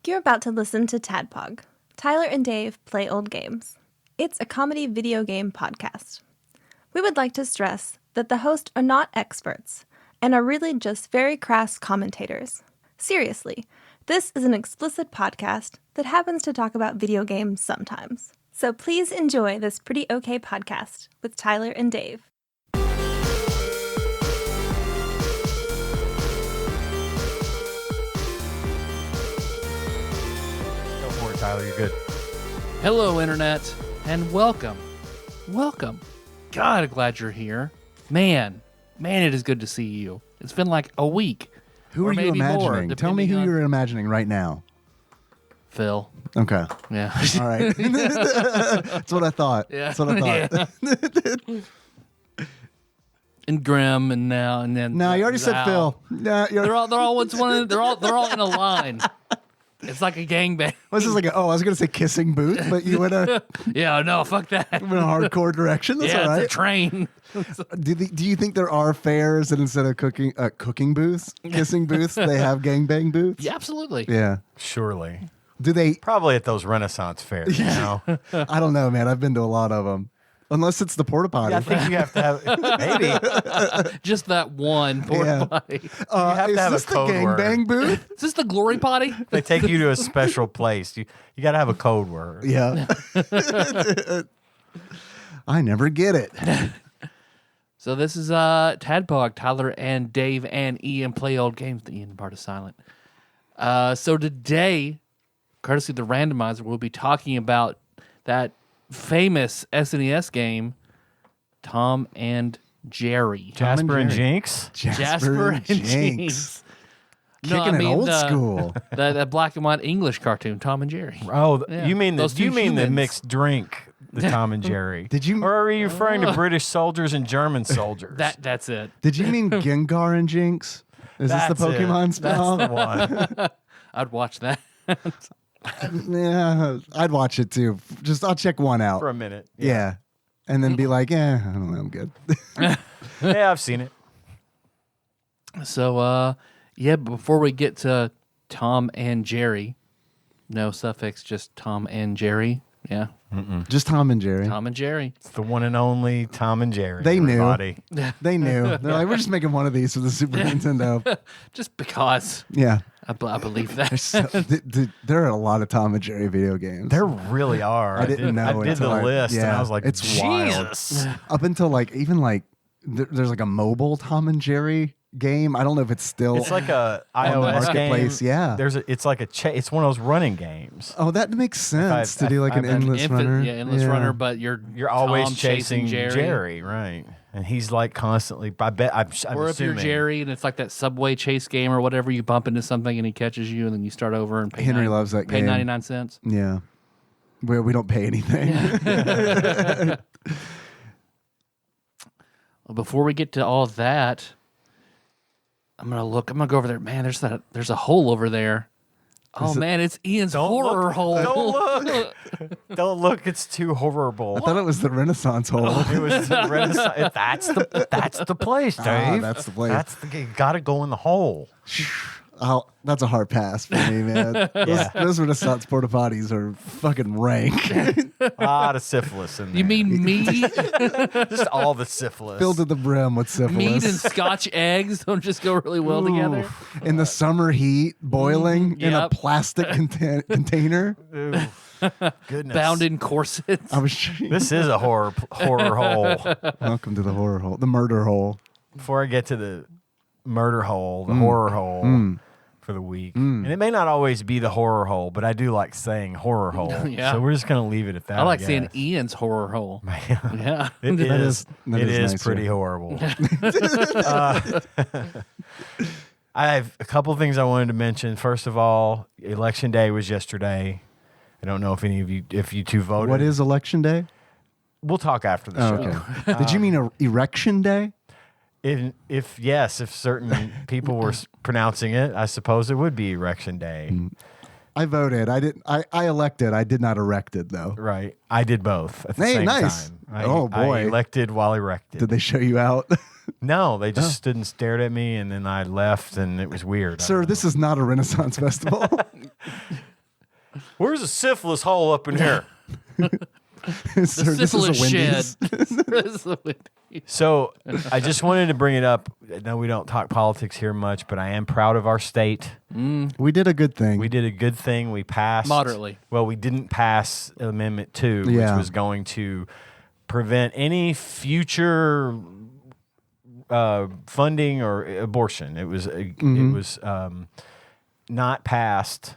You're about to listen to TADPOG. Tyler and Dave play old games. It's a comedy video game podcast. We would like to stress that the hosts are not experts and are really just very crass commentators. Seriously, this is an explicit podcast that happens to talk about video games sometimes. So please enjoy this pretty okay podcast with Tyler and Dave. Tyler, you're good. Hello, Internet, and welcome. Welcome. God, I'm glad you're here. Man, it is good to see you. It's been like a week. Who are you imagining? Tell me who you're imagining right now. Phil. Okay. Yeah. All right. That's what I thought. Yeah. That's what I thought. Yeah. And Grim, and now and then. No, you already said Phil. They're all what's one. They're all in a line. It's like a gangbang. This is like I was going to say Kissing Booth, but you went Yeah, no, fuck that. in a hardcore direction. That's all right. It's a train. Do you think there are fairs that instead of cooking booths, kissing booths, they have gangbang booths? Yeah, absolutely. Yeah. Surely. Do they? Probably at those Renaissance fairs, you know? I don't know, man. I've been to a lot of them. Unless it's the porta potty. Yeah, I think you have to have, maybe. Just that one porta potty. You have to have is this a code the gangbang booth? Is this the glory potty? They take you to a special place. You got to have a code word. Yeah. I never get it. So this is Tadpog, Tyler and Dave and Ian play old games. The Ian part is silent. So today, courtesy of the randomizer, we'll be talking about that famous SNES game, Tom and Jerry. Jasper and Jinx? Jasper and Jinx. Kicking it old school. The black and white English cartoon, Tom and Jerry. Oh, Yeah. you mean Those two the humans. mixed drink, the Tom and Jerry? Or are you referring to British soldiers and German soldiers? That's it. Did you mean Gengar and Jinx? Is this the Pokemon spell? That's the one. I'd watch that. Yeah, I'd watch it too. I'll check one out. For a minute. Yeah. And then be like, I don't know, I'm good. Yeah, I've seen it. So, but before we get to Tom and Jerry, no suffix, just Tom and Jerry. Yeah. Just Tom and Jerry. Tom and Jerry. It's the one and only Tom and Jerry. They knew. everybody. They knew. They're like, we're just making one of these for the Super Nintendo. Just because. Yeah. I believe that. There are a lot of Tom and Jerry video games. There really are. I didn't know I did until the list, and yeah, I was like, it's wild. Jesus. Up until there's like a mobile Tom and Jerry game. I don't know if it's still. It's like a on the iOS game. marketplace, yeah. It's like it's one of those running games. Oh, that makes sense to do like an endless runner. Yeah, endless runner, but you're always Tom chasing Jerry, right? And he's like constantly. I bet. I'm or if assuming. you're Jerry and it's like that subway chase game or whatever, you bump into something and he catches you and then you start over and pay. Henry loves that pay game. 99 cents. Yeah, where we don't pay anything. Well, before we get to all of that, I'm gonna go over there. Man, there's a hole over there. Oh man, it's Ian's horror hole. Don't look. Don't look. It's too horrible. I thought it was the Renaissance hole. It was the Renaissance. That's the place, Dave. That's the place. You got to go in the hole. That's a hard pass for me, man. Those Renaissance porta potties are fucking rank. A lot of syphilis in there. You mean meat? Just all the syphilis. Filled to the brim with syphilis. Meat and Scotch eggs don't just go really well together. In the summer heat, boiling in a Yep. plastic container. Ooh, goodness. Bound in corsets. This is a horror hole. Welcome to the horror hole, the murder hole. Before I get to the murder hole, the horror hole for the week. And it may not always be the horror hole, but I do like saying horror hole. Yeah. So we're just going to leave it at that. I like guess. seeing Ian's horror hole. Yeah. It is nice, pretty yeah. horrible. I have a couple things I wanted to mention. First of all, Election Day was yesterday. I don't know if any of you, if you two voted. What is Election Day? We'll talk after the show. Okay. Did you mean Erection Day? If certain people were pronouncing it, I suppose it would be Erection Day. I voted. I didn't. I elected. I did not erected though. Right. I did both at the Hey, same nice. time. Oh, boy. I elected while erected. Did they show you out? No, they just stood and stared at me, and then I left, and it was weird. Sir, this is not a Renaissance festival. Where's the syphilis hole up in here? Sir, this is a syphilis Wendy's. shed. So I just wanted to bring it up. I know we don't talk politics here much, but I am proud of our state. We did a good thing. We did a good thing. We passed. Moderately. Well, we didn't pass Amendment 2, which Yeah. was going to prevent any future funding or abortion. It was not passed.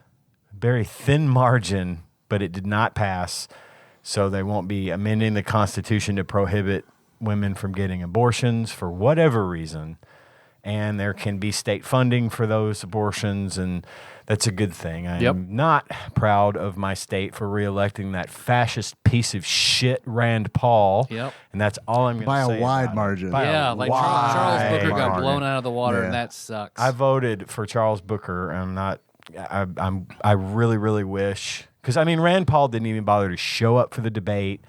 Very thin margin, but it did not pass. So they won't be amending the Constitution to prohibit women from getting abortions for whatever reason. And there can be state funding for those abortions, and that's a good thing. I'm not proud of my state for reelecting that fascist piece of shit, Rand Paul. Yep. And that's all I'm going to say. By a wide about it. margin. By a Yeah, like Charles Booker got margin. blown out of the water, Yeah. and that sucks. I voted for Charles Booker. I really, really wish, because I mean, Rand Paul didn't even bother to show up for the debate.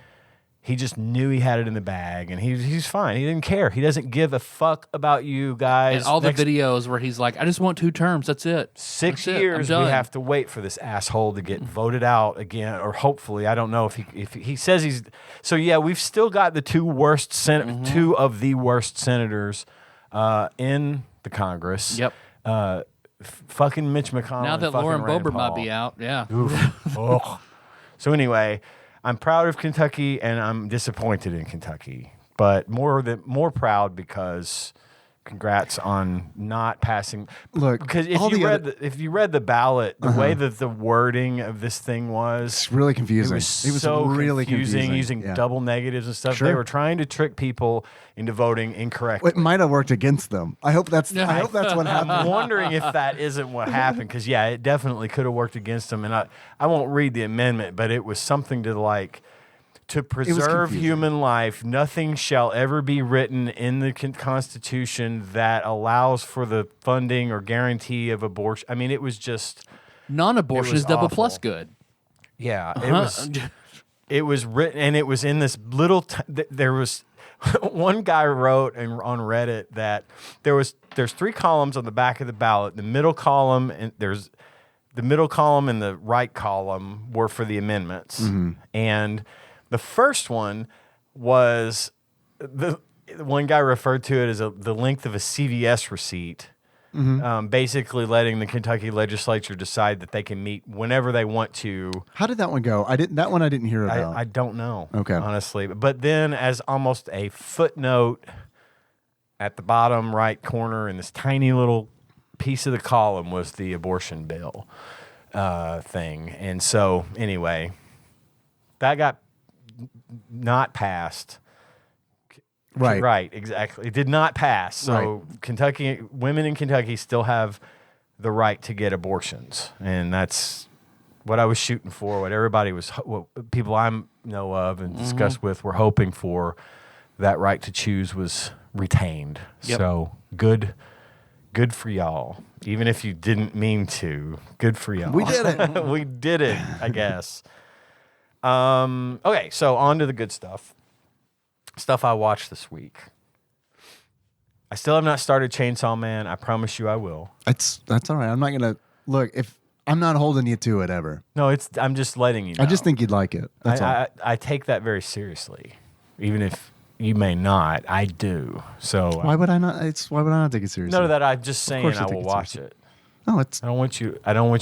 He just knew he had it in the bag, and he's fine. He didn't care. He doesn't give a fuck about you guys. and all the videos where he's like, I just want 2 terms. That's it. 6 That's it. years I'm we done. have to wait for this asshole to get voted out again, or hopefully, I don't know if he says he's. So yeah, we've still got the 2 worst Mm-hmm. 2 of the worst senators in the Congress. Yep. Fucking Mitch McConnell. Now and that fucking Lauren Rand Boebert might Paul. be out, yeah. Oof. Ugh. So anyway, I'm proud of Kentucky, and I'm disappointed in Kentucky, but more proud because congrats on not passing. Look, because all the if you read the ballot, the way that the wording of this thing was, It's really confusing. it was so really confusing, using Yeah. double negatives and stuff. Sure. They were trying to trick people into voting incorrectly. It might have worked against them. I hope that's what I'm happened. wondering if that isn't what happened, because yeah, it definitely could have worked against them. And I won't read the amendment, but it was something to like, to preserve confusing. human life, nothing shall ever be written in the Constitution that allows for the funding or guarantee of abortion. I mean, it was just, Non-abortion It was is double awful. plus good. yeah, it was written, and it was in this little. There was one guy wrote on Reddit that there's 3 columns on the back of the ballot. The middle column and the middle column and the right column were for the amendments, and the first one was the one guy referred to it as the length of a CVS receipt. Basically letting the Kentucky legislature decide that they can meet whenever they want to. How did that one go? I didn't hear about. I don't know. Okay. Honestly. But then as almost a footnote at the bottom right corner in this tiny little piece of the column was the abortion bill thing. And so anyway, that got not passed. Right, exactly. It did not pass. So Kentucky women in Kentucky still have the right to get abortions, and that's what I was shooting for. What people I know of and discussed with were hoping for. That right to choose was retained. Yep. So good for y'all. Even if you didn't mean to, good for y'all. We did it. We did it, I guess. Okay, so on to the good stuff. Stuff I watched this week. I still have not started Chainsaw Man. I promise you I will. That's all right. I'm not gonna look. If I'm not holding you to it ever, No, I'm just letting you know. I just think you'd like it. That's all. I take that very seriously. Even if you may not, I do. So Why would I not? Why would I not take it seriously? none of that. I'm just saying course I I take will it watch seriously. it. No, it's. I don't want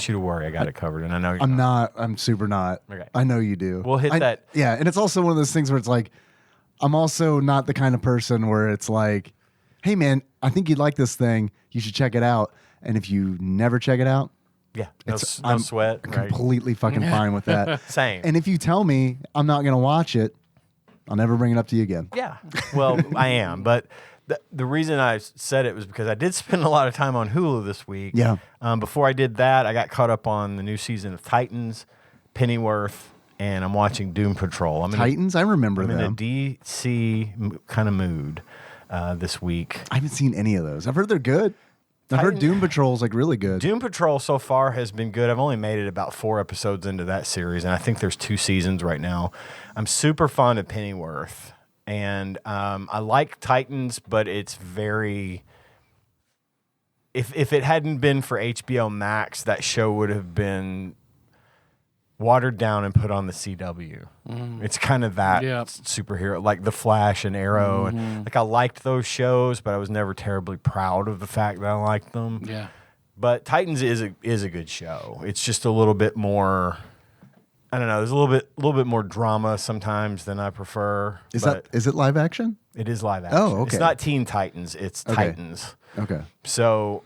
you to worry. I got it covered, and I know you're I'm not. I'm super not. Okay. I know you do. We'll hit that. Yeah, and it's also one of those things where it's like, I'm also not the kind of person where it's like, hey man, I think you'd like this thing. You should check it out. And if you never check it out, Yeah, no, it's- no I'm sweat. Right? completely fucking fine with that. Same. And if you tell me I'm not gonna watch it, I'll never bring it up to you again. Yeah. Well, I am. But the reason I said it was because I did spend a lot of time on Hulu this week. Yeah. Before I did that, I got caught up on the new season of Titans, Pennyworth, and I'm watching Doom Patrol. Titans, I remember I'm in a them. DC kind of mood this week. I haven't seen any of those. I've heard they're good. I've heard Doom Patrol's like really good. Doom Patrol so far has been good. I've only made it about 4 episodes into that series, and I think there's 2 seasons right now. I'm super fond of Pennyworth, and I like Titans, but it's very. If it hadn't been for HBO Max, that show would have been watered down and put on the CW. It's kind of that Yep. superhero, like The Flash and Arrow. And like I liked those shows, but I was never terribly proud of the fact that I liked them. Yeah. But Titans is a good show. It's just a little bit more. I don't know. There's a little bit more drama sometimes than I prefer. Is but it live action? It is live action. Oh, okay. It's not Teen Titans. It's Okay. Titans. Okay. So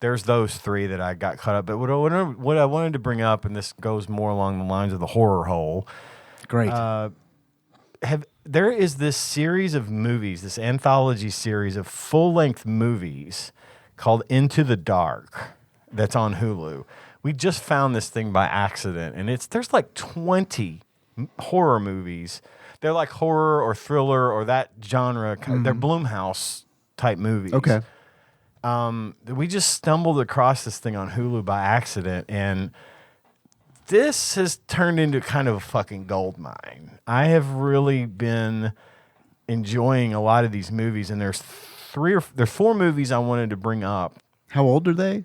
there's those three that I got caught up. But what I wanted to bring up, and this goes more along the lines of the horror hole. Great. There is this series of movies, this anthology series of full-length movies called Into the Dark that's on Hulu. We just found this thing by accident, and there's like 20 horror movies. They're like horror or thriller or that genre. They're Blumhouse type movies. Okay. We just stumbled across this thing on Hulu by accident, and this has turned into kind of a fucking gold mine. I have really been enjoying a lot of these movies, and there's 4 movies I wanted to bring up. How old are they?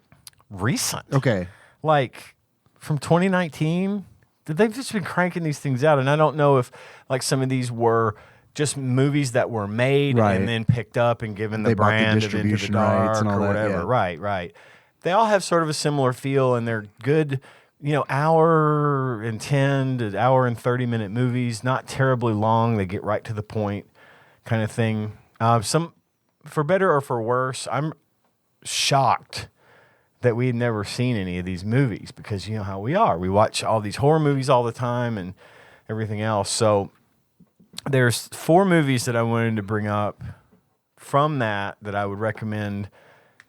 Recent. Okay. Like from 2019. They've just been cranking these things out, and I don't know if like some of these were just movies that were made Right. and then picked up and given the They bought the brand of Into the distribution rights Dark and all or that, whatever. yeah. Right. They all have sort of a similar feel, and they're good, hour and 10 to hour and 30-minute movies, not terribly long. They get right to the point kind of thing. Some, for better or for worse, I'm shocked that we had never seen any of these movies because you know how we are. We watch all these horror movies all the time and everything else. So there's 4 movies that I wanted to bring up from that I would recommend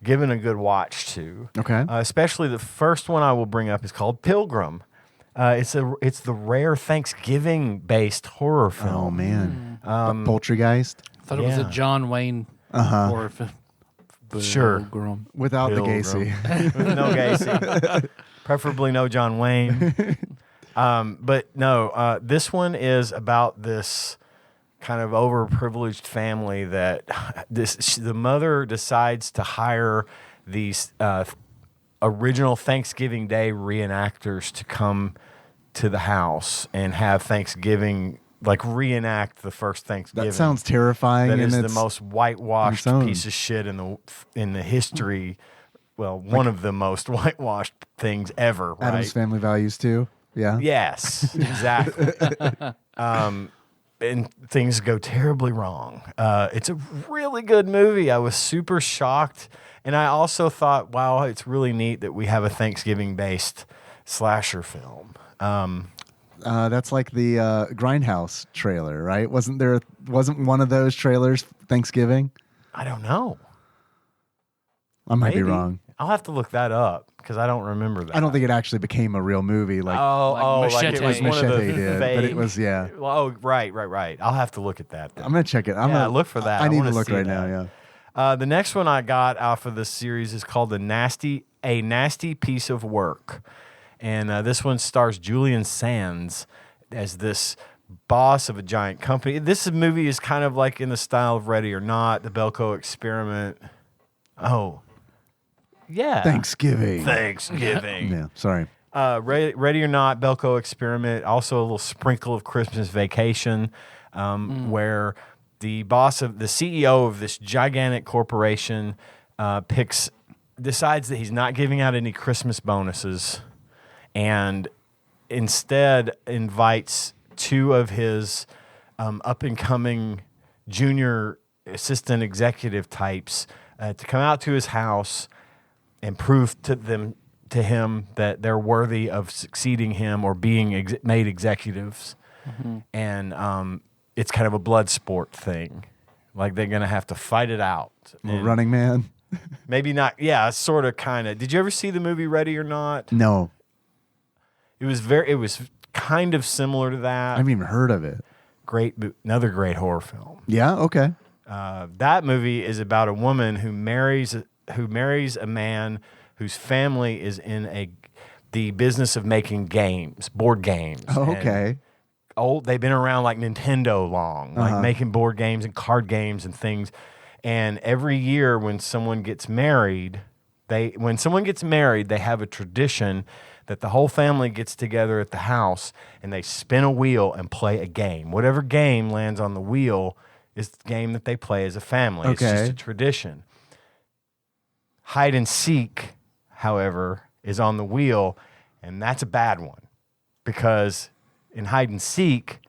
giving a good watch to. Okay. Especially the first one I will bring up is called Pilgrim. It's the rare Thanksgiving-based horror film. Oh man. Poltergeist I thought it was a Yeah. John Wayne horror film. Sure. Pilgrim. without the Pilgrim. Gacy. No Gacy. Preferably no John Wayne. But no, this one is about this kind of overprivileged family that the mother decides to hire these original Thanksgiving Day reenactors to come to the house and have Thanksgiving, like reenact the first Thanksgiving. That sounds terrifying. That and is the it's- most whitewashed its own. piece of shit in the history. Well, one of the most whitewashed things ever. Right? Adam's Family Values too. Yeah. Yes, exactly. And things go terribly wrong. It's a really good movie. I was super shocked. And I also thought, wow, it's really neat that we have a Thanksgiving-based slasher film. That's like the Grindhouse trailer, right? Wasn't one of those trailers Thanksgiving? I don't know. I might be Maybe. wrong. I'll have to look that up because I don't remember that. I don't think it actually became a real movie. Like like it was Machete. one of the Machete did, but it was, yeah. Well, oh, right. I'll have to look at that. Then. I'm gonna check it. I'm Yeah, gonna look for that. I I need to wanna look see right that. now. Yeah. The next one I got off of this series is called A Nasty Piece of Work. And this one stars Julian Sands as this boss of a giant company. This movie is kind of like in the style of Ready or Not, the Belko Experiment. Oh, yeah. Thanksgiving. Yeah. Sorry. Ready or Not, Belko Experiment, also a little sprinkle of Christmas Vacation, where the CEO of this gigantic corporation decides that he's not giving out any Christmas bonuses and instead invites 2 of his up-and-coming junior assistant executive types to come out to his house and prove to him that they're worthy of succeeding him or being made executives. And it's kind of a blood sport thing. Like they're going to have to fight it out. And Running Man. maybe not. Yeah, sort of kind of. Did you ever see the movie Ready or Not? No, It was kind of similar to that. I haven't even heard of it. Another great horror film. Yeah. Okay. That movie is about a woman who marries a man whose family is in the business of making board games. Oh, And okay. they've been around like Nintendo long, like making board games and card games and things. And every year when someone gets married, they have a tradition that the whole family gets together at the house and they spin a wheel and play a game. Whatever game lands on the wheel is the game that they play as a family. It's just a tradition. Hide and seek, however, is on the wheel, and that's a bad one because in hide and seek,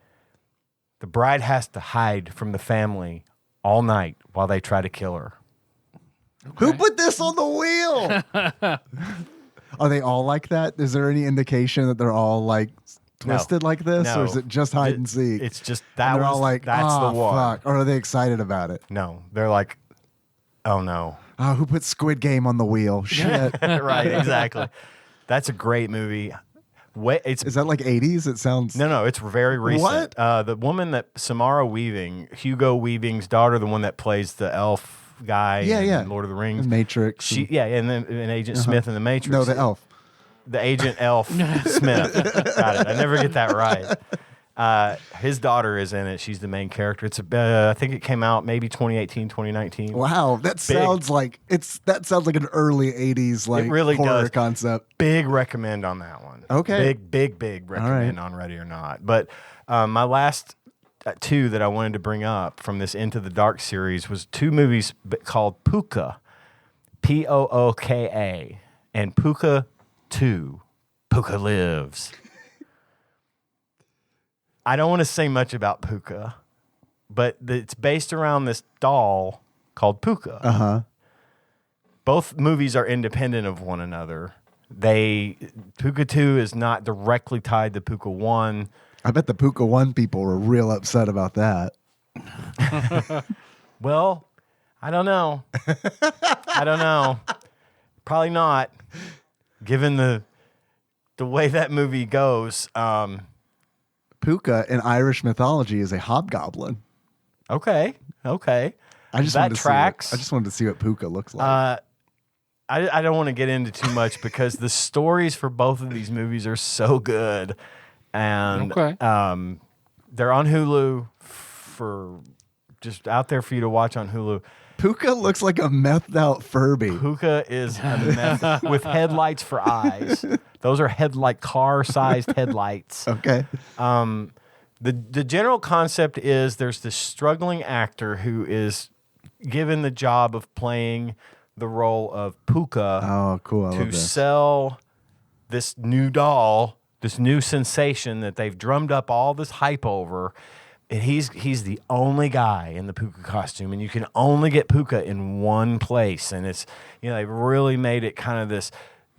the bride has to hide from the family all night while they try to kill her. Who put this on the wheel? Are they all like that? Is there any indication that they're all like twisted like this, No. or is it just hide and seek? It's just And that they're all was like, that's oh, the one. fuck. Or are they excited about it? No, they're like, oh no. Oh, who put Squid Game on the wheel? Shit. Right, exactly. That's a great movie. Is that like 80s? It sounds. No, it's very recent. What? The woman that Samara Weaving, Hugo Weaving's daughter, the one that plays the elf guy in Lord of the Rings. The Matrix. And then Agent Smith in the Matrix. No, the elf. The Agent Elf Smith. Got it. I never get that right. His daughter is in it. She's the main character. It's I think it came out maybe 2018, 2019. Wow, that sounds like an early 80s like It really horror does. concept. Big recommend on that one. Okay. Big recommend on Ready or Not. But my last two that I wanted to bring up from this Into the Dark series was two movies called Puka, Pooka, and Puka 2, Puka Lives. I don't want to say much about Puka, but it's based around this doll called Puka. Uh-huh. Both movies are independent of one another. Puka 2 is not directly tied to Puka 1. I bet the Puka 1 people were real upset about that. Well, I don't know. Probably not, given the way that movie goes. Puka in Irish mythology is a hobgoblin. Okay. I just That wanted to tracks. I just wanted to see what Puka looks like. I don't want to get into too much because the stories for both of these movies are so good. And they're on Hulu for just out there for you to watch on Hulu. Puka looks like a methed out Furby. Puka is a meth with headlights for eyes. Those are car-sized headlights. Okay. The general concept is there's this struggling actor who is given the job of playing the role of Puka Oh, cool. I love to this. sell this new doll, this new sensation that they've drummed up all this hype over. And he's the only guy in the Puka costume, and you can only get Puka in one place. And it's, they've really made it kind of this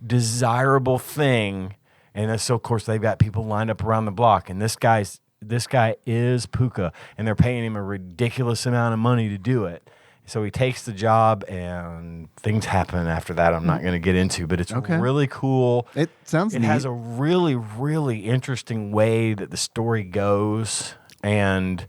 desirable thing. And so, of course, they've got people lined up around the block. And this guy is Puka, and they're paying him a ridiculous amount of money to do it. So he takes the job, and things happen after that. I'm not going to get into, but it's really cool. It sounds It neat. has a really, really interesting way that the story goes. And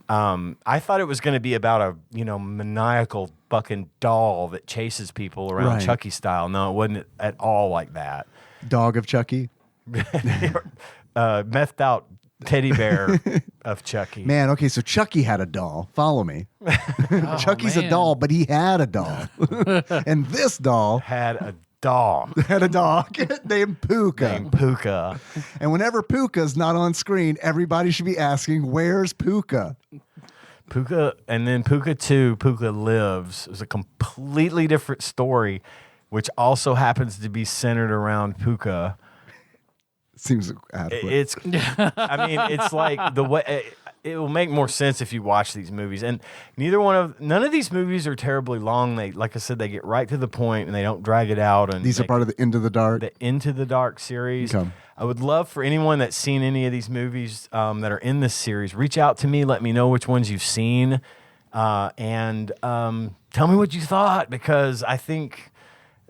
I thought it was going to be about a maniacal fucking doll that chases people around Right. Chucky style. No, it wasn't at all like that. Dog of Chucky. Methed out teddy bear of Chucky. Man, okay, so Chucky had a doll. Follow me. Chucky's a man. doll, but he had a doll. And this doll Had a dog had a dog named Puka. named Puka. And whenever Puka's not on screen, everybody should be asking, where's Puka? Puka, and then Puka 2, Puka Lives, is a completely different story, which also happens to be centered around Puka. Seems adequate. It's, I mean, it's like the way it will make more sense if you watch these movies. And none of these movies are terribly long. They, like I said, they get right to the point and they don't drag it out. And These are part of the Into the Dark. the Into the Dark series. Okay. I would love for anyone that's seen any of these movies that are in this series, reach out to me, let me know which ones you've seen, and tell me what you thought, because I think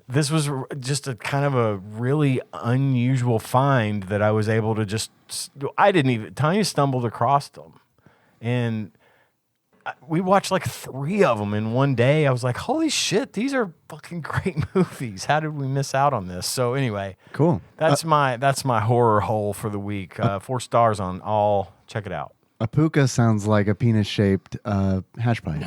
this was just a kind of a really unusual find that I was able to Tanya stumbled across them, and we watched like 3 of them in one day. I was like, holy shit, these are fucking great movies. How did we miss out on this? So anyway, Cool. that's my horror hole for the week. 4 stars on all. Check it out. A Puka sounds like a penis-shaped hash pipe.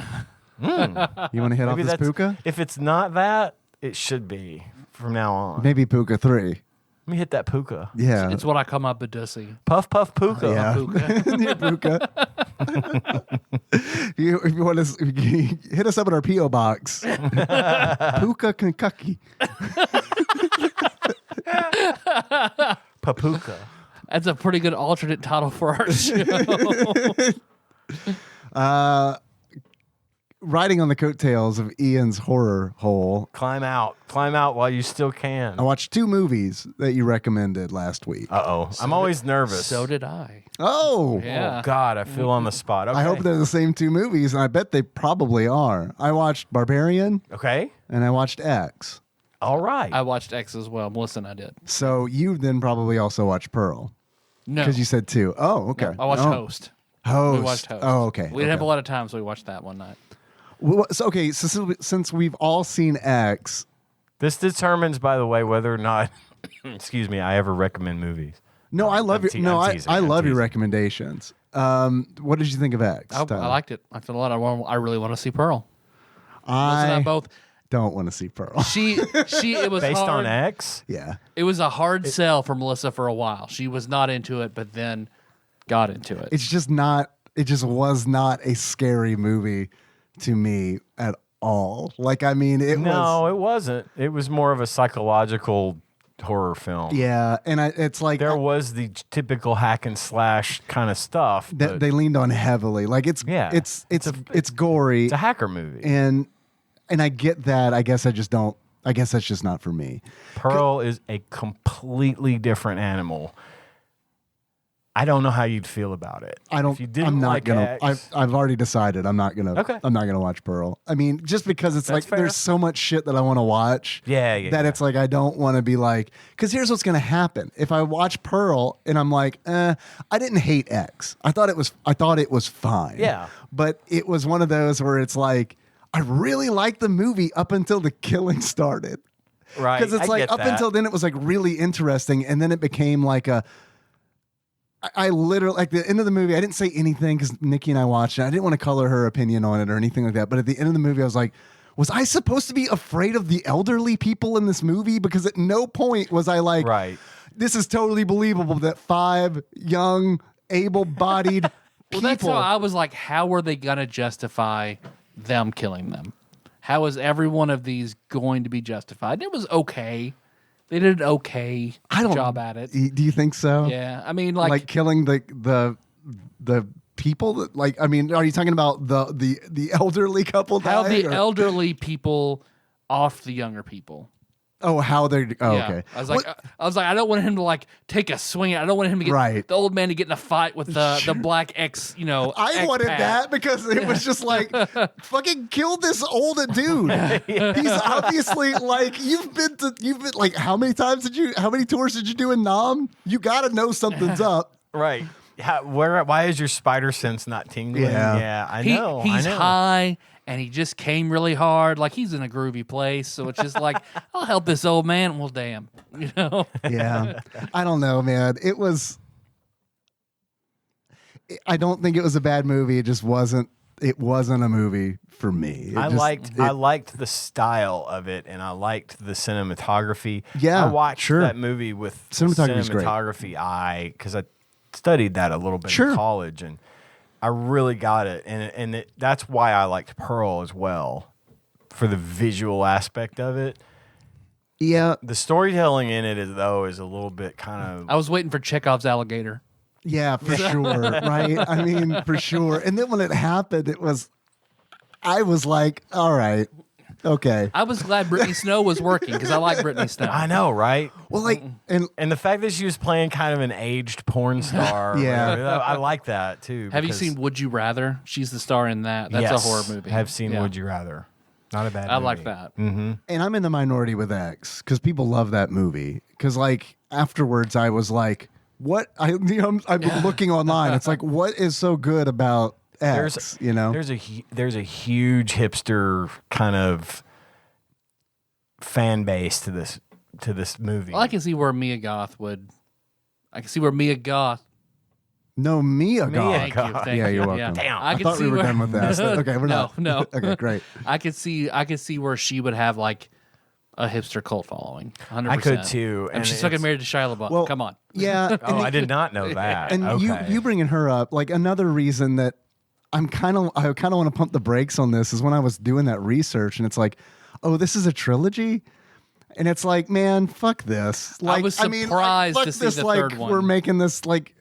You want to hit off this Puka? If it's not that, it should be from now on. Maybe Puka 3. Let me hit that puka. Yeah. It's what I call my badussy. Puff puff puka. Yeah. Yeah, Puka. if you want to hit us up at our P.O. box. Puka, Kentucky. Papuka. That's a pretty good alternate title for our show. Riding on the coattails of Ian's horror hole, Climb out while you still can. I watched 2 movies that you recommended last week. I'm always nervous. So did I. Oh, Yeah. Oh God, I feel on the spot. Okay. I hope they're the same 2 movies, and I bet they probably are. I watched Barbarian Okay. and I watched X. All right. I watched X as well. Melissa and I did. So you then probably also watched Pearl No. because you said 2. Oh, okay. I watched Oh. Host. Host. We watched Host. Oh, okay. We didn't have a lot of time, so we watched that one night. So since we've all seen X, This determines, by the way, whether or not, excuse me, I ever recommend movies. no, I love I'm I teasing, I I'm love your teasing. recommendations. What did you think of X? I Tyler? liked it. I feel a lot. I really want to see Pearl. Melissa and I I both. don't want to see Pearl. It was Based hard. on X? Yeah. It was a hard sell for Melissa for a while. She was not into it, but then got into it. It's just not. It just was not a scary movie to me at all. Like, I mean, it No, was. it wasn't. It was more of a psychological horror film. Yeah, and it's like There was the typical hack and slash kind of stuff. that but they leaned on heavily. Like it's Yeah. it's gory, it's a hacker movie. and I get that. I guess I just don't. I guess that's just not for me. Pearl is a completely different animal. I don't know how you'd feel about it. I don't. If you didn't I'm not like gonna. X, I've already decided. I'm not gonna. Okay. I'm not gonna watch Pearl. I mean, just because it's That's like fair. there's so much shit that I want to watch. Yeah. That it's like I don't want to be like. Because here's what's gonna happen if I watch Pearl and I'm like, I didn't hate X. I thought it was fine. Yeah. But it was one of those where it's like I really liked the movie up until the killing started. right. Because it's I like get up that. until then it was like really interesting, and then it became like a. I literally like the end of the movie. I didn't say anything because Nikki and I watched it. I didn't want to color her opinion on it or anything like that. But at the end of the movie, I was like, was I supposed to be afraid of the elderly people in this movie? Because at no point was I like, Right. this is totally believable that 5 young, able-bodied Well, people. that's how I was like, how are they going to justify them killing them? How is every one of these going to be justified? It was okay. They did an okay job at it. Do you think so? Yeah. I mean, Like, like killing the people that, like, I mean, are you talking about the elderly couple how dying, the or- elderly people off the younger people. Oh, how they're. Oh, Yeah. okay. I was like, I don't want him to like take a swing. I don't want him to get Right. the old man to get in a fight with the black ex. You know, I wanted expat. that because it was just like, fucking kill this old dude. He's obviously like, you've been like, how many tours did you do in Nam? You got to know something's up. Right. Why is your spider sense not tingling? Yeah. I know. He's I know. high and he just came really hard. Like he's in a groovy place. So it's just like, I'll help this old man. Well, damn. You know? Yeah. I don't know, man. I don't think it was a bad movie. It just wasn't a movie for me. I liked the style of it, and I liked the cinematography. Yeah, I watched sure. that movie with Cinematography's great. cinematography eye because I studied that a little bit Sure. in college, and I really got it. And that's why I liked Pearl as well, for the visual aspect of it. Yeah. The storytelling in it is a little bit kind of. I was waiting for Chekhov's alligator. Yeah, for sure. Right. I mean, for sure. And then when it happened, I was like, all right. Okay. I was glad Brittany Snow was working because I like Brittany Snow. I know, right? Well, like, And the fact that she was playing kind of an aged porn star, or Yeah. whatever, I like that too. Have you because- seen Would You Rather? She's the star in that. That's Yes, a horror movie. Have seen Yeah. Would You Rather? Not a bad. I movie. like that. and I'm in the minority with X because people love that movie. Because like afterwards, I was like, what? I'm looking online. It's like, what is so good about X? There's a huge hipster kind of fan base to this movie. Well, I can see where Mia Goth would. I can see where Mia Goth. No, Mia Goth. Thank you. Thank Yeah, you. you're welcome. Damn. I can thought see we were where- done with that. Okay, we're not. No. Okay, great. I could see where she would have like a hipster cult following. 100%. I could too. And she's fucking it's- married to Shia LaBeouf. Well, Come on. Yeah. Oh, I did not know that. And okay. you bringing her up, like another reason that I kind of want to pump the brakes on this is when I was doing that research, and it's like, oh, this is a trilogy, and it's like, man, fuck this. Like, was surprised fuck to see this, the like, third one. We're making this like,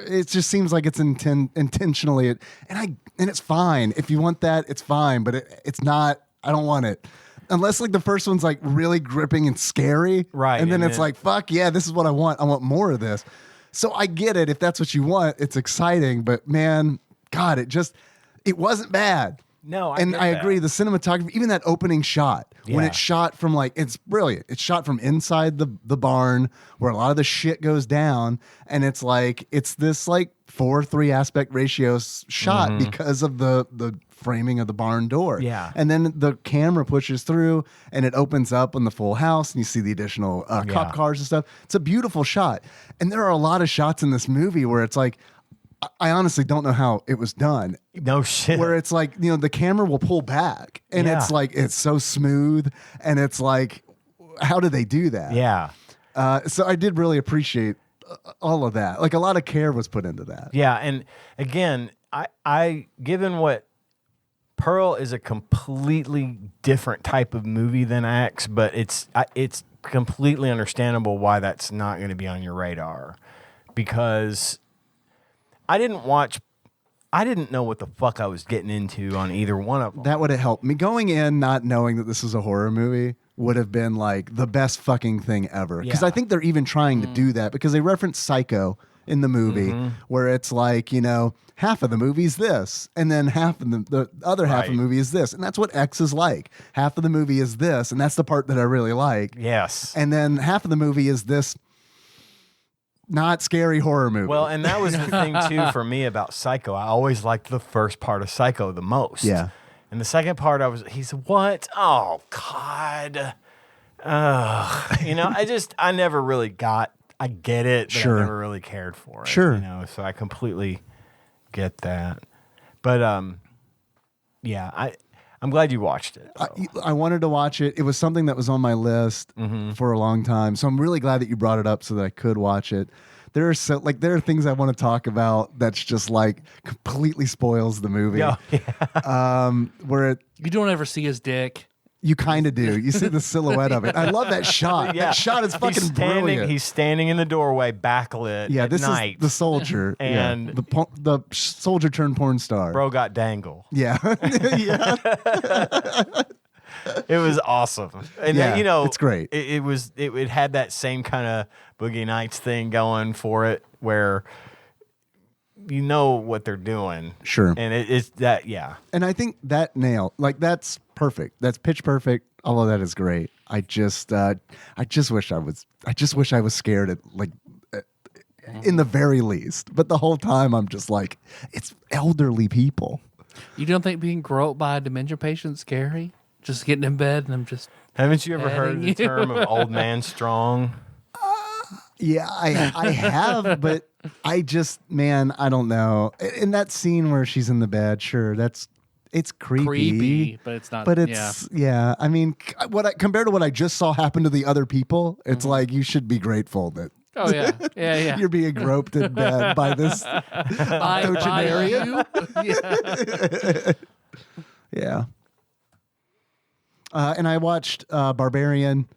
it just seems like it's intentionally, and it's fine if you want that, it's fine, but it's not. I don't want it. Unless like the first one's like really gripping and scary. Right, And then and it's then- like, fuck yeah, this is what I want. I want more of this. So I get it. If that's what you want, it's exciting. But man, God, it wasn't bad. No, I and get I that. agree. The cinematography, even that opening shot, when Yeah. it's shot from like, it's brilliant. It's shot from inside the barn where a lot of the shit goes down. And it's like, it's this like 4:3 aspect ratio shot because of the framing of the barn door. Yeah. And then the camera pushes through and it opens up on the full house and you see the additional cop cars and stuff. It's a beautiful shot. And there are a lot of shots in this movie where it's like, I honestly don't know how it was done. No shit. Where it's like, you know, the camera will pull back and Yeah. it's like, it's so smooth. And it's like, how did they do that? Yeah. So I did really appreciate all of that. Like a lot of care was put into that. Yeah. And again, I given what Pearl is a completely different type of movie than X, but it's completely understandable why that's not going to be on your radar, because I didn't know what the fuck I was getting into on either one of them. That would have helped me. Going in not knowing that this is a horror movie would have been like the best fucking thing ever. Because Yeah. I think they're even trying to do that because they reference Psycho in the movie where it's like, you know, half of the movie's this and then half of the other half of the Right. movie is this. And that's what X is like. Half of the movie is this. And that's the part that I really like. Yes. And then half of the movie is this not scary horror movie. Well, and that was the thing too for me about Psycho. I always liked the first part of Psycho the most. Yeah. And the second part, he said, "What? Oh God." You know, I never really got. I get it, but Sure. I never really cared for it. Sure. You know, so I completely get that. But yeah, I'm glad you watched it. I wanted to watch it. It was something that was on my list for a long time. So I'm really glad that you brought it up so that I could watch it. There are things I want to talk about that's just like completely spoils the movie. Yeah. Where You don't ever see his dick. you kind of do. You see the silhouette of it. I love that shot. Yeah. That shot is fucking brilliant. He's standing in the doorway, backlit. Yeah, at this night. is the soldier. And- yeah. the soldier turned porn star. Bro got dangle. Yeah. Yeah. It was awesome, and Yeah, you know, it's great. It had that same kind of Boogie Nights thing going for it, where you know what they're doing. Sure. And it's that, yeah. And I think that that's perfect. That's pitch perfect. All of that is great. I just wish I was scared at in the very least. But the whole time I'm just like, it's elderly people. You don't think being groped by a dementia patient scary? Just getting in bed and I'm just Haven't you ever heard the Adding you. term of old man strong? Yeah, I have, but I don't know. In that scene where she's in the bed, sure, it's creepy. but it's not. But it's yeah. I mean, compared to what I just saw happen to the other people, it's like you should be grateful that Oh yeah, yeah. you're being groped in bed by this By octogenarian. you? Yeah. Yeah. And I watched Barbarian,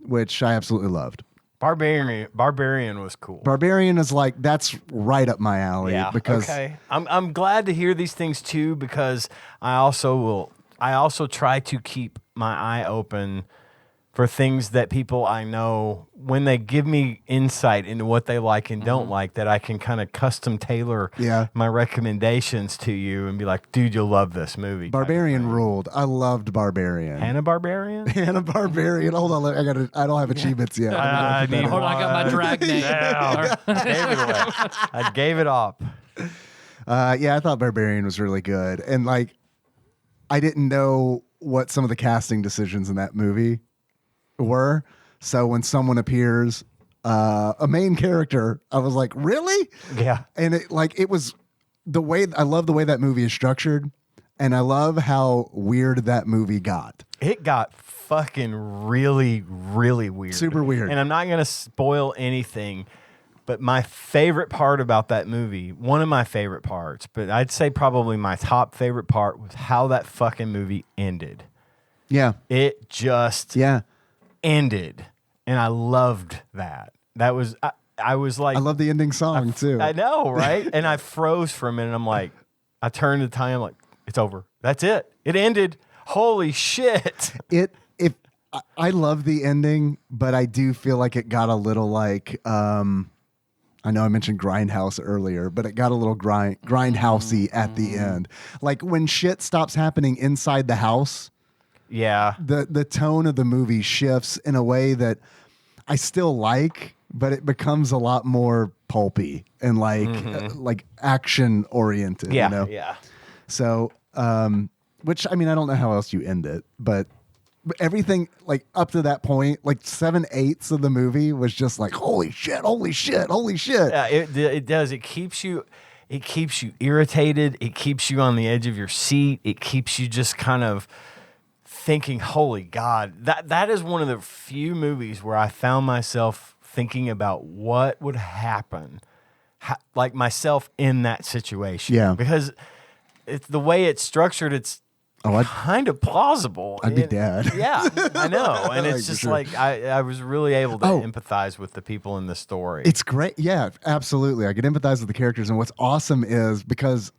which I absolutely loved. Barbarian was cool. Barbarian is like, that's right up my alley. Yeah. Because Okay. I'm glad to hear these things too, because I also try to keep my eye open for things that people I know, when they give me insight into what they like and don't like, that I can kind of custom tailor Yeah. my recommendations to you and be like, dude, you'll love this movie. Barbarian ruled. I loved Barbarian. Hannah Barbarian? Hannah Barbarian. Hold on, I don't have achievements yet. I need Hold on, I got my drag name. I gave it up. Yeah, I thought Barbarian was really good. And like, I didn't know what some of the casting decisions in that movie were. So when someone appears, a main character, I was like, really? Yeah. And it was I love the way that movie is structured. And I love how weird that movie got. It got fucking really, really weird. Super weird. And I'm not going to spoil anything, but my favorite part about that movie, one of my favorite parts, but I'd say probably my top favorite part was how that fucking movie ended. Yeah. It just ended. And I loved that. That was, I was like, I love the ending song too. I know, right? And I froze for a minute. I'm like, I turned to Ty, I'm like, it's over. That's it. It ended. Holy shit. I love the ending, but I do feel like it got a little like I know I mentioned Grindhouse earlier, but it got a little grindhousey at the end. Like when shit stops happening inside the house, Yeah. the tone of the movie shifts in a way that I still like, but it becomes a lot more pulpy and like action oriented. Yeah. You know? Yeah. So, which I mean, I don't know how else you end it, but everything like up to that point, like 7/8 of the movie was just like, holy shit, holy shit, holy shit. Yeah, it does. It keeps you irritated. It keeps you on the edge of your seat. It keeps you just kind of thinking, holy God. That is one of the few movies where I found myself thinking about what would happen, like myself in that situation. Yeah. Because it's the way it's structured, it's kind of plausible. I'd be dead. Yeah, I know. And Like, it's for just sure. like I was really able to empathize with the people in the story. It's great. Yeah, absolutely. I could empathize with the characters. And what's awesome is because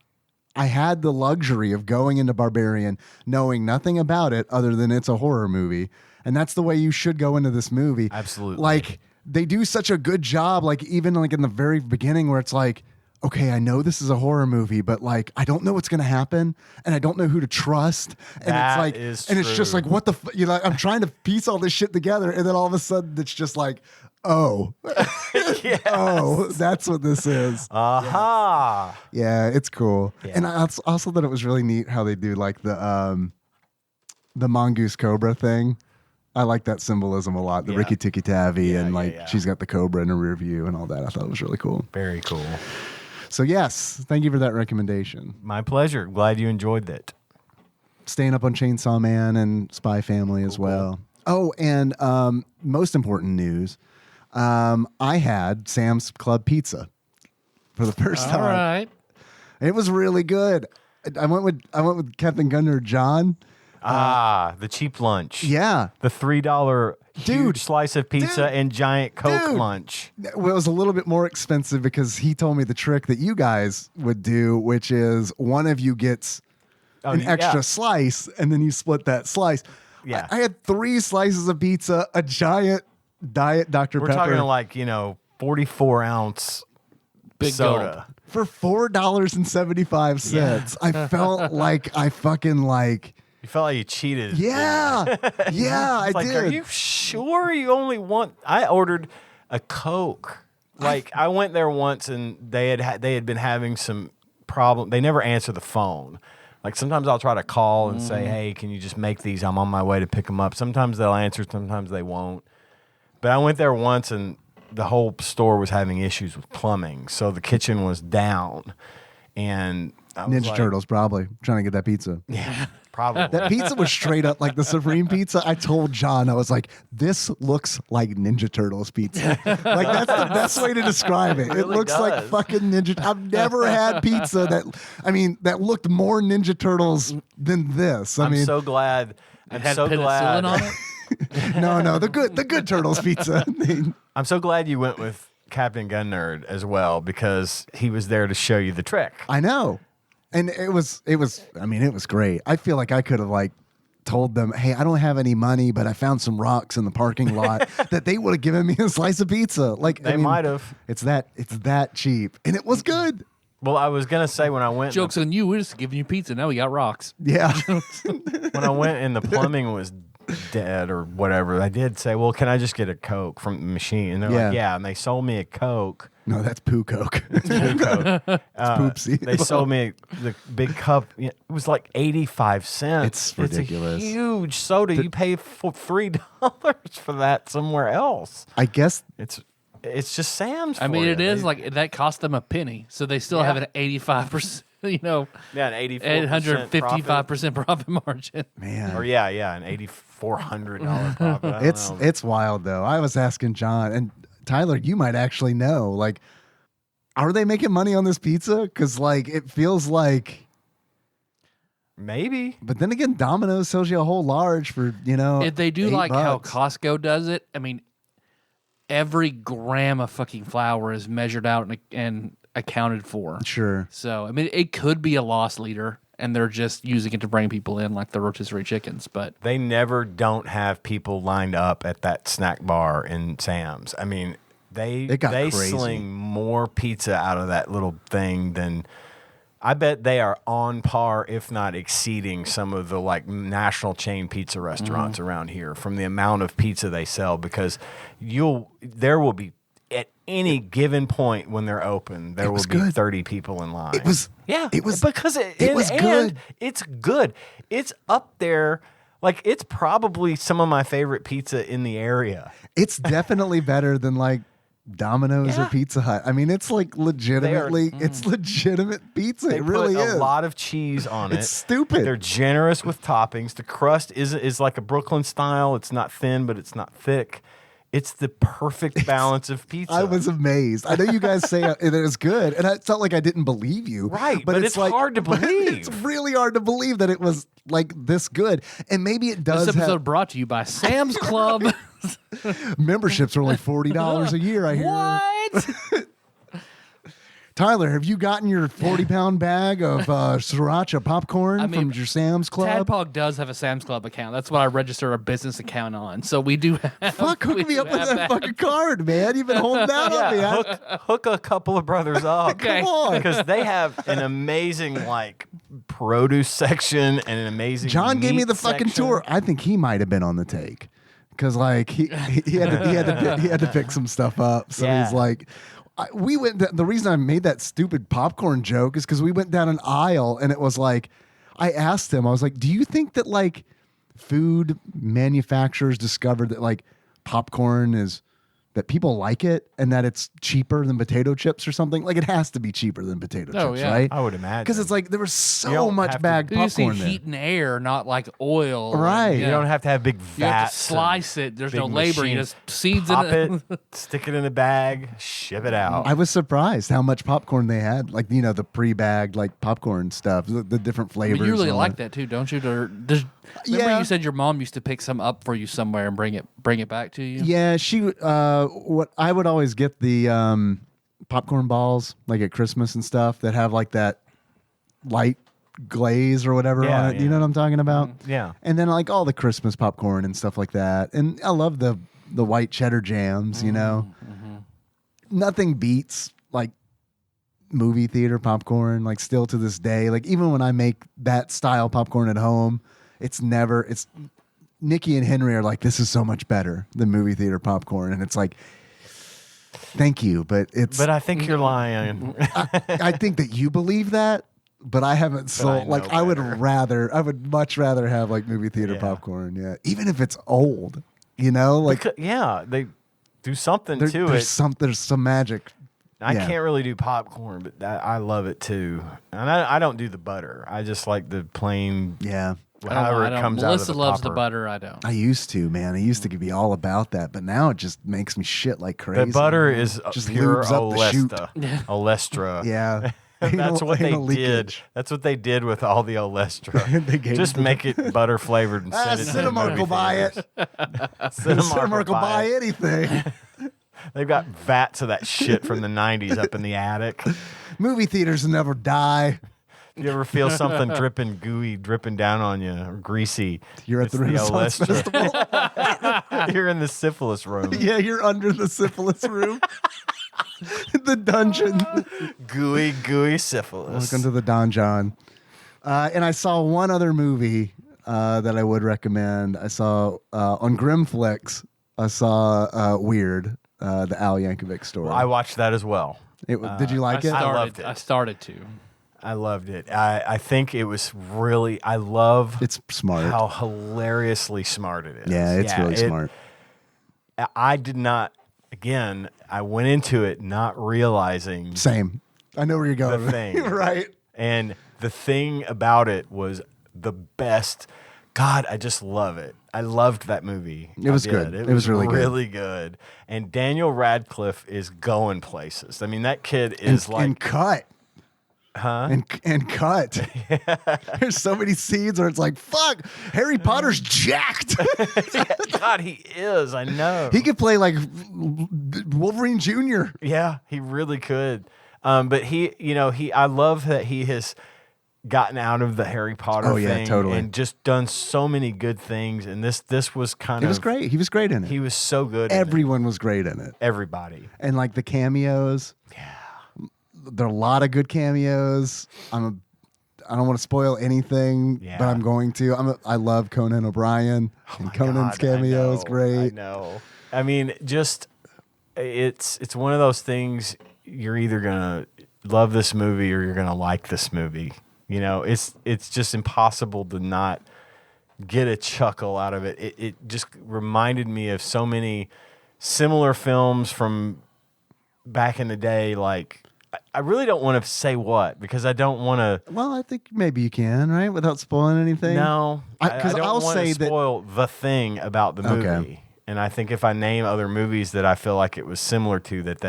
I had the luxury of going into Barbarian knowing nothing about it other than it's a horror movie. And that's the way you should go into this movie. Absolutely. Like they do such a good job, like even like in the very beginning where it's like, okay, I know this is a horror movie, but like I don't know what's gonna happen, and I don't know who to trust, and That it's like, is and it's just true. like, what the, you know, I'm trying to piece all this shit together, and then all of a sudden it's just like, oh, oh, that's what this is. Aha. Yeah, it's cool, Yeah. and I also thought it was really neat how they do like the mongoose cobra thing. I like that symbolism a lot. The Yeah. Ricky Tikki Tavi, Yeah, and yeah, like yeah. she's got the cobra in her rear view and all that. I thought it was really cool. Very cool. So yes, thank you for that recommendation. My pleasure. Glad you enjoyed it. Staying up on Chainsaw Man and Spy Family as well. Oh, and most important news, I had Sam's Club Pizza for the first time. All right. It was really good. I went with Captain Gunner John. The cheap lunch. Yeah. The $3 Dude. huge slice of pizza Dude. and giant Coke Dude. lunch. Well, it was a little bit more expensive because he told me the trick that you guys would do, which is one of you gets an extra slice and then you split that slice. Yeah. I had 3 slices of pizza, a giant Diet Dr. We're Pepper. talking like, 44-ounce Big soda. for $4.75. Yeah. I felt like I fucking like, You felt like you cheated. yeah, yeah, I It's like, did. are you sure you only want? I ordered a Coke. Like I went there once and they had been having some problem. They never answer the phone. Like sometimes I'll try to call and say, "Hey, can you just make these? I'm on my way to pick them up." Sometimes they'll answer, sometimes they won't. But I went there once and the whole store was having issues with plumbing, so the kitchen was down. And I was Ninja like, Turtles, probably trying to get that pizza. Yeah, probably. That pizza was straight up like the Supreme pizza. I told John, I was like, this looks like Ninja Turtles pizza. Like, that's the best way to describe it. It really looks like does. fucking Ninja. I've never had pizza that looked more Ninja Turtles than this. I'm so glad. I'm Had so glad. penicillin on it. No, the good Turtles pizza. I'm so glad you went with Captain Gun Nerd as well because he was there to show you the trick. I know. And it was great. I feel like I could have like told them, hey, I don't have any money, but I found some rocks in the parking lot that they would have given me a slice of pizza. Like They might have. It's that cheap. And it was good. Well, I was gonna say when I went, Joke's on you. We're just giving you pizza. Now we got rocks. Yeah. when I went and the plumbing was dead or whatever, I did say, "Well, can I just get a Coke from the machine?" And they're like, "Yeah." And they sold me a Coke. No, that's poo Coke. Blue Coke. Poopsie. They sold me the big cup. It was like 85 cents. It's ridiculous. It's a huge soda. You pay for $3 for that somewhere else. I guess It's just Sam's. I mean, for it you. is like that cost them a penny, so they still have an 85%. you know, Yeah, an 84% 855% profit margin. Man. Or yeah, an $8,400 profit. I don't know. It's wild though. I was asking John and Tyler, you might actually know. Like, are they making money on this pizza? Because like it feels like. Maybe. But then again, Domino's sells you a whole large for If they do like $8. how Costco does it, I mean, every gram of fucking flour is measured out and accounted for. Sure. So I mean, it could be a loss leader, and they're just using it to bring people in, like the rotisserie chickens. But They never don't have people lined up at that snack bar in Sam's. I mean, they It got crazy. sling more pizza out of that little thing than I bet they are on par, if not exceeding, some of the like national chain pizza restaurants around here from the amount of pizza they sell. Because there will be at any given point when they're open, there will be 30 people in line. It was because it was good. It's good. It's up there. Like, it's probably some of my favorite pizza in the area. It's definitely better than like Domino's or Pizza Hut. I mean, it's like legitimately, it's legitimate pizza. They It really put is. a lot of cheese on it. It's stupid. They're generous with toppings. The crust is like a Brooklyn style. It's not thin, but it's not thick. It's the perfect balance of pizza. I was amazed. I know you guys say it is good, and I felt like I didn't believe you. Right, but it's like, hard to but believe. It's really hard to believe that it was like this good. And maybe it does this episode have brought to you by Sam's Club. memberships are only $40 a year, I hear. What? Tyler, have you gotten your 40-pound bag of sriracha popcorn from your Sam's Club? TADPOG does have a Sam's Club account. That's what I register our business account on. So we do have. Fuck, hook me up with that fucking card, man. You've been holding out on me. Hook a couple of brothers up. Okay. Come on. Because they have an amazing like produce section and an amazing John gave me meat the fucking section. tour. I think he might have been on the take because like he had to pick some stuff up. So Yeah. he's like, we went. The reason I made that stupid popcorn joke is because we went down an aisle and it was like, I asked him, I was like, do you think that like food manufacturers discovered that like popcorn is that people like it and that it's cheaper than potato chips or something? Like it has to be cheaper than potato Oh, chips, yeah. right? I would imagine. Because it's like there was You so don't much have to- bagged You see popcorn there. heat and air, not like oil. Right. And, You don't have to have big You have vats. to slice it. There's big no labor. You machines. just seeds Pop in it, stick it in a bag, ship it out. I was surprised how much popcorn they had, like the pre-bagged like popcorn stuff, the different But flavors. you really and all like that. that too, don't you? Remember Yeah. you said your mom used to pick some up for you somewhere and bring it back to you? Yeah, she. What I would always get the popcorn balls like at Christmas and stuff that have like that light glaze or whatever Yeah, on it. You yeah. know what I'm talking about? Yeah. And then like all the Christmas popcorn and stuff like that. And I love the white cheddar jams. You know, nothing beats like movie theater popcorn. Like still to this day, like even when I make that style popcorn at home, it's Nikki and Henry are like, this is so much better than movie theater popcorn. And it's like, thank you. But I think you're lying. I think that you believe that, but I haven't sold, know I would better. I would much rather have like movie theater Yeah. popcorn. Yeah. Even if it's old, like Yeah, they do something to there's it. there's some magic. I yeah. can't really do popcorn, but I love it too. And I don't do the butter. I just like the plain, Yeah. however it comes out of Melissa the loves the popper. butter. I don't. I used to, man. I used to be all about that, but now it just makes me shit like crazy. The butter is Just pure lubes up the chute. Olestra. Yeah. That's what they Anal did. leakage. That's what they did with all the Olestra. They gave Just it to make it butter flavored and send it to the Cinemark movie will buy theaters. it. Cinemark Cinemark will buy anything. They've got vats of that shit from the 90s up in the attic. Movie theaters never die. You ever feel something dripping down on you, or greasy? You're at It's the Renaissance Olestra. Festival. You're in the syphilis room. Yeah, you're under the syphilis room. The dungeon. Gooey syphilis. Welcome to the Don John. And I saw one other movie that I would recommend. I saw on Grimflix. I saw Weird, the Al Yankovic story. I watched that as well. Did you like it? I loved it. I started to. I loved it. I think it was really. I love It's smart. how hilariously smart it is. Yeah, it's really smart. I did not. Again, I went into it not realizing Same. I know where you're going. the thing. Right. And the thing about it was the best. God, I just love it. I loved that movie. It was good. It was really really good. And Daniel Radcliffe is going places. I mean, that kid is and cut. huh? And cut. There's so many scenes where it's like, fuck, Harry Potter's jacked. God, he is. I know. He could play like Wolverine Jr. Yeah, he really could. But I love that he has gotten out of the Harry Potter thing totally. and just done so many good things. And this was kind of. It was great. He was great in it. He was so good. in it. Everyone was great in it. Everybody. And like the cameos. Yeah. There are a lot of good cameos. I don't want to spoil anything, but I'm going to. I love Conan O'Brien, and Conan's cameo is great. I know. I mean, just it's one of those things. You're either gonna love this movie or you're gonna like this movie. You know, it's just impossible to not get a chuckle out of it. It just reminded me of so many similar films from back in the day. Like, I really don't want to say what, because I don't want to. Well, I think maybe you can, right, without spoiling anything. No, because I'll say to spoil the thing about the movie. Okay. And I think if I name other movies that I feel like it was similar to, that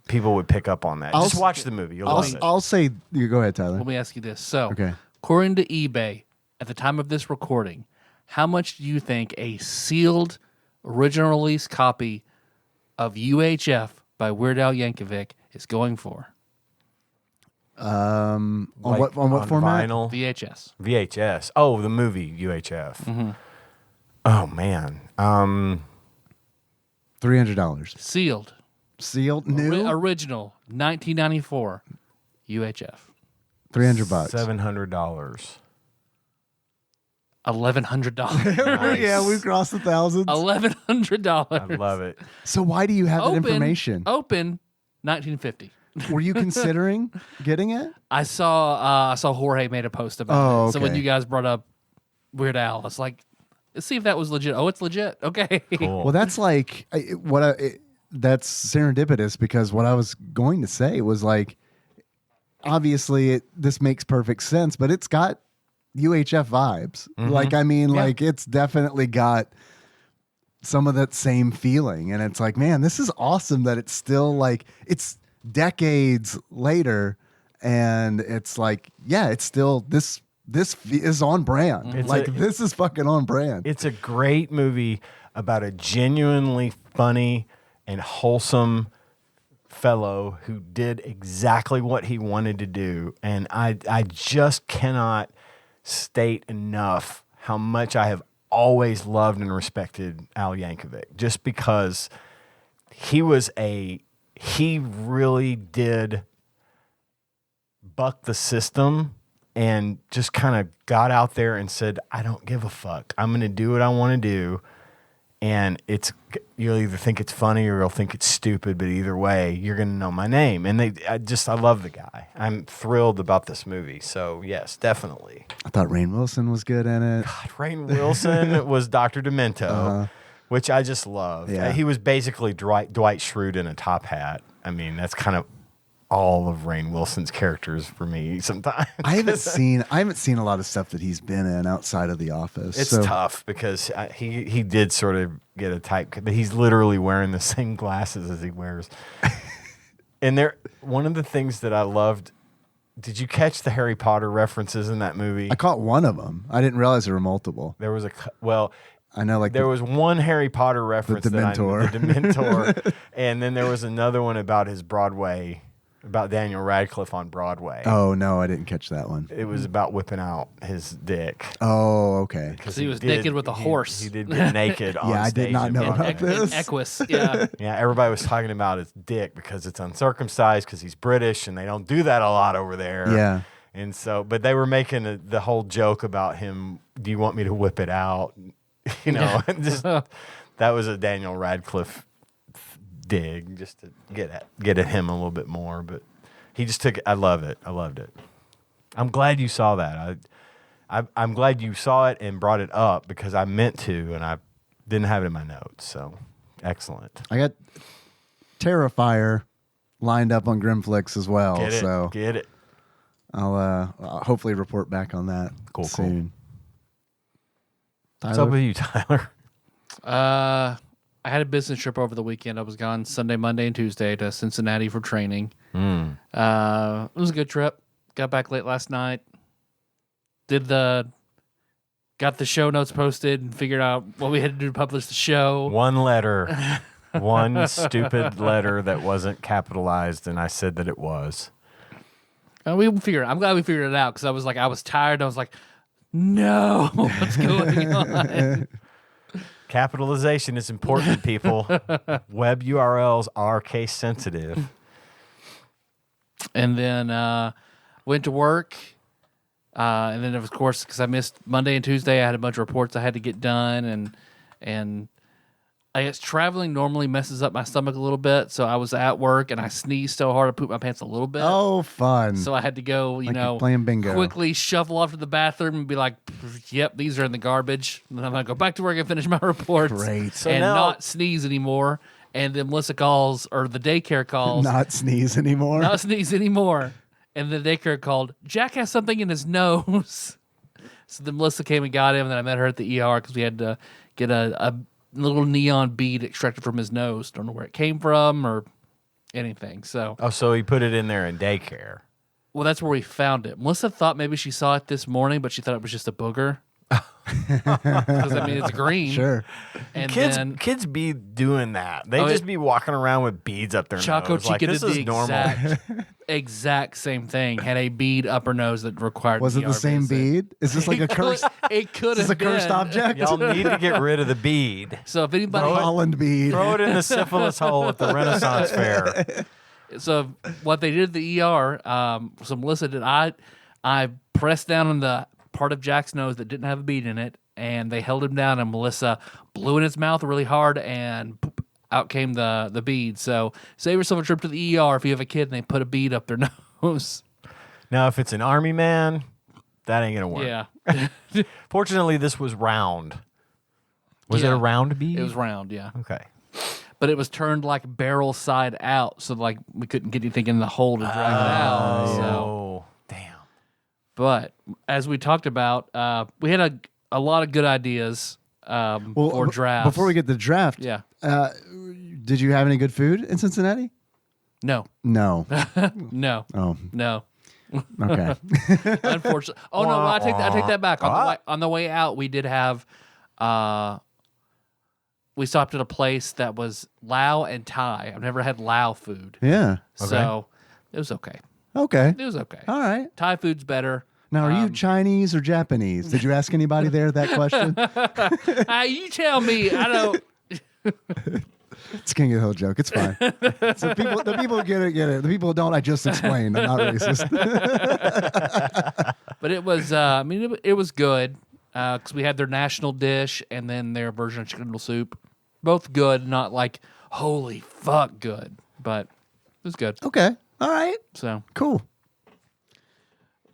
people would pick up on that. Just watch the movie. You'll love it. I'll say, you go ahead, Tyler. Let me ask you this. So, Okay. according to eBay, at the time of this recording, how much do you think a sealed original release copy of UHF by Weird Al Yankovic is going for? On Like, what format? Vinyl? VHS. VHS. Oh, the movie UHF. Mm-hmm. Oh man. $300. Sealed. Sealed, new, Original, 1994, UHF. $300. $700. $1,100. Yeah, we've crossed the thousands. $1,100. I love it. So why do you have that information? Open, 1950. Were you considering getting it? I saw Jorge made a post about Oh, it. So when okay. you guys brought up Weird Al, it's like, let's see if that was legit. Oh, it's legit. Okay. Cool. Well, that's like that's serendipitous, because what I was going to say was like, obviously this makes perfect sense, but it's got UHF vibes. Like, I mean, like it's definitely got some of that same feeling. And it's like, man, this is awesome that it's still like, it's decades later, and it's like, yeah, it's still this is on brand. This is fucking on brand. It's a great movie about a genuinely funny and wholesome fellow who did exactly what he wanted to do. And I just cannot state enough how much I have always loved and respected Al Yankovic, just because he really did buck the system and just kind of got out there and said, I don't give a fuck. I'm going to do what I want to do. And you'll either think it's funny or you'll think it's stupid, but either way, you're going to know my name. And I love the guy. I'm thrilled about this movie. So yes, definitely. I thought Rainn Wilson was good in it. God, Rainn Wilson was Dr. Demento, which I just love. Yeah. He was basically Dwight Schrute in a top hat. I mean, that's kind of all of Rainn Wilson's characters for me sometimes. I haven't seen a lot of stuff that he's been in outside of The Office. It's tough because he did sort of get a type, but he's literally wearing the same glasses as he wears. And one of the things that I loved, did you catch the Harry Potter references in that movie? I caught one of them. I didn't realize there were multiple. There was I know, like there was one Harry Potter reference, the Dementor. the Dementor, and then there was another one about about Daniel Radcliffe on Broadway. Oh no, I didn't catch that one. It was about whipping out his dick. Oh, okay. Because he was naked with a horse. He did get naked on Yeah, I stage did not in know Broadway. about this. Equus, yeah. Yeah, everybody was talking about his dick because it's uncircumcised because he's British and they don't do that a lot over there. Yeah. And so, but they were making the whole joke about him, do you want me to whip it out? You know, that was a Daniel Radcliffe dig just to get at him a little bit more. But he just took it. I love it. I loved it. I'm glad you saw that. I'm glad you saw it and brought it up because I meant to and I didn't have it in my notes. So excellent. I got Terrifier lined up on Grimflix as well. Get it. So Get it. I'll hopefully report back on that Cool. soon. What's up with you, Tyler? I had a business trip over the weekend. I was gone Sunday, Monday, and Tuesday to Cincinnati for training. It was a good trip. Got back late last night. Got the show notes posted and figured out what we had to do to publish the show. One letter. One stupid letter that wasn't capitalized, and I said that it was. I'm glad we figured it out because I was tired. I was like, no, what's going on? Capitalization is important, people. Web URLs are case sensitive. And then went to work. And then, of course, because I missed Monday and Tuesday, I had a bunch of reports I had to get done. And I guess traveling normally messes up my stomach a little bit. So I was at work and I sneezed so hard I pooped my pants a little bit. Oh, fun. So I had to go, Like you're playing bingo. quickly shuffle off to the bathroom and be like, yep, these are in the garbage. And then I'm going to go back to work and finish my reports. Great. So and now- not sneeze anymore. And then Melissa calls, or the daycare calls. Not sneeze anymore. Not sneeze anymore. And the daycare called, Jack has something in his nose. So then Melissa came and got him, and then I met her at the ER because we had to get a little neon bead extracted from his nose. Don't know where it came from or anything. So, Oh, so he put it in there in daycare. well, that's where we found it. Melissa thought maybe she saw it this morning, but she thought it was just a booger. Because, I mean, it's green. Sure. And Kids, then be doing that. They Oh, just be walking around with beads up their Choco nose. Like, Chica this did is the normal. exact same thing. Had a bead up her nose that required Was it ER the same visit. bead? Is this like a cursed? It could Is have this a cursed been. object? Y'all need to get rid of the bead. So if anybody, Holland bead. Throw it in the syphilis hole at the Renaissance Fair. so what they did at the ER, so Melissa did. I pressed down on the part of Jack's nose that didn't have a bead in it, and they held him down, and Melissa blew in his mouth really hard, and poop, out came the bead. So save yourself a trip to the ER if you have a kid and they put a bead up their nose. Now, if it's an army man, that ain't going to work. Yeah, Fortunately, this was round. Was it Yeah. a round bead? it was round. Yeah. Okay. But it was turned like barrel side out, so like we couldn't get anything in the hole to drag it out. So, Oh, damn. but as we talked about, we had a lot of good ideas for drafts. Before we get the draft, yeah, did you have any good food in Cincinnati? no, No. no, Oh, no. okay. Unfortunately, oh no, I take that back. On the way out, we did have. We stopped at a place that was Lao and Thai. I've never had Lao food, Yeah. so it was okay. Okay. It was okay. All right. Thai food's better. Now, are you Chinese or Japanese? Did you ask anybody there that question? You tell me. I don't. It's King of the Hill joke. It's fine. So the people get it. The people who don't, I just explained. I'm not racist. But it was. I mean, it was good because we had their national dish and then their version of chicken noodle soup. Both good, not like holy fuck good, but it was good. Okay. All right. So, Cool.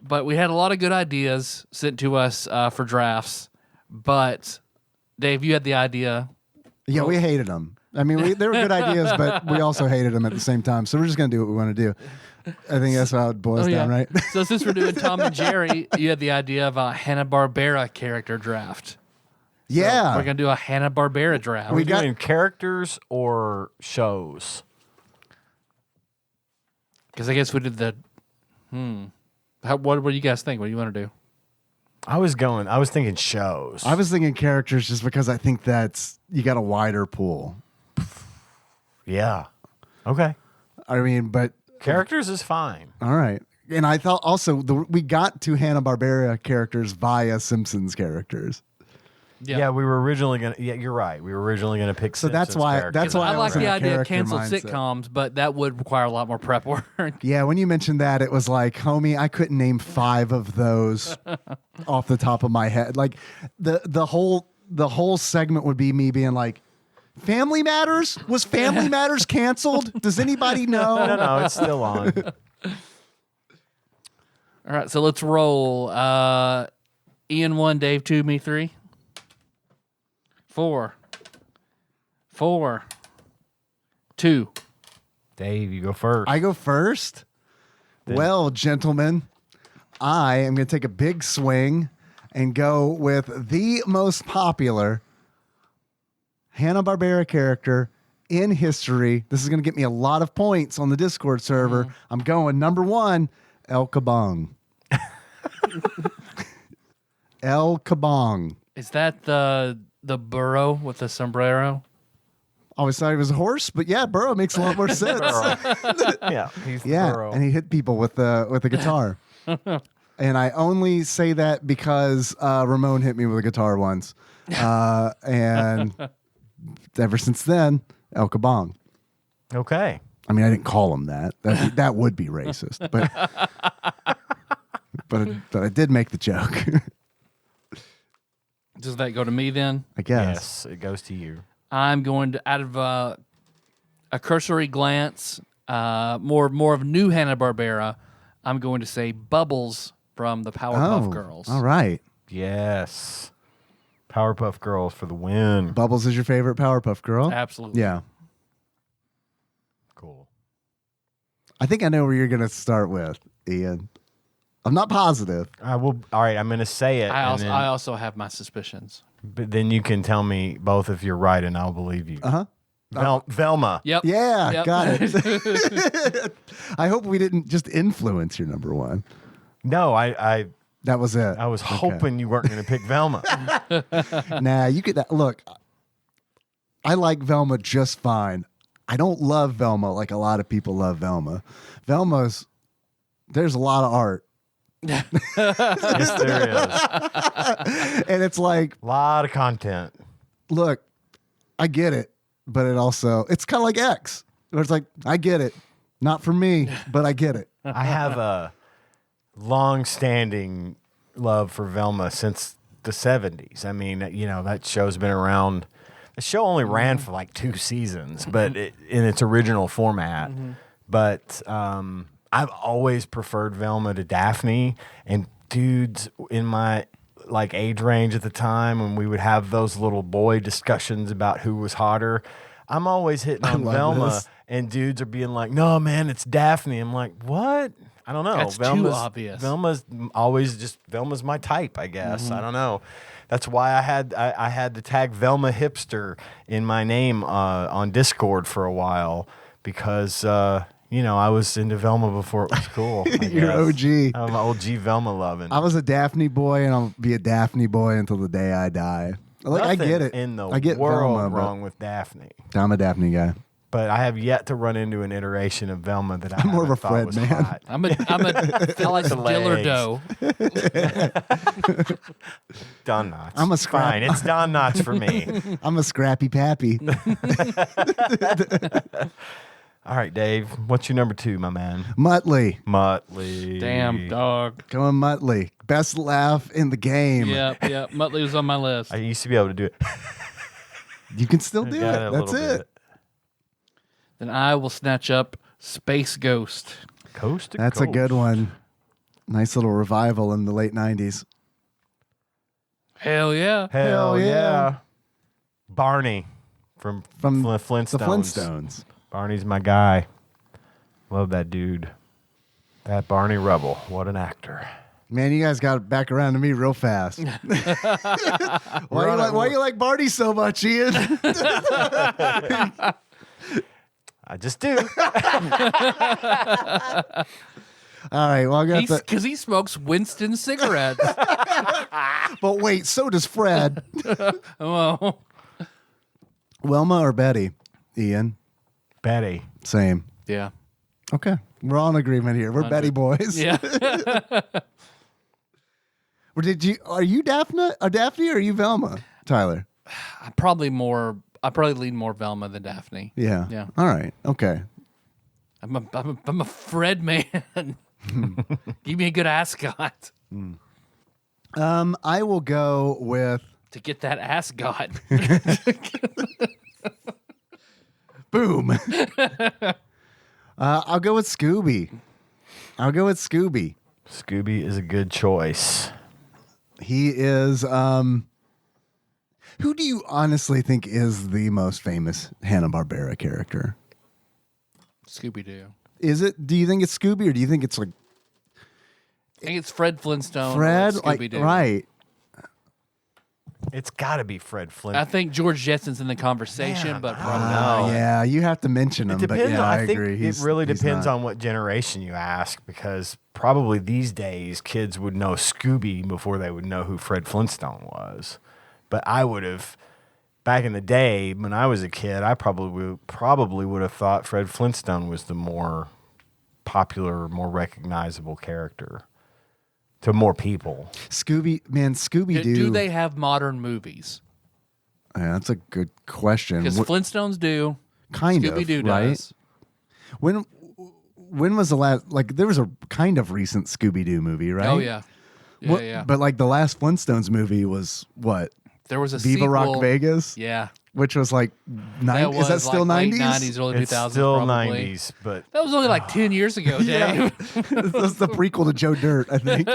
but we had a lot of good ideas sent to us for drafts. But Dave, you had the idea. Yeah, we hated them. I mean, they were good ideas, but we also hated them at the same time. So we're just going to do what we want to do. I think that's how it boils down, right? So since we're doing Tom and Jerry, you had the idea of a Hanna-Barbera character draft. So Yeah. we're gonna do a Hanna-Barbera draft. Are we got- doing characters or shows? Because I guess we did the. What do you guys think? What do you want to do? I was thinking shows. I was thinking characters just because I think that's, you got a wider pool. Yeah. Okay. I mean, but Characters is fine. all right. And I thought also we got to Hanna-Barbera characters via Simpsons characters. Yeah, we were originally gonna. Yeah, you're right. We were originally gonna pick. So that's Simpsons why- characters. that's why I like was in the a idea of character canceled mindset. sitcoms, but that would require a lot more prep work. Yeah, when you mentioned that, it was like, homie, I couldn't name 5 of those off the top of my head. Like the whole segment would be me being like, Family Matters? Was Family Matters canceled? Does anybody know? No, it's still on. All right, so let's roll. Ian 1, Dave 2, me 3. 4. 2. Dave, you go first. I go first. Well, gentlemen, I am going to take a big swing and go with the most popular Hanna-Barbera character in history. This is going to get me a lot of points on the Discord server. I'm going number 1, El Kabong. El Kabong. Is that the burro with the sombrero? I always thought he was a horse, but yeah, Burrow makes a lot more sense. Yeah, he's the Yeah, burro. and he hit people with the guitar. And I only say that because Ramon hit me with a guitar once, and ever since then, El Kabong. Okay. I mean, I didn't call him that. That would be racist, but I did make the joke. Does that go to me then? I guess. Yes, it goes to you. I'm going to, out of a cursory glance, more of new Hanna-Barbera, I'm going to say Bubbles from the Powerpuff Girls. All right. Yes. Powerpuff Girls for the win. Bubbles is your favorite Powerpuff Girl? Absolutely. Yeah. Cool. I think I know where you're going to start with, Ian. I'm not positive. I will. All right, I'm going to say it. I also have my suspicions. But then you can tell me both if you're right, and I'll believe you. Velma. Yep. Yeah, Yep. got it. I hope we didn't just influence your number 1. No, I That was it. was hoping you weren't going to pick Velma. Nah, you could look. I like Velma just fine. I don't love Velma like a lot of people love Velma. There's a lot of art. Yes, there is. And it's like, A lot of content. look, I get it, but it's kind of like X, where it's like, I get it. Not for me, but I get it. I have a long-standing love for Velma since the 70s. I mean, that show's been around. The show only ran for like 2 seasons, but in its original format. But I've always preferred Velma to Daphne, and dudes in my age range at the time when we would have those little boy discussions about who was hotter, I'm always hitting on love Velma, this. and dudes are being like, "No, man, it's Daphne." I'm like, "What?" I don't know. That's too obvious. Velma's my type, I guess. I don't know. That's why I had to tag Velma Hipster in my name on Discord for a while because I was into Velma before it was cool. You're OG. I'm an OG Velma loving. I was a Daphne boy, and I'll be a Daphne boy until the day I die. Like, I get it. in the I get world Velma, but wrong with Daphne. I'm a Daphne guy. But I have yet to run into an iteration of Velma that I'm more of a thought Fred was man. hot. I like the Diller legs. Dough. Don Knotts. I'm a scrap- Fine, it's Don Knotts for me. I'm a scrappy pappy. All right, Dave. What's your number 2, my man? Muttley. Muttley. Damn dog. Going Muttley. Best laugh in the game. Yep. Muttley was on my list. I used to be able to do it. You can still do Got it. a That's little it. bit. Then I will snatch up Space Ghost. Coast to That's coast. a good one. Nice little revival in the late 90s. Hell yeah. Hell Hell yeah. yeah. Barney from The Flintstones. Flintstones. Barney's my guy. Love that dude. That Barney Rubble. What an actor. Man, you guys got back around to me real fast. Why you like Barney so much, Ian? I just do. All right, well, I got the. Because he smokes Winston cigarettes. But wait, so does Fred. Oh, Wilma or Betty? Ian? Betty. Same. yeah. Okay. We're all in agreement here. We're Betty boys. Yeah. Are you Daphne? Daphne or are you Velma? Tyler? I probably lean more Velma than Daphne. Yeah. Yeah. All right. Okay. I'm a Fred man. Give me a good ascot I will go with to get that ascot. boom. I'll go with Scooby. Scooby is a good choice. He is. Who do you honestly think is the most famous Hanna-Barbera character? Scooby Doo. Is it? Do you think it's Scooby, or do you think it's like? I think it's Fred Flintstone. Fred, or like Scooby-Doo. right. It's got to be Fred Flint. I think George Jetsen's in the conversation, Man, but I don't probably know. Yeah, you have to mention him. It depends. But yeah, I think agree. it really he's depends not. on what generation you ask, because probably these days kids would know Scooby before they would know who Fred Flintstone was. But I would have, back in the day when I was a kid, I probably would have thought Fred Flintstone was the more popular, more recognizable character to more people. Scooby do Doo. they have modern movies? Yeah, that's a good question. Because Flintstones do. Kind of, Scooby-Doo right? does. When was the last? Like, there was a kind of recent Scooby Doo movie, right? Oh, yeah. Yeah, What- yeah. But like the last Flintstones movie was what? There was a Viva sequel. Rock Vegas, Yeah. which was like That was is that still like late 90s? 90s, early It's 2000s. still probably. 90s, but That was only like 10 years ago, Dave. That's the prequel to Joe Dirt, I think.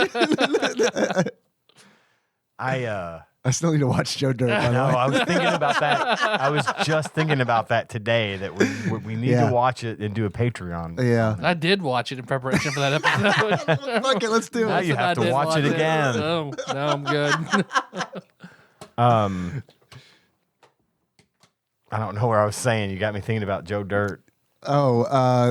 I still need to watch Joe Dirt. By the no, way. I was thinking about that. I was just thinking about that today, that we need Yeah. to watch it and do a Patreon. Yeah. I did watch it in preparation for that episode. Fuck it, let's do Now it. you have to did watch it again. No, I'm good. I don't know where I was saying. You got me thinking about Joe Dirt. Oh,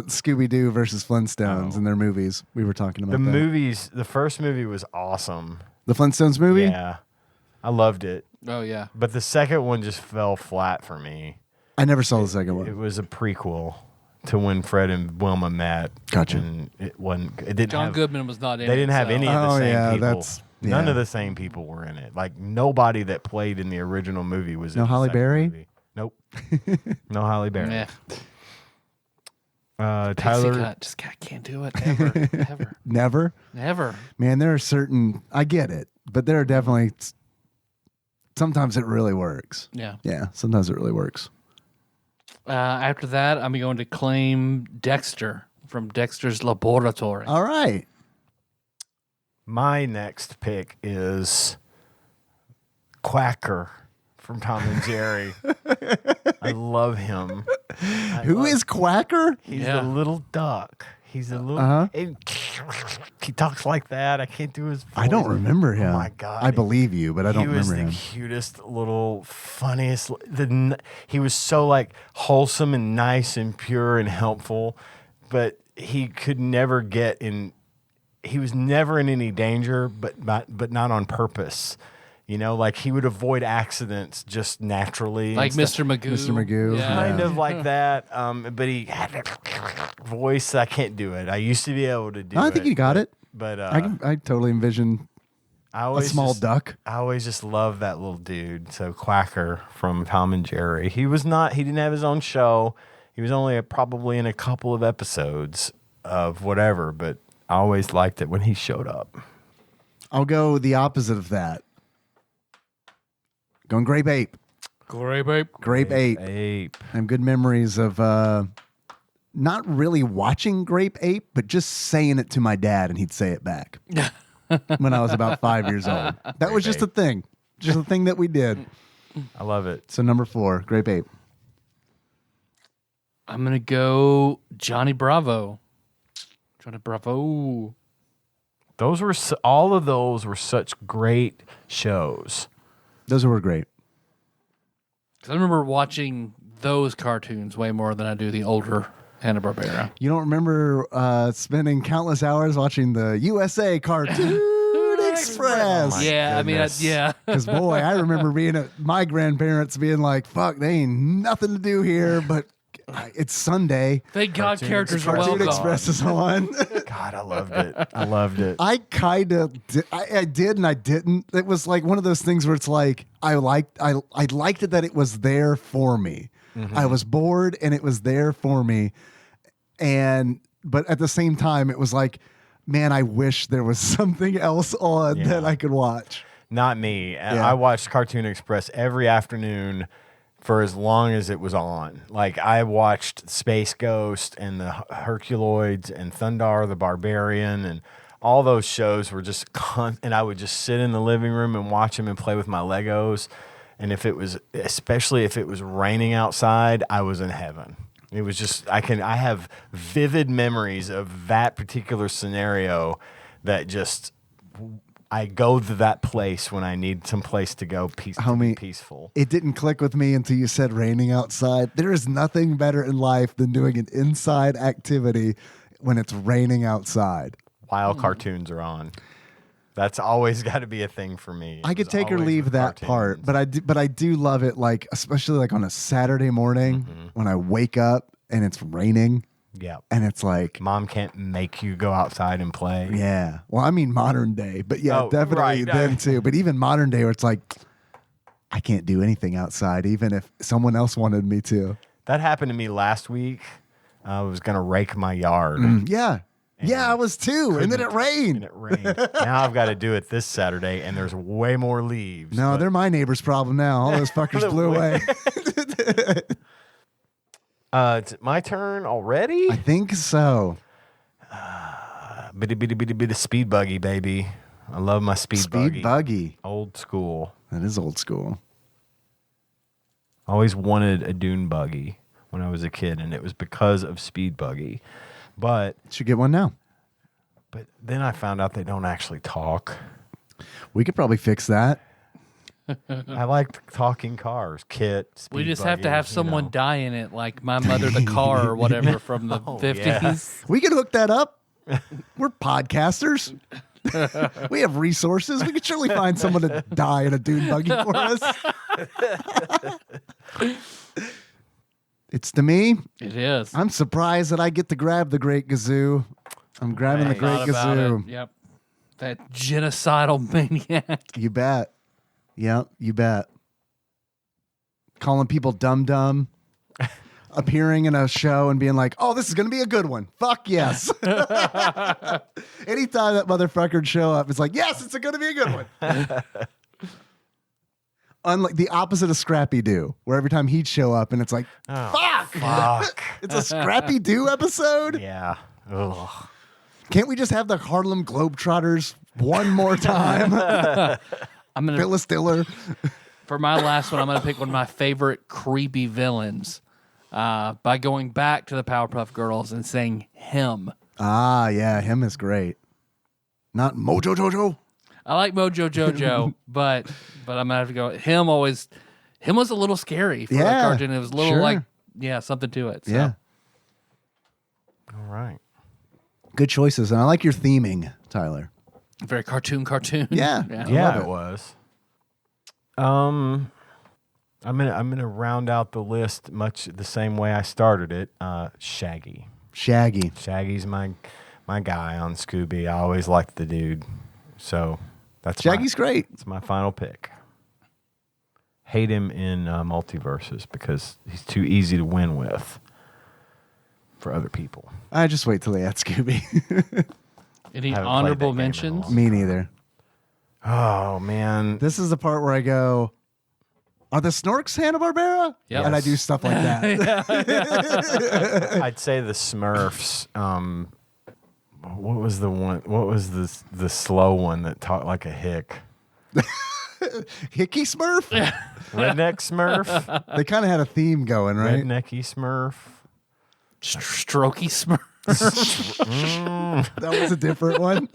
Scooby Doo versus Flintstones and their movies. We were talking about The that. movies, the first movie was awesome. The Flintstones movie? Yeah. I loved it. Oh, yeah. But the second one just fell flat for me. I never saw the second It one. was a prequel to when Fred and Wilma met. Gotcha. And it wasn't. It didn't John have, Goodman was not in it. They didn't have so- any of the Oh, same yeah, people. that's- None yeah. of the same people were in it. Like nobody that played in the original movie was. No in the Halle second Berry? movie. Nope. No Halle Berry. Yeah. Tyler. Pixie cut. Just can't do it. Ever. Ever. Never? Never. Man, there are certain, I get it, but there are definitely, sometimes it really works. Yeah. Yeah, sometimes it really works. After that, I'm going to claim Dexter from Dexter's Laboratory. All right. My next pick is Quacker from Tom and Jerry. I love him. Who is Quacker? He's Yeah. a little duck. He's a little. Uh-huh. He talks like that. I can't do his voice. I don't remember him. Oh my God. I believe you, but I don't He was remember the him. cutest, little, funniest. He was so like wholesome and nice and pure and helpful, but he could never get in. He was never in any danger, but not on purpose. You know, like he would avoid accidents just naturally. Like and stuff. Mr. Magoo. Mr. Magoo. Yeah. Kind of like that, but he had a voice. I can't do it. I used to be able to do it. I think you got it. But I totally envision I a always small just, duck. I always just loved that little dude. So Quacker from Tom and Jerry. He didn't have his own show. He was only probably in a couple of episodes of whatever, but I always liked it when he showed up. I'll go the opposite of that. Going Grape Ape. Great, babe. Grape Ape. Ape. I have good memories of not really watching Grape Ape, but just saying it to my dad and he'd say it back when I was about 5 years old. That was just a thing. Just a thing that we did. I love it. So number 4, Grape Ape. I'm going to go Johnny Bravo. Johnny Bravo. Those were all of those were such great shows. Those were great. 'Cause I remember watching those cartoons way more than I do the older Hanna-Barbera. You don't remember spending countless hours watching the USA Cartoon Express? my Yeah, I mean, goodness. yeah. Because boy, I remember being at my grandparents being like, "Fuck, they ain't nothing to do here, but it's Sunday. Thank God characters are well Cartoon gone. Express is on." God, I loved it. I loved it. I kind of I did and I didn't. It was like one of those things where it's like I liked it that it was there for me. I was bored and it was there for me, but at the same time it was like, man, I wish there was something else on Yeah. that I could watch. Not me. Yeah. I watched Cartoon Express every afternoon for as long as it was on. Like I watched Space Ghost and the Herculoids and Thundar the Barbarian, and all those shows were just and I would just sit in the living room and watch them and play with my Legos. And especially if it was raining outside, I was in heaven. It was just I have vivid memories of that particular scenario that just I go to that place when I need some place to go to be Homie, peaceful. It didn't click with me until you said raining outside. There is nothing better in life than doing an inside activity when it's raining outside. While cartoons are on. That's always got to be a thing for me. I could It's take or always leave with that part, but I do love it, like especially like on a Saturday morning when I wake up and it's raining Yeah. and it's like, Mom can't make you go outside and play. yeah. Well, I mean modern day, but yeah, Oh, definitely right. then too. But even modern day where it's like, I can't do anything outside, even if someone else wanted me to. That happened to me last week. I was going to rake my yard. Yeah. Yeah, I was too. And then it And rained. it rained. Now I've got to do it this Saturday, and there's way more leaves. No, but- they're my neighbor's problem now. All those fuckers blew away. It's my turn already? I think so. Bit of speed buggy, baby. I love my speed Buggy. Old school. That is old school. Always wanted a dune buggy when I was a kid, and it was because of speed buggy. But Should get one now. then I found out they don't actually talk. We could probably fix that. I like talking cars. Kit, speed We just have to buggies, have you someone know. die in it, like my mother, the car, or whatever from the 50s. yes. We could hook that up. We're podcasters. We have resources. We could surely find someone to die in a dune buggy for us. It's to me. It is. I'm surprised that I get to grab the Great Gazoo. I'm grabbing the Nice. Great Thought about Gazoo. it. Yep. That genocidal maniac. You bet. Yep, you bet. Calling people dumb, appearing in a show and being like, "Oh, this is going to be a good one." Fuck yes. Anytime that motherfucker would show up, it's like, "Yes, it's going to be a good one." Unlike the opposite of Scrappy Doo, where every time he'd show up and it's like, "Fuck, Fuck. it's a Scrappy Doo episode." Yeah. Ugh. Can't we just have the Harlem Globetrotters one more time? I'm gonna Phyllis Diller. for my last one. I'm gonna pick one of my favorite creepy villains by going back to the Powerpuff Girls and saying him. Ah, yeah, him is great. Not Mojo Jojo. I like Mojo Jojo, but I'm gonna have to go. Him was a little scary for a Yeah, cartoon. It was a little sure. like something to it. So. Yeah. All right. Good choices. And I like your theming, Tyler. Very cartoon. Yeah. yeah. Yeah, love it it. was. I'm gonna round out the list much the same way I started it. Shaggy. Shaggy. Shaggy's my guy on Scooby. I always liked the dude. So that's Shaggy's great. It's my final pick. Hate him in multiverses because he's too easy to win with for other people. I just wait till they add Scooby. Any Haven't played honorable that game in a mentions? long Me neither. Oh man, This is the part where I go, are the Snorks Hanna-Barbera? Yep. And I do stuff like that. I'd say the Smurfs. What was the one? What was the slow one that talked like a hick? Hickey Smurf? Redneck Smurf. They kind of had a theme going, right? Rednecky Smurf. Strokey Smurf. That was a different one.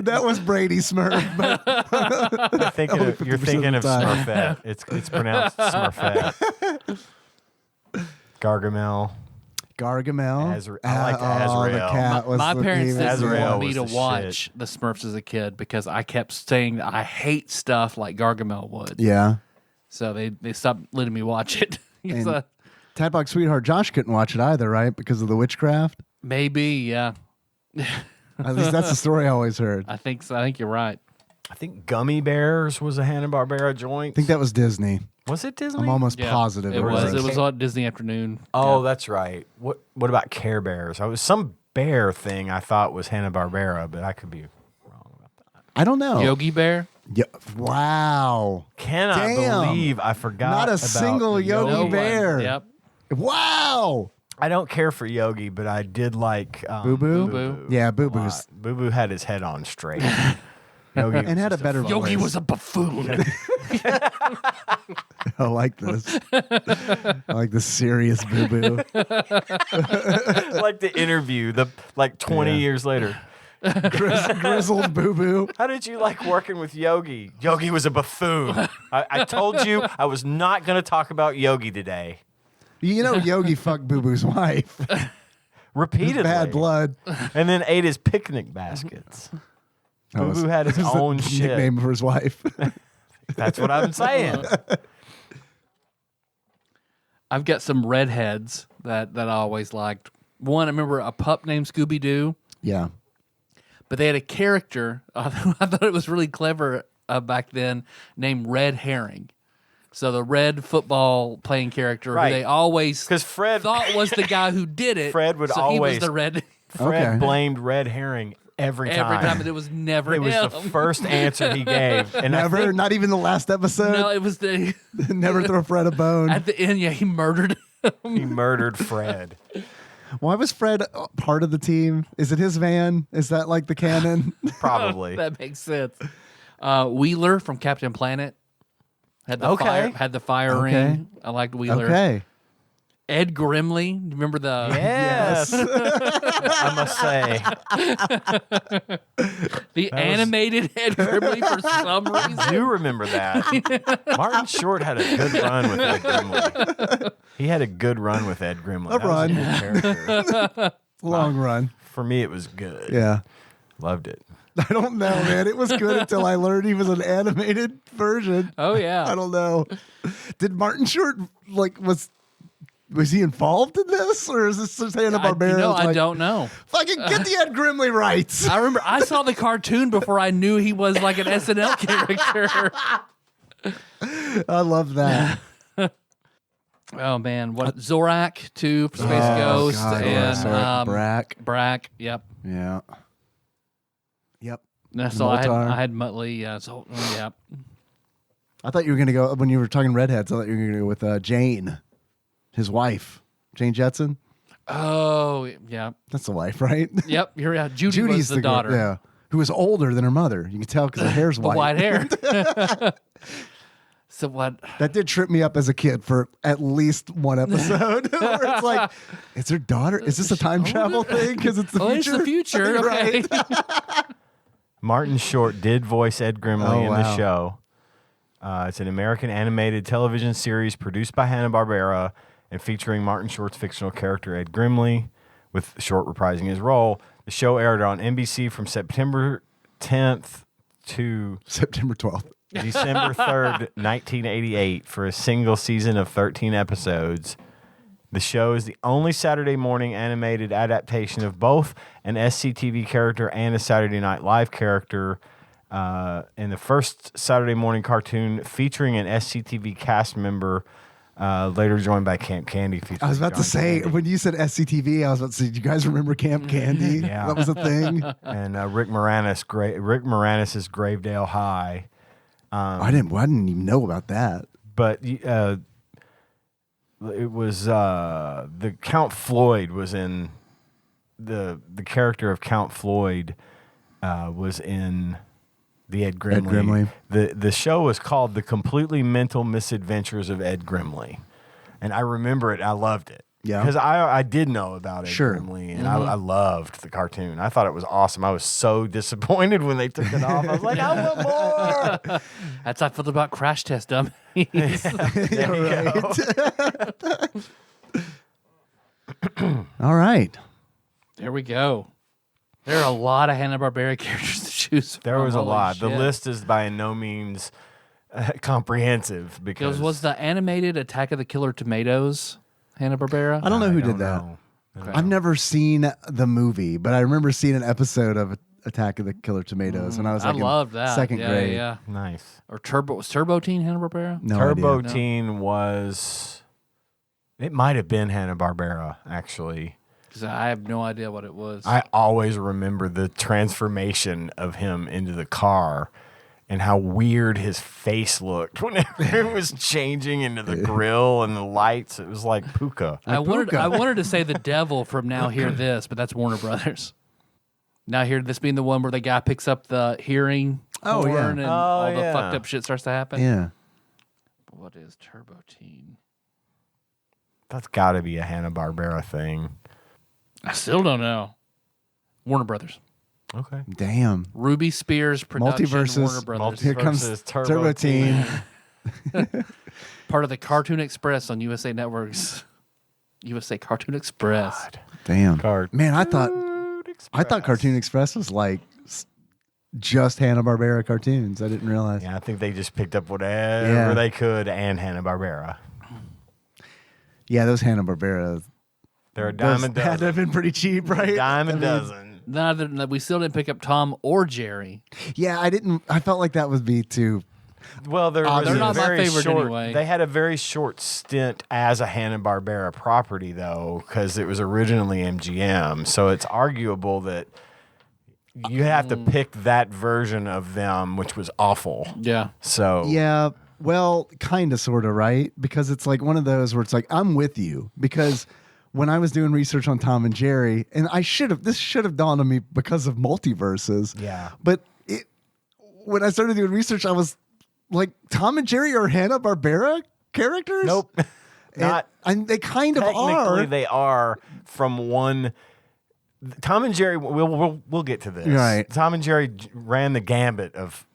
That was Brady Smurf. But You're thinking of time. Smurfette. It's pronounced Smurfette. Gargamel. Gargamel. I liked Oh, the Azrael. cat was My the parents theme. didn't Azrael want me was to the watch shit. the Smurfs as a kid because I kept saying that I hate stuff like Gargamel would. Yeah. So they stopped letting me watch it. Because, And- Tadpog Sweetheart Josh couldn't watch it either, right? Because of the witchcraft. maybe, yeah. At least that's the story I always heard. I think so. I think you're right. I think Gummy Bears was a Hanna-Barbera joint. I think that was Disney. Was it Disney? I'm almost Yeah, positive. it was. It was on Disney Afternoon. Oh, that's right. What about Care Bears? I was some bear thing I thought was Hanna-Barbera, but I could be wrong about that. I don't know. Yogi Bear. Yeah. Wow. Cannot Damn. believe I forgot Not a about single Yogi No one. Bear. Yep. Wow. I don't care for Yogi, but I did like Boo Boo? Boo. Yeah, Boo Boo's. Boo Boo had his head on straight. Yogi and had a better Yogi voice. was a buffoon. I like this. I like the serious boo boo. like the interview, 20 years later. Grizzled boo boo. How did you like working with Yogi? Yogi was a buffoon. I told you I was not going to talk about Yogi today. You know, Yogi fucked Boo Boo's wife. Repeatedly. Bad blood. And then ate his picnic baskets. Boo Boo had his That was own the shit. nickname for his wife. That's what I'm saying. I've got some redheads that I always liked. One, I remember a pup named Scooby Doo, Yeah. but they had a character. I thought it was really clever back then, named Red Herring. So the red football playing character Right. who they always 'Cause Fred- thought was the guy who did it. Fred would so he always- was the red Fred Okay. blamed Red Herring every time. and it was never It was him. the first answer he gave. And I Never, think not even the last episode. No, it was the Never throw Fred a bone. at the end. Yeah, he murdered him. he murdered Fred. Why was Fred part of the team? Is it his van? Is that like the canon? Probably. That makes sense. Wheeler from Captain Planet had the Okay. fire Okay. ring. I liked Wheeler. Okay. Ed Grimley, remember the Yes. I must say. animated Ed Grimley for some I reason? do remember that. Martin Short had a good run with Ed Grimley. He had a good run with Ed Grimley. A That was run. good character. Long run. For me, it was good. Yeah. Loved it. I don't know, man. It was good until I learned he was an animated version. Oh yeah. I don't know. Did Martin Short was he involved in this, or is this just Hanna Barbera? I don't know. Fucking get the Ed Grimley rights. I remember I saw the cartoon before I knew he was like an SNL character. I love that. Oh man, what Zorak too, Space Oh, Ghost, God, and Zorak, Brack. Brack. Yep. Yeah. Yep. That's all I had. Moltar. I had Muttley. So yeah. I thought you were gonna go when you were talking redheads. I thought you were gonna go with Jane, his wife, Jane Jetson. Oh yeah. That's the wife, right? Yep. You're right. Judy Judy's was the daughter. girl, yeah, who was older than her mother. You can tell because her hair's The white. white hair. So what? That did trip me up as a kid for at least one episode. Where it's like, it's her daughter. Is this a time travel thing? Because it's the Oh, future. it's the future. Okay. Right. Martin Short did voice Ed Grimley in the wow. show. It's an American animated television series produced by Hanna-Barbera and featuring Martin Short's fictional character Ed Grimley, with Short reprising his role. The show aired on NBC from September 10th to September 12th. December 3rd, 1988, for a single season of 13 episodes. The show is the only Saturday morning animated adaptation of both an SCTV character and a Saturday Night Live character. In the first Saturday morning cartoon featuring an SCTV cast member, later joined by Camp Candy. I was about to John say, Candy. when you said SCTV, I was about to say, do you guys remember Camp Candy? Yeah. That was a thing. And Rick Moranis' Gravedale High. I didn't even know about that. But it was the Count Floyd was in the character of Count Floyd was in the Ed Grimley. Ed Grimley. The show was called The Completely Mental Misadventures of Ed Grimley, and I remember it. I loved it. Yeah. Because I did know about Ed Sure. Grimley, and I loved the cartoon. I thought it was awesome. I was so disappointed when they took it off. I was like, I want more. That's how I felt about Crash Test Dummies. There you go. All right. There we go. There are a lot of Hanna-Barbera characters to choose from. There was a Holy lot. The shit. list is by no means comprehensive because Was the animated Attack of the Killer Tomatoes Hanna-Barbera? I don't know who don't did that. know. I've never seen the movie, but I remember seeing an episode of Attack of the Killer Tomatoes when I was I like in loved that. second Yeah, grade. Yeah. Nice. Or was Turbo Teen Hanna-Barbera? No Turbo idea. Teen was. It might have been Hanna-Barbera, actually. Because I have no idea what it was. I always remember the transformation of him into the car and how weird his face looked whenever it was changing into the grill and the lights. It was like Puka. I Puka. wanted to say the devil from Now Hear This, but that's Warner Brothers. Now Hear This being the one where the guy picks up the hearing Oh, yeah. corn and Oh, all the yeah. fucked up shit starts to happen. Yeah. What is Turbotine? That's got to be a Hanna-Barbera thing. I still don't know. Warner Brothers. Okay. Damn. Ruby Spears production. Multiverses. Warner Brothers. Here comes Versus Turbo Teen. Part of the Cartoon Express on USA Networks. USA Cartoon Express. God. Damn. Card. Man, I thought Express. Cartoon Express was like just Hanna-Barbera cartoons. I didn't realize. Yeah, I think they just picked up whatever Yeah. they could and Hanna-Barbera. Yeah, those Hanna-Barbera. They're a Those dime a had to have dozen. been pretty cheap, right? Dime a dozen. Neither we still didn't pick up Tom or Jerry. Yeah, I felt like that would be too. Well, there was They're a not my very favorite short, anyway. They had a very short stint as a Hanna-Barbera property, though, because it was originally MGM. So it's arguable that you have to pick that version of them, which was awful. Yeah. So Yeah, well, kind of, sort of, right? Because it's like one of those where it's like, I'm with you. Because when I was doing research on Tom and Jerry, and this should have dawned on me because of multiverses. Yeah. But when I started doing research, I was like, Tom and Jerry are Hanna-Barbera characters? Nope. Not and they kind of technically. are. They are from one. Tom and Jerry. We'll get to this. Right. Tom and Jerry ran the gambit of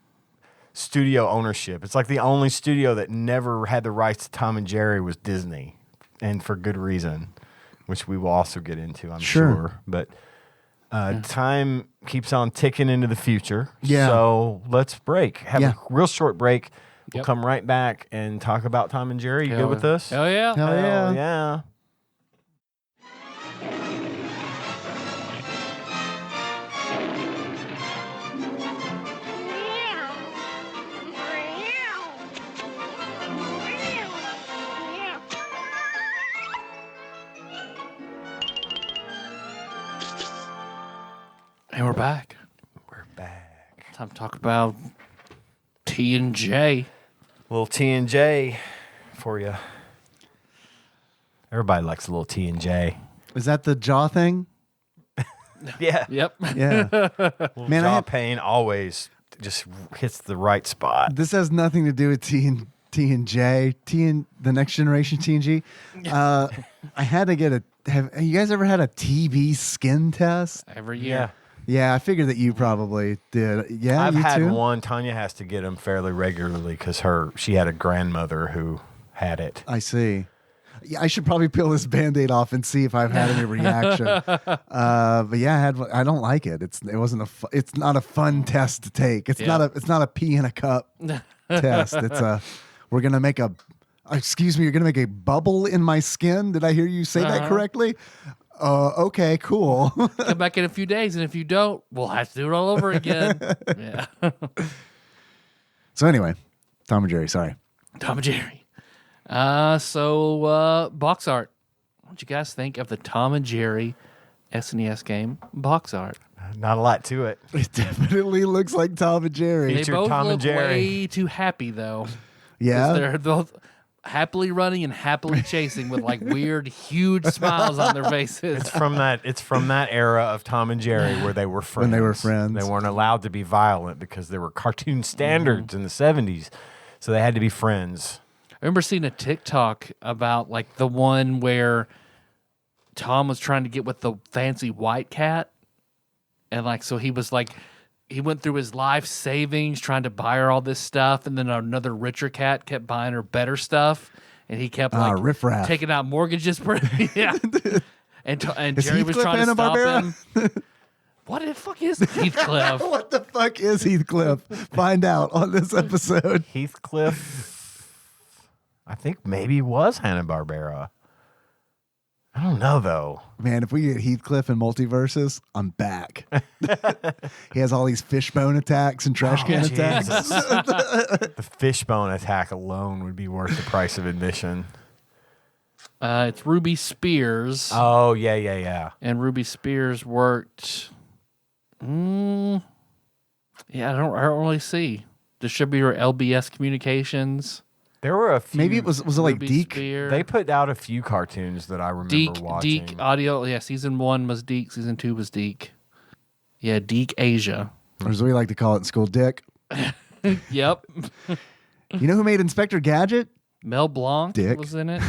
studio ownership. It's like the only studio that never had the rights to Tom and Jerry was Disney, and for good reason, which we will also get into, I'm sure. But time keeps on ticking into the future. Yeah. So let's break. Have Yeah. a real short break. We'll Yep. come right back and talk about Tom and Jerry. You good with this? Hell yeah. Hell yeah. Yeah. And we're back. We're back. Time to talk about T and J. Little T and J for you. Everybody likes a little T and J. Is that the jaw thing? Yeah. Yep. Yeah. Man, Jaw pain always just hits the right spot. This has nothing to do with T and J, the next generation TNG. I had to get have you guys ever had a TB skin test? Every year. Yeah, I figured that you probably did. Yeah, I've you had too? one. Tanya has to get them fairly regularly because she had a grandmother who had it. I see. Yeah, I should probably peel this Band-Aid off and see if I've had any reaction. But yeah, I had. I don't like it. It's not a fun test to take. It's not a pee in a cup test. It's we're gonna make a. Excuse me, you're gonna make a bubble in my skin. Did I hear you say that correctly? Okay, cool. Come back in a few days, and if you don't, we'll have to do it all over again. Yeah. So anyway, Tom and Jerry. Sorry. Tom and Jerry. So box art. What you guys think of the Tom and Jerry SNES game box art? Not a lot to it. It definitely looks like Tom and Jerry. They Featured both Tom and look Jerry. way too happy though. 'Cause Yeah. they're both happily running and happily chasing with like weird, huge smiles on their faces. It's from that era of Tom and Jerry where they were friends. When they were friends. They weren't allowed to be violent because there were cartoon standards in the 70s. So they had to be friends. I remember seeing a TikTok about like the one where Tom was trying to get with the fancy white cat. And like, so he was like, he went through his life savings trying to buy her all this stuff. And then another richer cat kept buying her better stuff. And he kept like riffraff. taking out mortgages. Yeah. And Is Jerry was Heathcliff trying to stop Hanna-Barbera? him. What the fuck is Heathcliff? What the fuck is Heathcliff? Find out on this episode. Heathcliff, I think maybe was Hanna-Barbera. I don't know, though. Man, if we get Heathcliff in multiverses, I'm back. He has all these fishbone attacks and trash can attacks. Jesus. The fishbone attack alone would be worth the price of admission. It's Ruby Spears. Oh, yeah. And Ruby Spears worked. Yeah, I don't really see. Distributor LBS Communications. There were a few. Maybe it was it like Ruby Deke? Spear. They put out a few cartoons that I remember watching. Deke Audio. Yeah, season 1 was Deke. Season 2 was Deke. Yeah, Deke Asia. Or as we like to call it in school, Dick. Yep. You know who made Inspector Gadget? Mel Blanc Dick. was in it.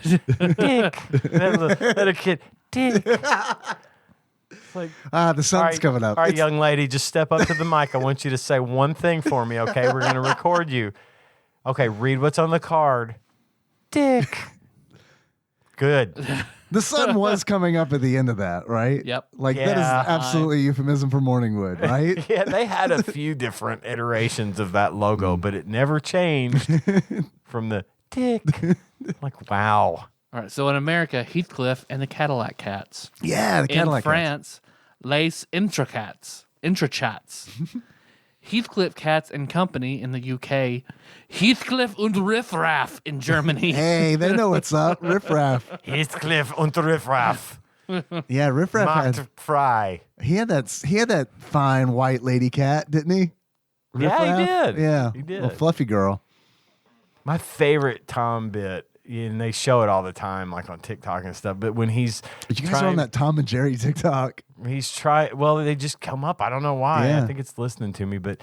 Dick. That little kid. Dick. It's like, The sun's coming up. All right, It's- young lady, just step up to the mic. I want you to say one thing for me, okay? We're going to record you. Okay, read what's on the card. Dick. Good. The sun was coming up at the end of that, right? Yep. Like that is Yeah. absolutely euphemism for Morningwood, right? Yeah, they had a few different iterations of that logo, but it never changed from the dick. Like, wow. All right. So in America, Heathcliff and the Cadillac Cats. Yeah, the Cadillac In France, Les Intrachats. Heathcliff Cats and Company in the UK. Heathcliff und Riffraff in Germany. Hey, they know what's up. Riff Raff. Heathcliff und Riffraff. Yeah, Riff Raff Marked had Fry. he had that fine white lady cat, didn't he? Riff Yeah, he Raff? did. Yeah, He did. A fluffy girl. My favorite Tom bit, and they show it all the time, like on TikTok and stuff, but when he's But you guys are on that Tom and Jerry TikTok. well, they just come up. I don't know why. Yeah. I think it's listening to me, but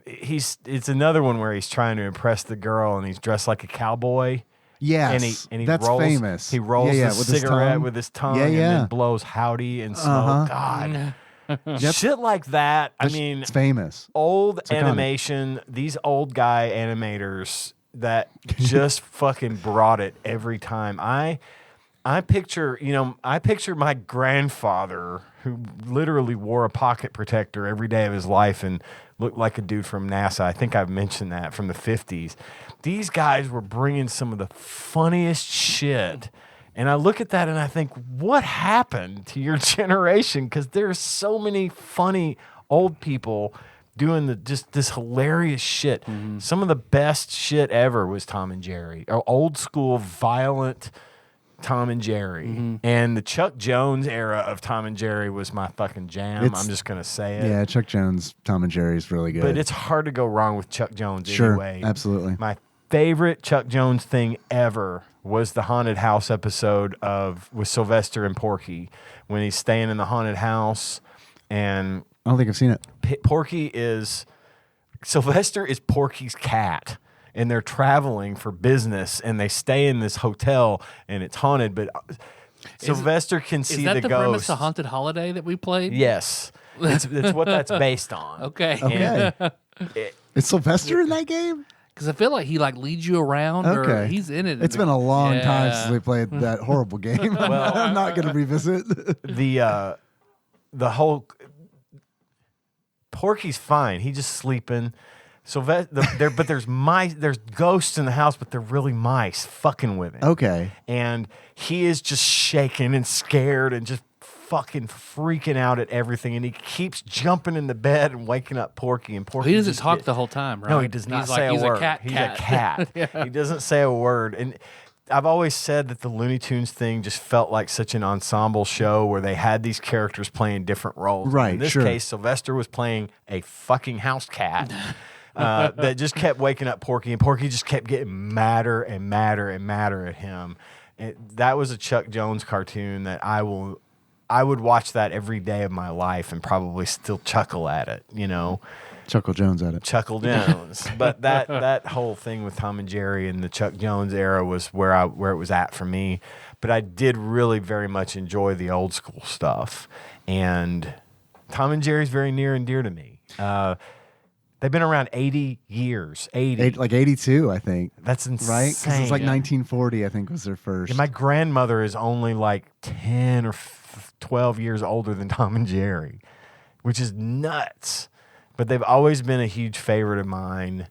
it's another one where he's trying to impress the girl and he's dressed like a cowboy. Yes, And he that's rolls, famous. He rolls yeah, the with his cigarette tongue. with his tongue Yeah, and yeah. then blows howdy and smoke. God. Shit like that. I mean, it's famous. old iconic. animation, these old guy animators that just fucking brought it every time. I picture my grandfather who literally wore a pocket protector every day of his life and looked like a dude from NASA. I think I've mentioned that from the 50s. These guys were bringing some of the funniest shit. And I look at that and I think, what happened to your generation? Because there's so many funny old people doing just this hilarious shit. Some of the best shit ever was Tom and Jerry. Old school, violent Tom and Jerry. And the Chuck Jones era of Tom and Jerry was my fucking jam. I'm just going to say it. Yeah, Chuck Jones, Tom and Jerry is really good. But it's hard to go wrong with Chuck Jones sure, anyway. absolutely. My favorite Chuck Jones thing ever was the haunted house episode with Sylvester and Porky when he's staying in the haunted house and I don't think I've seen it. Sylvester is Porky's cat, and they're traveling for business, and they stay in this hotel, and it's haunted, but Sylvester can see Is that the premise ghost. of Haunted Holiday that we played? Yes, it's what that's based on. Okay. Okay. Is Sylvester in that game? Because I feel like he leads you around or Okay. he's in it. It's been a long time since Yeah. we played that horrible game. I'm not going to revisit. The whole Porky's fine. He's just sleeping. But there's mice. There's ghosts in the house, but they're really mice fucking with him. Okay. And he is just shaking and scared and just fucking freaking out at everything. And he keeps jumping in the bed and waking up Porky. And Porky He doesn't just talk the whole time, right? No, he does not He's say he's a word. A cat, He's a cat. He doesn't say a word. And I've always said that the Looney Tunes thing just felt like such an ensemble show where they had these characters playing different roles. Right, In this sure. case, Sylvester was playing a fucking house cat that just kept waking up Porky, and Porky just kept getting madder and madder and madder at him. That was a Chuck Jones cartoon that I would watch that every day of my life and probably still chuckle at it, you know. Chuckle Jones at it. Chuckle Jones. But that whole thing with Tom and Jerry and the Chuck Jones era was where it was at for me. But I did really very much enjoy the old school stuff. And Tom and Jerry's very near and dear to me. They've been around 80 years. 80. Like 82, I think. That's insane. Right? Because it's like 1940, I think, was their first. And my grandmother is only like 10 or 12 years older than Tom and Jerry, which is nuts. But they've always been a huge favorite of mine.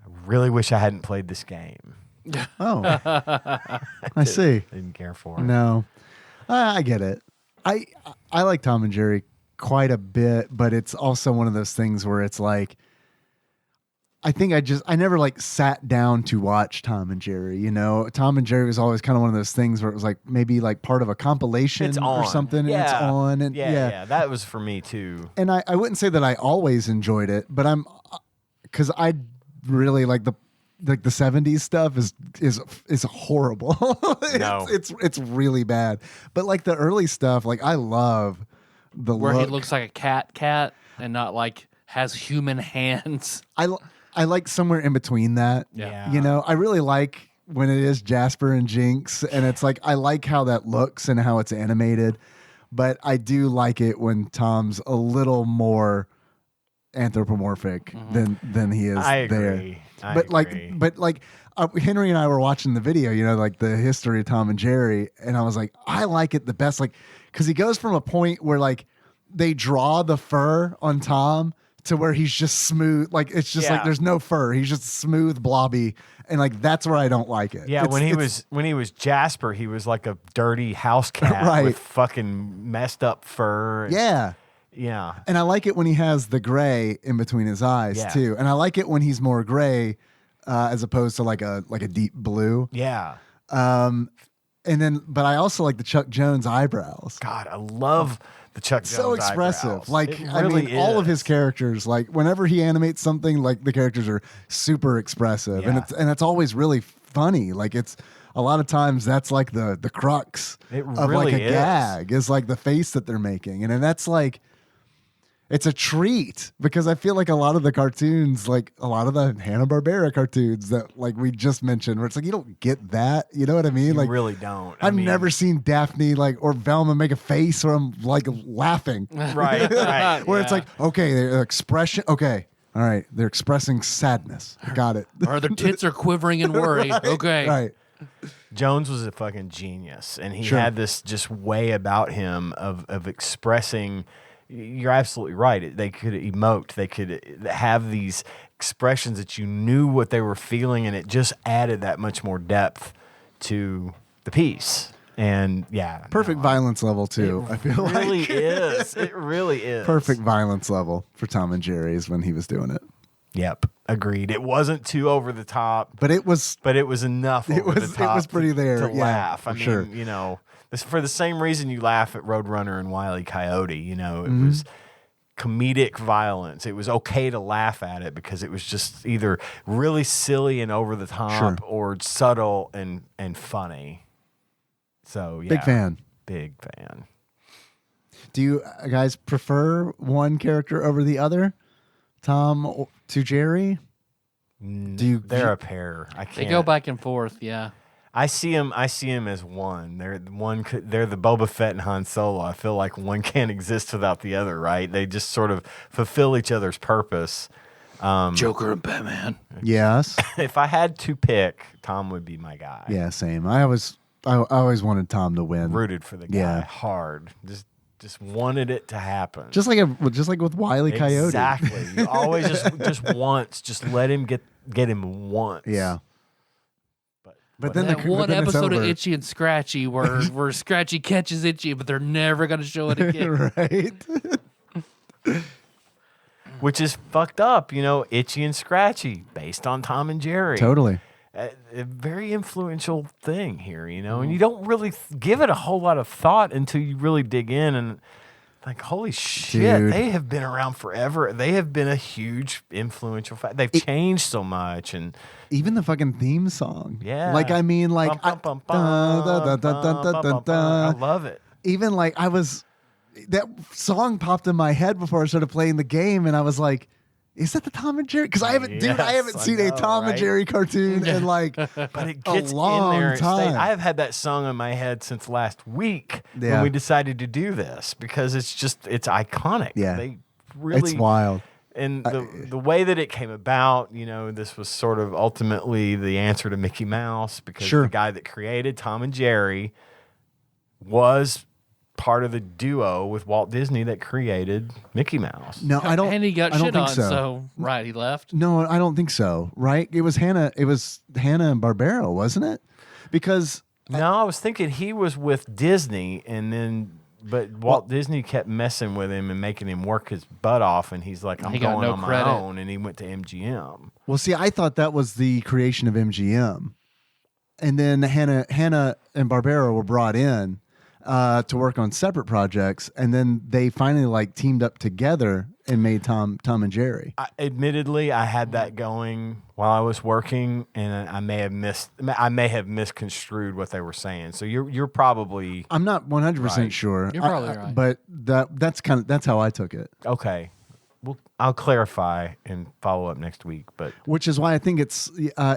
I really wish I hadn't played this game. Oh. I see. I didn't care for it. No. I get it. I like Tom and Jerry quite a bit, but it's also one of those things where it's like, I think I never like sat down to watch Tom and Jerry, you know. Tom and Jerry was always kind of one of those things where it was like maybe like part of a compilation It's on. or something. Yeah. And it's on. And Yeah, that was for me too. And I wouldn't say that I always enjoyed it, but because I really like the 70s stuff is horrible. No. It's really bad. But like the early stuff, like I love the Where look. he looks like a cat and not like has human hands. I like somewhere in between that. Yeah. You know, I really like when it is Jasper and Jinx, and it's like I like how that looks and how it's animated, but I do like it when Tom's a little more anthropomorphic than he is I agree. there. I But agree. like Henry and I were watching the video, you know, like the history of Tom and Jerry, and I was like, I like it the best, like because he goes from a point where like they draw the fur on Tom to where he's just smooth, like it's just like Yeah. there's no fur, he's just smooth, blobby, and like that's where I don't like it. Yeah, It's- when he was Jasper, he was like a dirty house cat Right. with fucking messed up fur. yeah. Yeah. And I like it when he has the gray in between his eyes Yeah. too, and I like it when he's more gray as opposed to like a deep blue. Yeah. And then, but I also like the Chuck Jones eyebrows. God, I love the Chuck Jones So expressive. eyebrows. Like, It I really mean, all of his is. characters, like whenever he animates something, like the characters are super expressive, and Yeah. it's always really funny. Like it's a lot of times that's like the crux It of like really a is. gag is like the face that they're making, and then that's like. It's a treat because I feel like a lot of the cartoons, like a lot of the Hanna-Barbera cartoons that like we just mentioned, where it's like you don't get that, you know what I mean? You Like really don't. I've never seen Daphne like or Velma make a face where I'm like laughing. Right, right. Where it's Yeah. like, okay, their expression, okay, all right, they're expressing sadness. I got it. Or their tits are quivering in worry. Okay. Right. Jones was a fucking genius, and he Sure. had this just way about him of expressing. You're absolutely right. They could emote. They could have these expressions that you knew what they were feeling, and it just added that much more depth to the piece. And yeah, Perfect no, violence level too. I feel it really like is. It really is. perfect violence level for Tom and Jerry's when he was doing it. Yep, agreed. It wasn't too over the top, But it was but it was enough. It over was- the it top was pretty there, to yeah, laugh. I for mean, sure. you know, this for the same reason you laugh at Roadrunner and Wile E. Coyote. You know, it Mm-hmm. was comedic violence. It was okay to laugh at it because it was just either really silly and over the top Sure. or subtle and funny. So yeah, big fan. Big fan. Do you guys prefer one character over the other? Tom to Jerry? Do you They're a pair. I can't. They go back and forth. Yeah. I see him as one. They're the Boba Fett and Han Solo. I feel like one can't exist without the other, right? They just sort of fulfill each other's purpose. Joker and Batman. Yes. If I had to pick, Tom would be my guy. Yeah, same. I always wanted Tom to win. Rooted for the guy Yeah. hard. Just wanted it to happen. Just like with Wile E. Coyote. Exactly. You always just once, just let him get him once. Yeah. But then That one then it's episode of over. Itchy and Scratchy where Scratchy catches Itchy, but they're never going to show it again. right? Which is fucked up, you know, Itchy and Scratchy, based on Tom and Jerry. Totally. A very influential thing here, you know, and you don't really give it a whole lot of thought until you really dig in and like, holy shit, Dude. they have been around forever. They have been a huge influential fact. They've changed so much, and Even the fucking theme song. yeah, Like I mean, like Bum, bum, bum, bum, bum, bum, bum. I love it. even like that song popped in my head before I started playing the game, and I was like, "Is that the Tom and Jerry?" Because I haven't Yes, I seen a know, Tom and right? Jerry cartoon in like But it a gets long in there. And time. I have had that song in my head since last week Yeah. when we decided to do this because it's iconic. Yeah. They really It's wild. And the way that it came about, you know, this was sort of ultimately the answer to Mickey Mouse because Sure. the guy that created Tom and Jerry was part of the duo with Walt Disney that created Mickey Mouse. No, I don't. And he got I don't shit think on, so. so right, he left. No, I don't think so. Right? It was Hannah and Barbera, wasn't it? Because No, I was thinking he was with Disney but Walt Disney kept messing with him and making him work his butt off, and he's like, I'm He got going no on credit. my own, and he went to MGM. well, see, I thought that was the creation of MGM, and then Hannah and Barbera were brought in to work on separate projects, and then they finally like teamed up together and made Tom and Jerry. Admittedly, I had that going while I was working, and I may have misconstrued what they were saying. So you're probably I'm not 100% Right. sure. You're probably right. But that's how I took it. okay. I'll clarify and follow up next week. But Which is why I think it's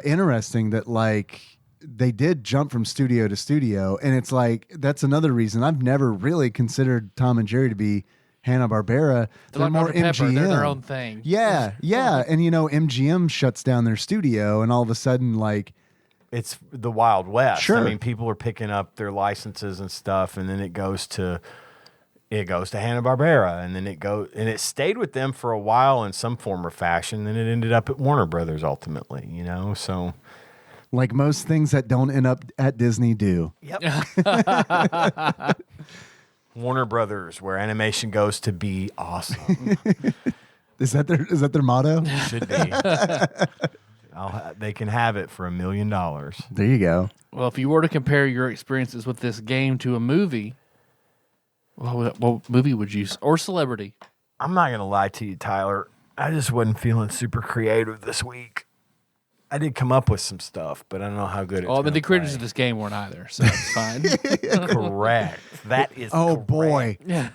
interesting that like they did jump from studio to studio, and it's like that's another reason I've never really considered Tom and Jerry to be Hanna-Barbera. They're like more Dr. Pepper. MGM. They're their own thing. Yeah, yeah, and MGM shuts down their studio, and all of a sudden, like, it's the Wild West. Sure. I mean, people are picking up their licenses and stuff, and then it goes to Hanna-Barbera, and then it stayed with them for a while in some form or fashion. Then it ended up at Warner Brothers ultimately. So like most things that don't end up at Disney do. Yep. Warner Brothers, where animation goes to be awesome. Is that their motto? Should be. They can have it for $1 million. There you go. Well, if you were to compare your experiences with this game to a movie, what movie would you, or celebrity? I'm not gonna lie to you, Tyler. I just wasn't feeling super creative this week. I did come up with some stuff, but I don't know how good it's Well, I mean, the gonna creators play. of this game weren't either, so it's fine. Correct. That is Oh correct. boy. Yeah.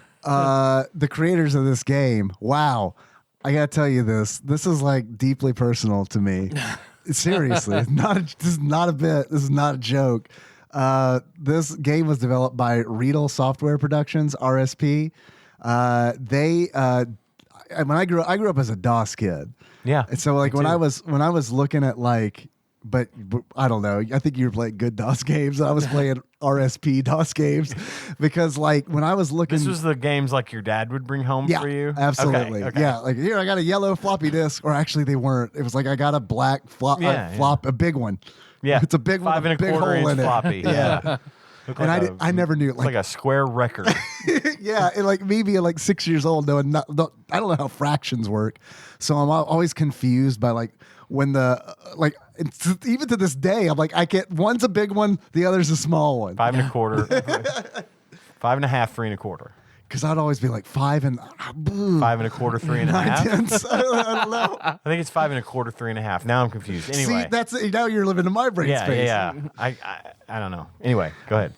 The creators of this game. Wow. I gotta tell you this. This is like deeply personal to me. Seriously, this is not a bit. This is not a joke. This game was developed by Riedel Software Productions, RSP. When I grew up as a DOS kid. Yeah. And so like me when too. I was looking at like, but I don't know. I think you were playing good DOS games. I was playing RSP DOS games because like when I was looking, This was the games like your dad would bring home yeah, for you? absolutely. Okay. Yeah, like here I got a yellow floppy disk, or actually they weren't. It was like I got a black flop, a big one. Yeah. It's a big one, 5 with and a big a quarter hole inch in it. floppy. Yeah. Looked And like I never knew it. It's like a square record. Yeah, and like me being like 6 years old, knowing I don't know how fractions work, so I'm always confused by like when even to this day, I'm like I get one's a big one, the other's a small one. 5 and a quarter. 5 and a half, 3 and a quarter. Because I'd always be like 5 and 5 and a quarter, 3 and a half. 9/10. I don't know. I think it's 5 and a quarter, 3 and a half. Now I'm confused. Anyway. See, that's now you're living in my brain space. Yeah. I don't know. Anyway, go ahead.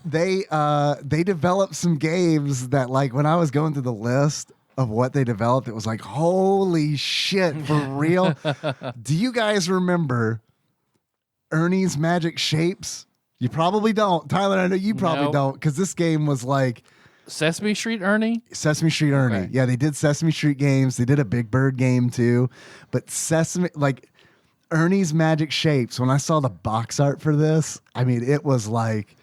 They developed some games that like when I was going through the list of what they developed, it was like, holy shit, for real. Do you guys remember Ernie's Magic Shapes? You probably don't. Tyler, I know you probably Nope. don't, because this game was like Sesame Street Ernie? Sesame Street Ernie. Okay. Yeah, they did Sesame Street games. They did a Big Bird game too. But Ernie's Magic Shapes, when I saw the box art for this, I mean, it was like,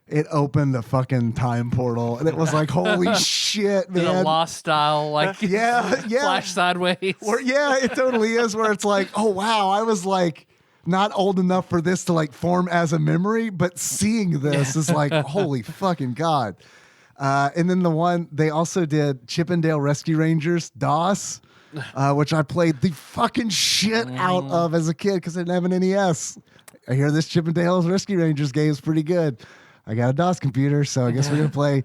it opened a fucking time portal. And it was like, holy shit, In a man. Lost style, like Yeah. flash sideways. Yeah, it totally is, where it's like, oh, wow, I was like, not old enough for this to like form as a memory, but seeing this is like, holy fucking God. And then they also did Chippendale Rescue Rangers, DOS, which I played the fucking shit out of as a kid because I didn't have an NES. I hear this Chippendale Rescue Rangers game is pretty good. I got a DOS computer, so I guess we're going to play.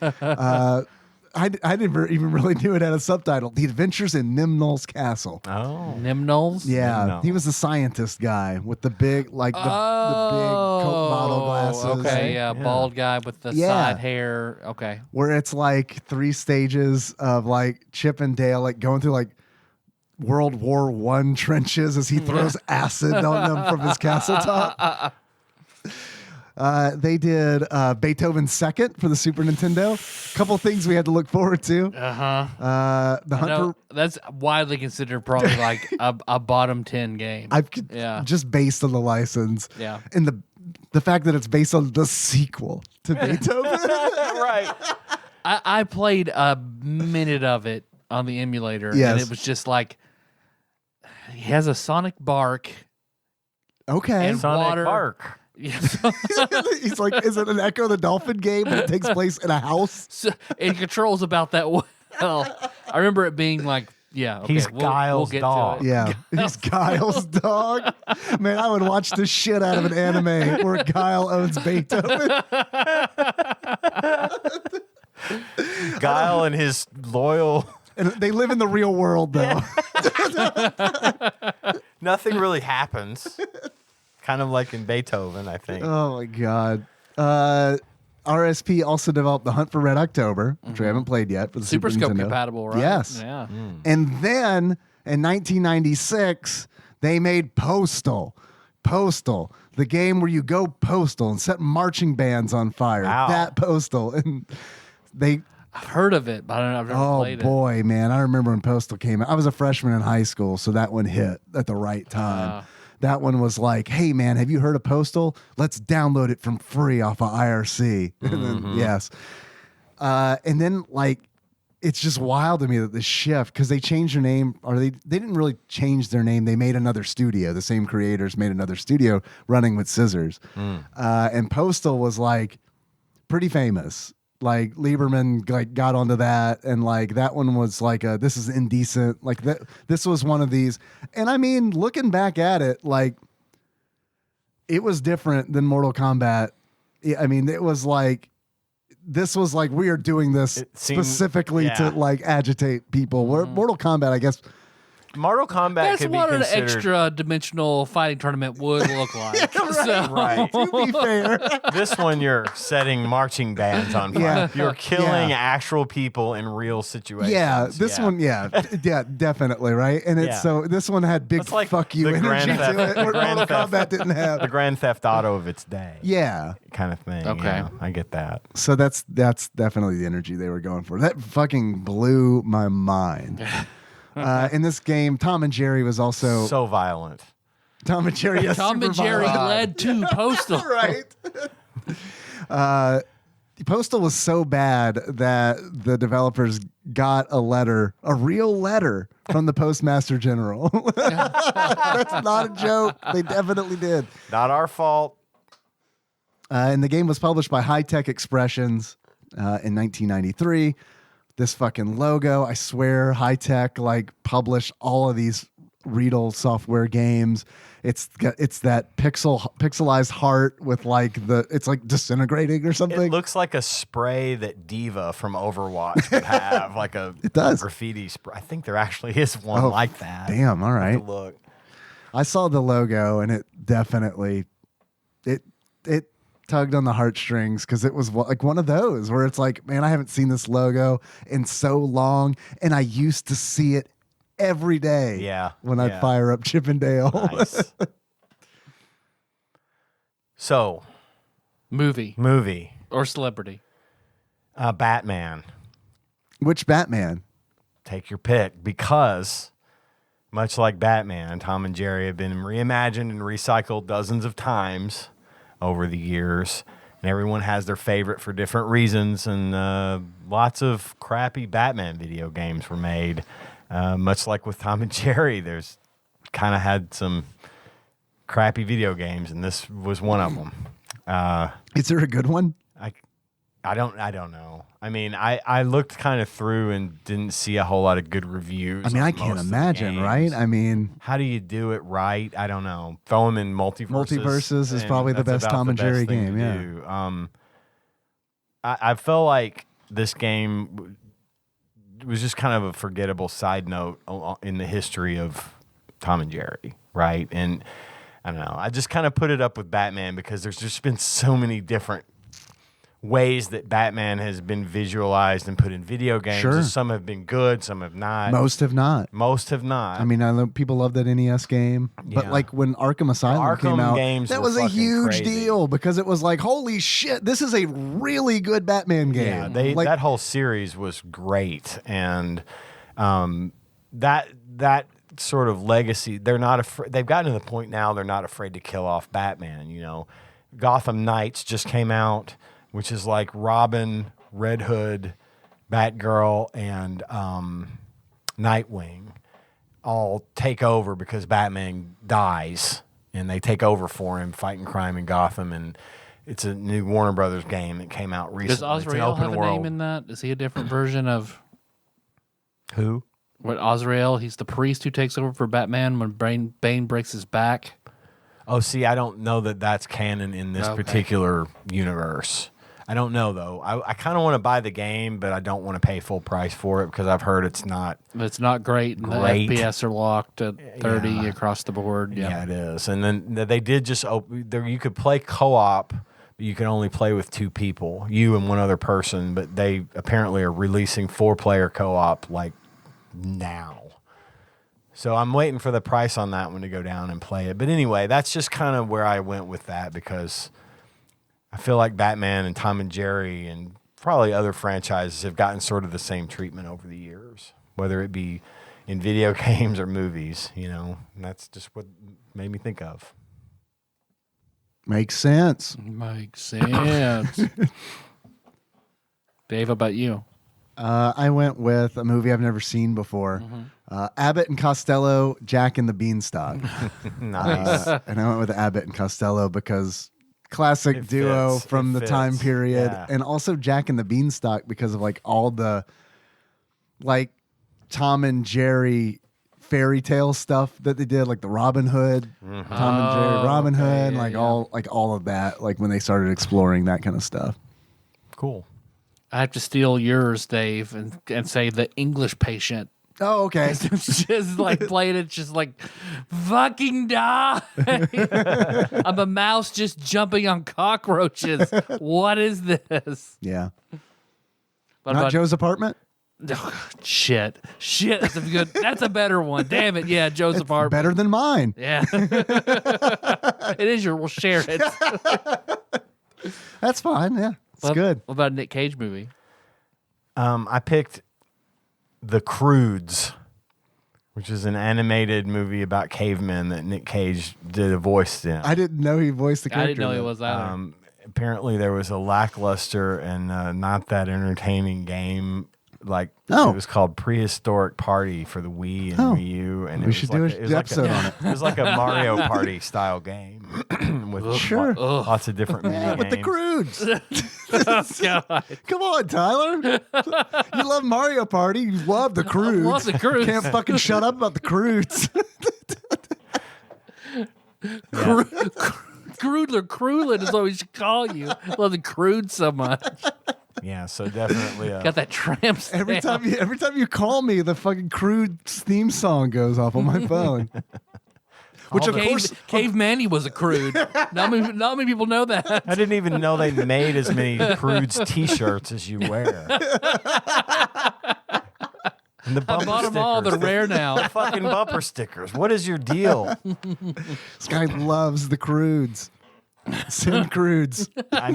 I never even really knew it had a subtitle. The Adventures in Nimnol's Castle. Oh. Nimnols? Yeah, No. he was the scientist guy with the big, like the big Coke bottle glasses. Okay, yeah, bald guy with the Yeah. side hair. Okay. Where it's like 3 stages of like Chip and Dale, like going through like World War I trenches as he throws acid on them from his castle top. They did Beethoven Second for the Super Nintendo. Couple things we had to look forward to. The Hunt for That's widely considered probably like a bottom 10 game. Yeah. Just based on the license. Yeah. And the fact that it's based on the sequel to Beethoven. Right. I played a minute of it on the emulator, and Yes. it was just like he has a sonic bark Okay. and Sonic water. Bark. Yeah. He's like, is it an Echo the Dolphin game, but it takes place in a house? So, it controls about that well. I remember it being like, yeah, okay, He's we'll Guile's get dog. to it. Yeah. He's Guile's dog. Man, I would watch the shit out of an anime where Guile owns Beethoven. Guile and his loyal. And they live in the real world, though. Nothing really happens. Kind of like in Beethoven, I think. Oh, my God. RSP also developed The Hunt for Red October, which we haven't played yet. For the Super Super Scope Nintendo. compatible, right? Yes. Yeah. And then in 1996, they made Postal. Postal, the game where you go postal and set marching bands on fire. Wow. That Postal. And they, I've heard of it, but I've never oh played it. boy, man. I remember when Postal came out. I was a freshman in high school, so that one hit at the right time. That one was like, hey, man, have you heard of Postal? Let's download it from free off of IRC. And then, yes. And then, like, it's just wild to me that the shift, because they changed their name, or they didn't really change their name. They made another studio. The same creators made another studio, Running with Scissors. And Postal was like pretty famous. Like Lieberman like got onto that, and like that one was like this is indecent. Like that, this was one of these. And I mean, looking back at it, like it was different than Mortal Kombat. I mean, it was like, this was like, we are doing this specifically to like agitate people. Where Mortal Kombat, I guess, Mortal Kombat That's could be what an considered extra dimensional fighting tournament would look like. right. to be fair. This one, you're setting marching bands on fire. Yeah. You're killing Yeah. actual people in real situations. Yeah, this one, yeah, definitely, right? And it's Yeah. so this one had big That's like fuck you the energy Grand to Theft- it, the where Grand Mortal Theft- Kombat didn't have. the Grand Theft Auto of its day. Yeah, Kind of thing. Okay. Yeah, I get that. so that's definitely the energy they were going for. That fucking blew my mind. In this game, Tom and Jerry was also So violent. Tom and Jerry. Yes, Tom super and Jerry violent. led to Postal. right. Postal was so bad that the developers got a real letter from the Postmaster General. That's not a joke. They definitely did. Not our fault. And the game was published by High Tech Expressions in 1993. This fucking logo, I swear, High Tech like published all of these Riedel software games. It's that pixelized heart with like it's like disintegrating or something. It looks like a spray that Diva from Overwatch would have, like a It does. graffiti spray. I think there actually is one Oh, like that. Damn, all Have right. to look. I saw the logo and it definitely it tugged on the heartstrings, because it was like one of those where it's like, man, I haven't seen this logo in so long, and I used to see it every day. Yeah, when yeah. I'd fire up Chippendale. Nice. So, Movie movie. or celebrity. Batman. Which Batman? Take your pick, because much like Batman, Tom and Jerry have been reimagined and recycled dozens of times over the years, and everyone has their favorite for different reasons, and lots of crappy Batman video games were made. Much like with Tom and Jerry, there's kind of had some crappy video games, and this was one of them. Is there a good one? I don't know. I mean, I looked kind of through and didn't see a whole lot of good reviews. I mean, on I most can't of the imagine, games. right? I mean, How do you do it right? I don't know. Throw them in multiverses. Multiverses is and probably the that's best about Tom the and Jerry best thing game, to yeah. do. I feel like this game was just kind of a forgettable side note in the history of Tom and Jerry, right? And I don't know. I just kind of put it up with Batman because there's just been so many different ways that Batman has been visualized and put in video games. Sure. Some have been good, some have not. most have not. Most have not. I mean, I know people love that NES game, but Yeah. like when Arkham Asylum Arkham came out, games that were was a fucking huge crazy. deal, because it was like, holy shit, this is a really good Batman game. Yeah, like, that whole series was great, and that sort of legacy. They're not afraid. They've gotten to the point now they're not afraid to kill off Batman. You know, Gotham Knights just came out, which is like Robin, Red Hood, Batgirl, and Nightwing all take over because Batman dies, and they take over for him, fighting crime in Gotham. And it's a new Warner Brothers game that came out recently. Does It's an Azrael open have a world. name in that? Is he a different version of Who? what Azrael? He's the priest who takes over for Batman when Bane breaks his back. Oh, see, I don't know that that's canon in this Okay. particular universe. I don't know, though. I kind of want to buy the game, but I don't want to pay full price for it because I've heard it's not. It's not great, and Great. the FPS are locked at 30 Yeah. across the board. Yeah, Yeah. it is. And then they did just open there. You could play co-op You can only play with 2 people, you and one other person, but they apparently are releasing 4-player co-op like now. So I'm waiting for the price on that one to go down and play it. But anyway, that's just kind of where I went with that, because I feel like Batman and Tom and Jerry and probably other franchises have gotten sort of the same treatment over the years, whether it be in video games or movies, and that's just what made me think of. Makes sense. Makes sense. Dave, how about you? I went with a movie I've never seen before. Abbott and Costello, Jack and the Beanstalk. Nice. And I went with Abbott and Costello because classic It duo fits. from It the time fits. period. Yeah. And also Jack and the Beanstalk because of like all the like Tom and Jerry fairy tale stuff that they did, like the Robin Hood, Tom and Jerry Robin okay, Hood, yeah, all of that, like when they started exploring that kind of stuff. Cool. I have to steal yours, Dave, and say The English Patient. Oh, okay. It's just like playing it, just like fucking die. I'm a mouse just jumping on cockroaches. What is this? Yeah. What Not about Joe's Apartment? shit? That's a better one. Damn it. Yeah, Joe's Apartment. Better than mine. Yeah. It is your, we'll share it. That's fine. Yeah. It's good. What about a Nick Cage movie? I picked The Croods, which is an animated movie about cavemen that Nick Cage did a voice in. I didn't know he voiced the I character. didn't know he in that. was either. Apparently there was a lackluster and not that entertaining game. Like Oh. it was called Prehistoric Party for the Wii and Oh. Wii U, and We it was should like do it was an like episode on it. It was like a Mario Party style game with Sure. lots of different mini games. With the Croods. God. Come on, Tyler. You love Mario Party. You love the Croods. love the Croods. Can't fucking shut up about the Croods. Crude or Crulin is what we should call you. Love the crude so much. Yeah, so definitely. Got that tramp stamp. every time you call me, the fucking Croods theme song goes off on my phone. Which of course, Cave Manny was a crude. Not many people know that. I didn't even know they made as many Croods T-shirts as you wear. And the I bumper bought them all. They're stickers. rare now. Fucking bumper stickers. What is your deal? this guy loves the Croods. Send Croods. I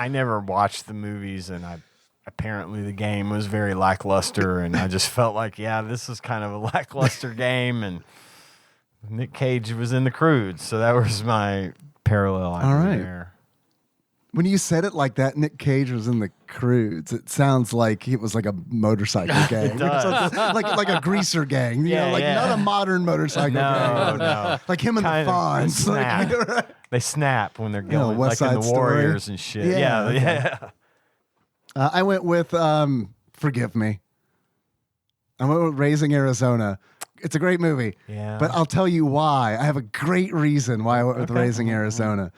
never watched the movies, and apparently the game was very lackluster, and I just felt like, yeah, this is kind of a lackluster game, and Nick Cage was in the Croods, so that was my parallel. All right. There. When you said it like that, Nick Cage was in the Croods. It sounds like it was like a motorcycle gang, does. like a greaser gang. You know, like yeah. not a modern motorcycle gang. No. Like him and Kind the of Fonz. snap. They snap when they're going, West like in Side the Story. Warriors and shit. Yeah, okay. Yeah. I went with Forgive Me. I went with Raising Arizona. It's a great movie. Yeah. But I'll tell you why. I have a great reason why I went with Raising Arizona.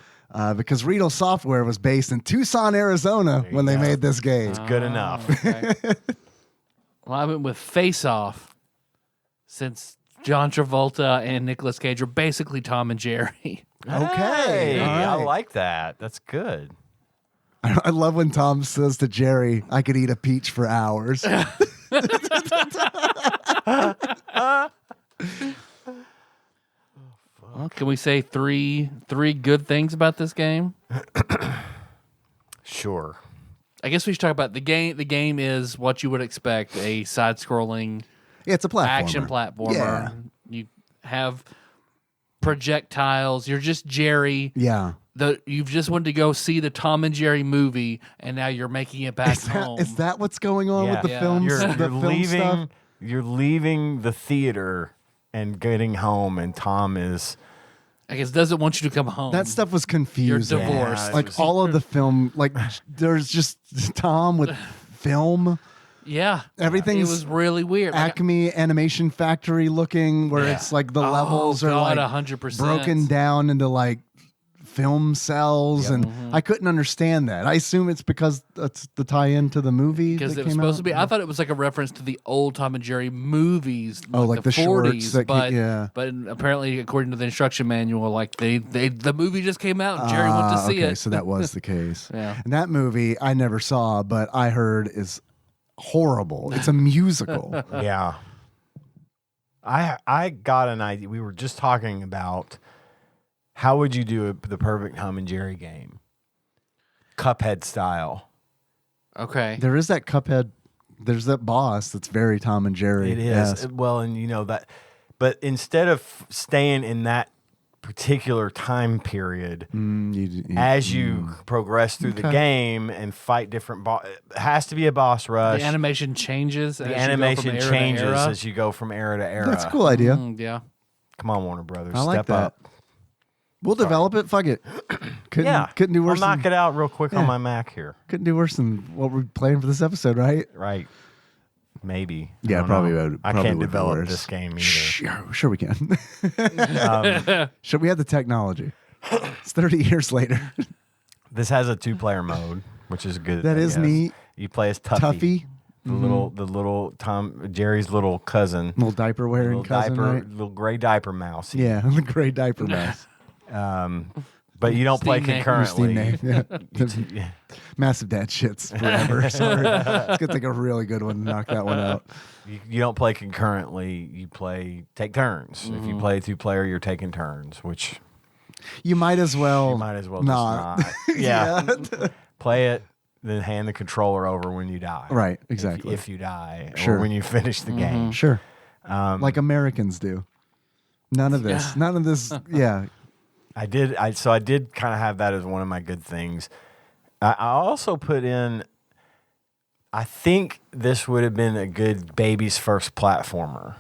Because Riedel Software was based in Tucson, Arizona when they go. made this game. Good enough. Okay. Well, I went with Face Off, since John Travolta and Nicolas Cage are basically Tom and Jerry. Okay. Hey, All I right. like that. That's good. I love when Tom says to Jerry, I could eat a peach for hours. Well, can we say three good things about this game? Sure. I guess we should talk about the game. The game is what you would expect: a side-scrolling Yeah, it's a platformer. action platformer. Yeah. You have projectiles. You're just Jerry. Yeah. You've just wanted to go see the Tom and Jerry movie, and now you're making it back home. Is that what's going on with the Yeah. films? You're, the you're film leaving. stuff? You're leaving the theater and getting home, and Tom is. I guess doesn't want you to come home. That stuff was confusing. You're divorced. Yeah, Like it was- all of the film, like there's just Tom with film. Yeah, Everything's It was really weird. Like, Acme Animation Factory looking, where Yeah. it's like the oh, levels are God, like 100%. broken down into like film cells, and I couldn't understand that. I assume it's because that's the tie-in to the movie Because that it was came supposed out. to be. I thought it was like a reference to the old Tom and Jerry movies. Oh, like the shorts that but yeah. but apparently, according to the instruction manual, like the movie just came out. And Jerry went to see okay, it. so that was the case. Yeah. And that movie I never saw, but I heard is horrible. It's a musical. Yeah. I got an idea. We were just talking about how would you do the perfect Tom and Jerry game, Cuphead style. Okay. There is that Cuphead. There's that boss that's very Tom and Jerry. It is. Yes. Well, and you know that, but instead of staying in that particular time period, as you progress through the Okay. game and fight different it has to be a boss rush. The animation changes. The animation changes as you go from era to era. That's a cool idea. Yeah. Come on, Warner Brothers. I like step that. up. We'll develop it. Fuck it. Couldn't do worse. I'll knock it out real quick on Yeah. my Mac here. Couldn't do worse than what we're playing for this episode, right? Right. Maybe. Yeah, I don't probably know. would. I Probably can't would be develop worse. this game either. Sure we can. Sure, we have the technology. It's 30 years later. This has a 2-player mode, which is good. That I is guess. neat. You play as Tuffy, Tuffy, the little Jerry's little cousin, little diaper wearing cousin, right? little gray diaper mouse. Yeah, the gray diaper mouse. But you don't play Steam name. concurrently. Steam name. Yeah. Massive dad shits forever. Sorry. It's gonna take a really good one to knock that one out. You don't play concurrently. You take turns. If you play 2-player, you're taking turns, which You might as well. you might as well not. just not. Yeah. Play it, then hand the controller over when you die. Right, exactly. If you die, Sure. or when you finish the game. Sure. Like Americans do. None of this. Yeah. None of this. Yeah. I did kind of have that as one of my good things. I also put in, I think this would have been a good baby's first platformer,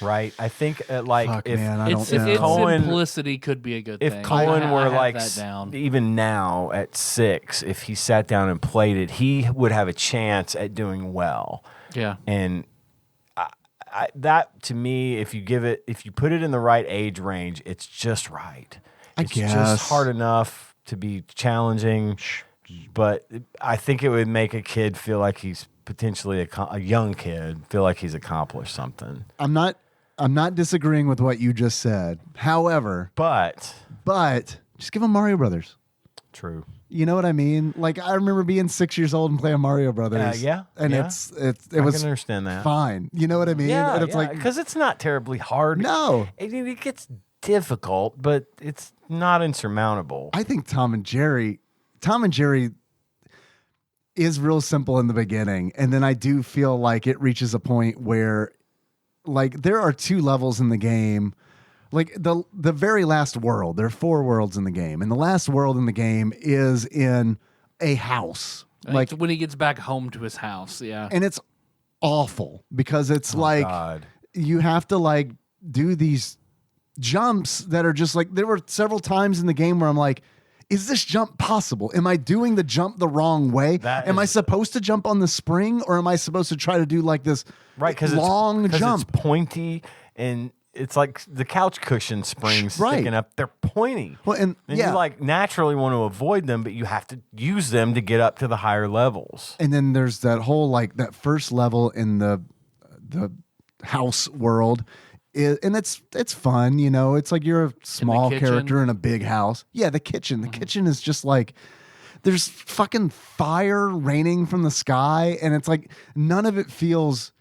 right? I think Fuck, if man, I Its don't know. Cohen- simplicity could be a good if thing. Cohen I were have like that down. even now at 6, if he sat down and played it, he would have a chance at doing well. Yeah. And that to me, if you put it in the right age range, it's just right. It's guess. just hard enough to be challenging, but I think it would make a kid feel like he's potentially a young kid feel like he's accomplished something. I'm not disagreeing with what you just said. However, But just give them Mario Brothers. true. You know what I mean? Like I remember being 6 years old and playing Mario Brothers. Yeah, and yeah. it I was can understand that. fine. You know what I mean? Yeah, and it's like because it's not terribly hard. no. It gets difficult, but it's not insurmountable. I think Tom and Jerry is real simple in the beginning, and then I do feel like it reaches a point where, like, there are 2 levels in the game. Like the very last world, there are 4 worlds in the game, and the last world in the game is in a house. Like when he gets back home to his house. Yeah. And it's awful because it's like God. you have to like do these jumps that are just like, there were several times in the game where I'm like, is this jump possible? Am I doing the jump the wrong way? Am I supposed to jump on the spring, or am I supposed to try to do like this long jump? It's pointy, and it's like the couch cushion springs Right. sticking up. They're pointy. Well, and yeah. you like naturally want to avoid them, but you have to use them to get up to the higher levels. And then there's that whole like that first level in the house world. And it's fun, you know. It's like you're a small kitchen. character in a big house. Yeah, the kitchen. The kitchen is just like there's fucking fire raining from the sky, and it's like none of it feels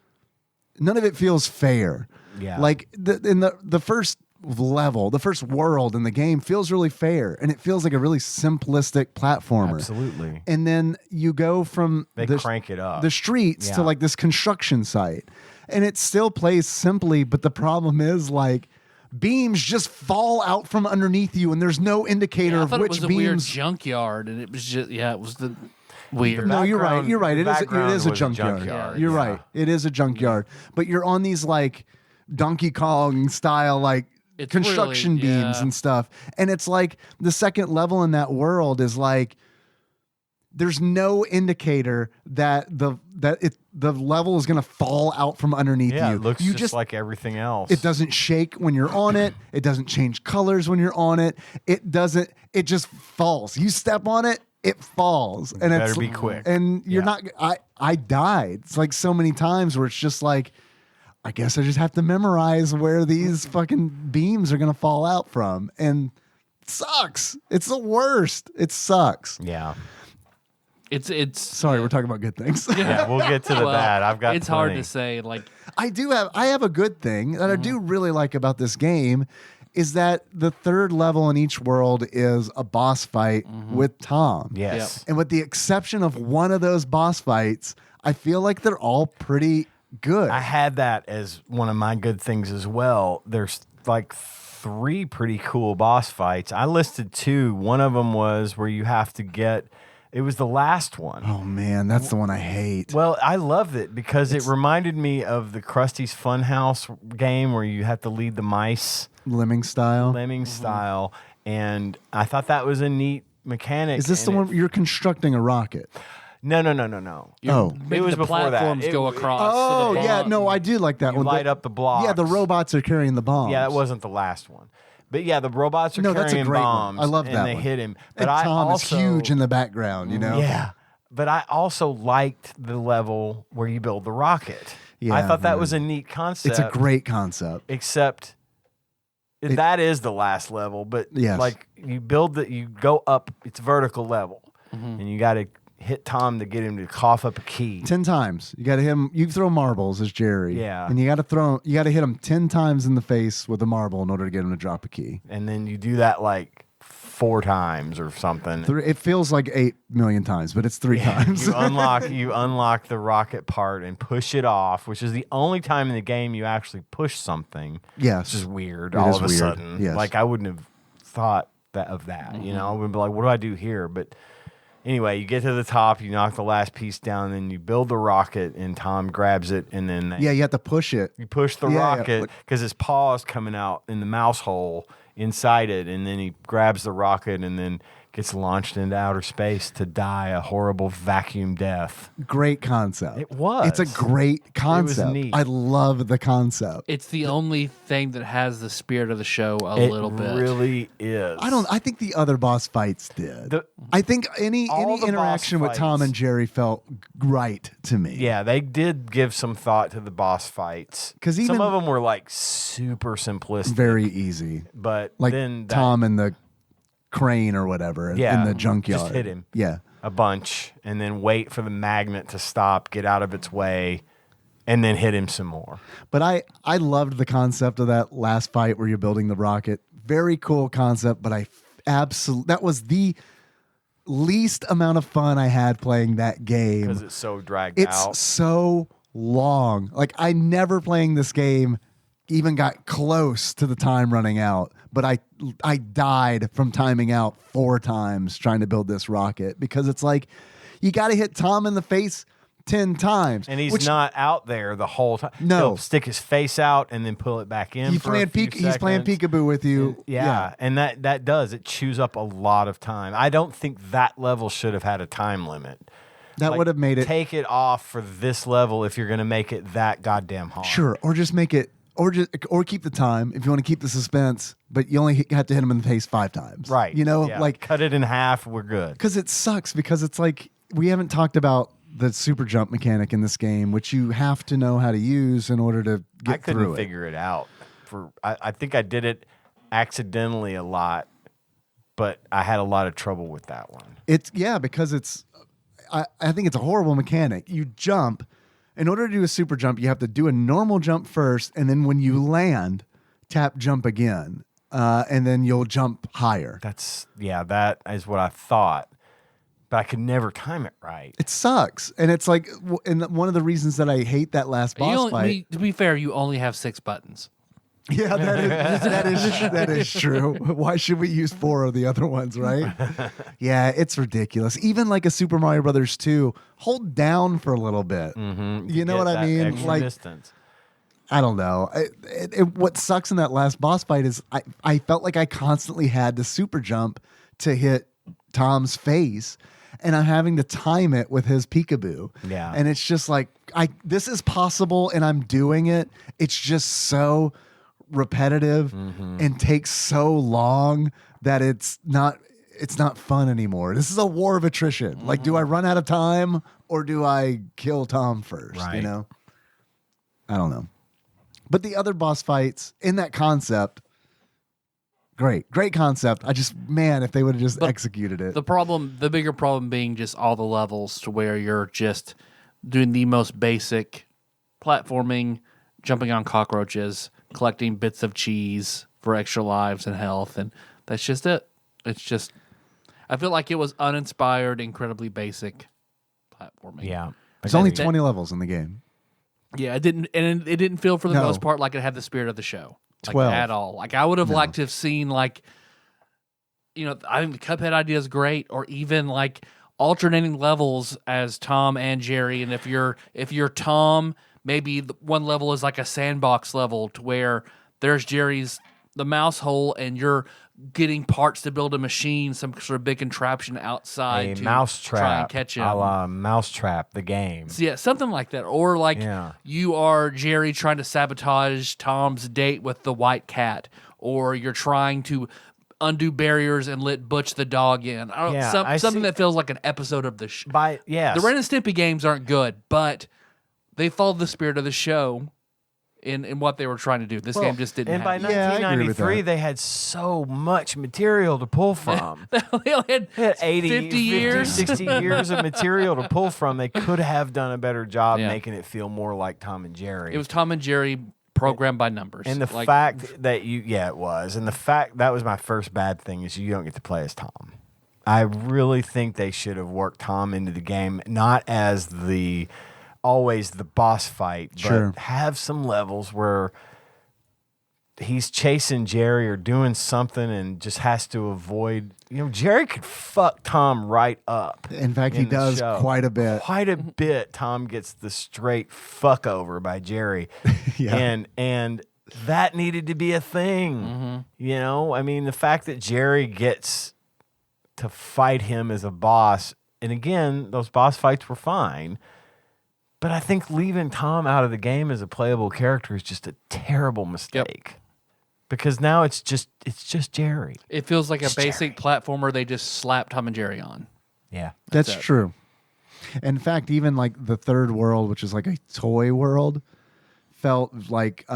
fair. Yeah. Like the first level, the first world in the game feels really fair, and it feels like a really simplistic platformer. Absolutely. And then you go from They crank it up. the streets to Yeah. like this construction site, and it still plays simply, but the problem is like beams just fall out from underneath you, and there's no indicator I of thought it which was a weird beams. junkyard, and it was just it was the weird. No, you're right. You're right. It is. It background is a was a junkyard. junkyard, You're yeah. right. It is a junkyard. But you're on these like Donkey Kong style like It's construction really- beams yeah. and stuff, and it's like the second level in that world is like there's no indicator that the level is going to fall out from underneath Yeah, you. it looks you just like everything else. It doesn't shake when you're on it. It doesn't change colors when you're on it. It just falls. You step on it, it falls. And better it's be quick. And you're not I died. It's like so many times where it's just like, I guess I just have to memorize where these fucking beams are going to fall out from. And it sucks. It's the worst. It sucks. Yeah. It's Sorry, we're talking about good things. Yeah, we'll get to the well, bad. I've got it's hard plenty. to say. Like, I have a good thing that I do really like about this game is that the third level in each world is a boss fight with Tom. Yes. And with the exception of one of those boss fights, I feel like they're all pretty good. I had that as one of my good things as well. There's like 3 pretty cool boss fights. I listed 2. One of them was where you have to get, it was the last one. Oh man, that's the one I hate. Well, I loved it because it reminded me of the Krusty's Funhouse game where you have to lead the mice, Lemming style. lemming style, and I thought that was a neat mechanic. Is this the and one where you're constructing a rocket? No. Oh. maybe was the before that. platforms go across. Oh, so the yeah, bomb- no, I do like that You one. light up the blocks. Yeah, the robots are carrying the bombs. Yeah, that wasn't the last one. But yeah, the robots are No, that's a carrying great one. bombs. I love and that they one. hit him. But And I Tom also, is huge in the background, you know? Yeah. But I also liked the level where you build the rocket. Yeah, I thought that man. was a neat concept. It's a great concept. Except that is the last level. But Yes. like you go up, it's vertical level. And you got to hit Tom to get him to cough up a key. 10 times. You got to hit him. You throw marbles as Jerry. Yeah. And you got to hit him 10 times in the face with a marble in order to get him to drop a key. And then you do that like 4 times or something. It feels like 8 million times, but it's 3 times. you unlock the rocket part and push it off, which is the only time in the game you actually push something. Yes. Which is weird It all is of a weird. sudden. Yes. Like I wouldn't have thought of that. You know, I would be like, what do I do here? But anyway, you get to the top, you knock the last piece down, then you build the rocket, and Tom grabs it, and then Yeah, you have to push it. you push the Yeah, rocket because his paw is coming out in the mouse hole inside it, and then he grabs the rocket and then gets launched into outer space to die a horrible vacuum death. Great concept. It was. It's a great concept. neat. I love the concept. It's the only thing that has the spirit of the show a little bit. It really is. I think the other boss fights did. The- I think any all the interaction boss with Tom fights- and Jerry felt right to me. Yeah, they did give some thought to the boss fights. 'Cause some even- of them were like super simplistic. Very easy. but Like then that, Tom and the crane or whatever Yeah, in the junkyard. just hit him. Yeah. a bunch and then wait for the magnet to stop, get out of its way, and then hit him some more. But I loved the concept of that last fight where you're building the rocket. Very cool concept, but that was the least amount of fun I had playing that game. Because it's so dragged It's out. so long. Like I never playing this game even got close to the time running out, but I died from timing out 4 times trying to build this rocket because it's like you got to hit Tom in the face 10 times. And he's which not out there the whole time. No. He'll stick his face out and then pull it back in. he's for playing a few he's playing seconds. peekaboo with you. Yeah, and that does. It chews up a lot of time. I don't think that level should have had a time limit. That Like, would have made it Take it off for this level if you're going to make it that goddamn hard. sure, or just make it or keep the time if you want to keep the suspense, but you only have to hit him in the face 5 times. Right. You know, Yeah. like cut it in half, we're good. because it sucks because it's like we haven't talked about the super jump mechanic in this game, which you have to know how to use in order to get I couldn't through it. figure it out. I think I did it accidentally a lot, but I had a lot of trouble with that one. It's because I think it's a horrible mechanic. You jump. In order to do a super jump, you have to do a normal jump first, and then when you land, tap jump again, and then you'll jump higher. That is what I thought, but I could never time it right. It sucks, and it's like, and one of the reasons that I hate that last boss fight. To be fair, you only have 6 buttons. Yeah, that is true. Why should we use 4 of the other ones, right? Yeah, it's ridiculous. Even like a Super Mario Brothers 2, hold down for a little bit. Mm-hmm. You know what I mean? Extra Like, distance. I don't know. What sucks in that last boss fight is I felt like I constantly had to super jump to hit Tom's face. and I'm having to time it with his peekaboo. Yeah. And it's just like, this is possible and I'm doing it. It's just so repetitive and takes so long that it's not fun anymore. This is a war of attrition. Like, do I run out of time or do I kill Tom first? Right. You know? I don't know. But the other boss fights in that concept, great concept. If they would have just executed it. The bigger problem being just all the levels to where you're just doing the most basic platforming, jumping on cockroaches, collecting bits of cheese for extra lives and health, and that's just it. It's just, I feel like it was uninspired, incredibly basic platforming. Yeah. There's only 20 levels in the game. Yeah, it didn't feel for the most part like it had the spirit of the show. Like, 12. at all. Like, I would have liked to have seen, like, I think the Cuphead idea is great, or even like alternating levels as Tom and Jerry. And if you're Tom, maybe one level is like a sandbox level to where there's the mouse hole, and you're getting parts to build a machine, some sort of big contraption outside to Mousetrap, try and catch him. A la Mousetrap, the game. So, yeah, something like that. Or like you are Jerry trying to sabotage Tom's date with the white cat, or you're trying to undo barriers and let Butch the dog in. Something that feels like an episode of the show. The Ren and Stimpy games aren't good, but they followed the spirit of the show in what they were trying to do. This game just didn't And by have it. 1993, they had so much material to pull from. They only had 50 years. 60 years of material to pull from. They could have done a better job making it feel more like Tom and Jerry. It was Tom and Jerry programmed by numbers. And the fact that it was. And the fact that was my first bad thing is you don't get to play as Tom. I really think they should have worked Tom into the game, not as always the boss fight, but have some levels where he's chasing Jerry or doing something and just has to avoid. Jerry could fuck Tom right up. In fact, he does quite a bit. Quite a bit. Tom gets the straight fuck over by Jerry. And that needed to be a thing. I mean, the fact that Jerry gets to fight him as a boss, and again, those boss fights were fine. But I think leaving Tom out of the game as a playable character is just a terrible mistake. Because now it's just Jerry. It feels like a basic platformer they just slapped Tom and Jerry on. Yeah. That's true. In fact, even like the third world, which is like a toy world, felt like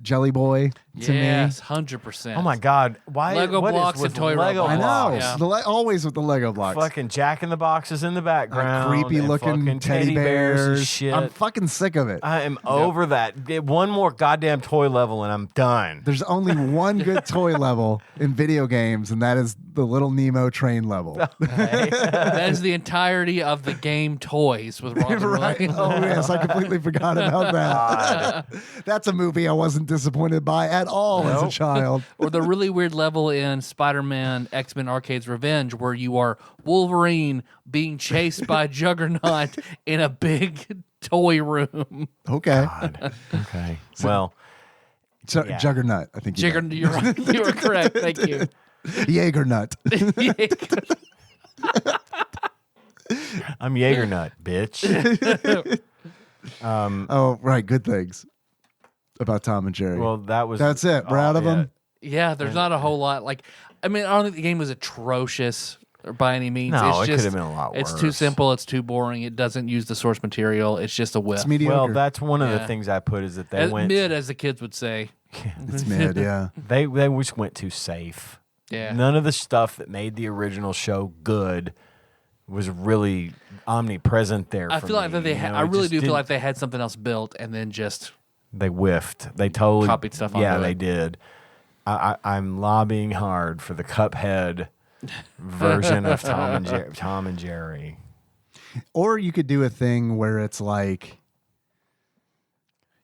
Jelly Boy to me. Yes, 100%. Oh my God! Why Lego what blocks is with and toy Lego robots? blocks? I know. Always with the Lego blocks. Fucking Jack in the Boxes in the background. Creepy and looking fucking teddy and bears. shit. I'm fucking sick of it. I am over that. Get one more goddamn toy level and I'm done. There's only one good toy level in video games, and that is the Little Nemo train level. That is the entirety of the game toys with Ron Right. Oh, yes. I completely forgot about that. That's a movie I wasn't disappointed by at all as a child. Or the really weird level in Spider-Man X-Men Arcade's Revenge where you are Wolverine being chased by Juggernaut in a big toy room. Okay. God. Okay. Well, Juggernaut, I think. You're right. You were correct. Thank you. Jägernut. I'm Jägernut, bitch. Oh, right. Good things about Tom and Jerry. Well, that's it. We're out of them. Yeah, there's not a whole lot. Like, I mean, I don't think the game was atrocious by any means. No, it's it just, could have been a lot It's worse. too simple. It's too boring. It doesn't use the source material. It's just a whiff. It's mediocre. Well, that's one of the things I put is that they went mid, as the kids would say. It's mid, yeah. They just went too safe. Yeah. None of the stuff that made the original show good was really omnipresent there. I for feel like me. that they. You know, I it really just do feel didn't- like they had something else built and then just they whiffed. They totally copied stuff onto Yeah, it. they did. I'm lobbying hard for the Cuphead version of Tom and Jerry. Or you could do a thing where it's like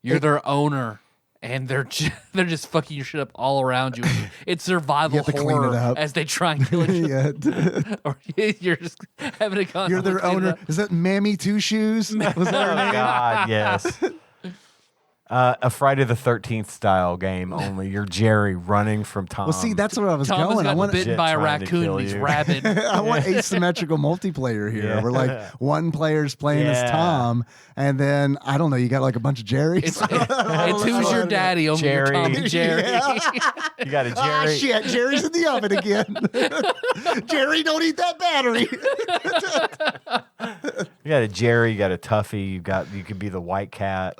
you're their owner. And they're just fucking your shit up all around you. It's survival You have to clean horror it up. as they try and kill each other. yeah. Or you're just having a constantly You're their clean it owner. up. Is that Mammy Two Shoes? Was that her Oh name? God, yes. A Friday the 13th style game. Only you're Jerry running from Tom. Well, see, that's where I was Tom has going. I gotten want bitten by a Trying to raccoon kill and he's you. rabid. I want asymmetrical multiplayer here, Yeah. where like one player's playing as Yeah. Tom, and then I don't know, you got like a bunch of Jerrys. It's who's your daddy over your Tom and Jerry. You got a Jerry. Ah, shit, Jerry's in the oven again. Jerry, don't eat that battery. You got a Jerry. You got a Tuffy. You could be the white cat.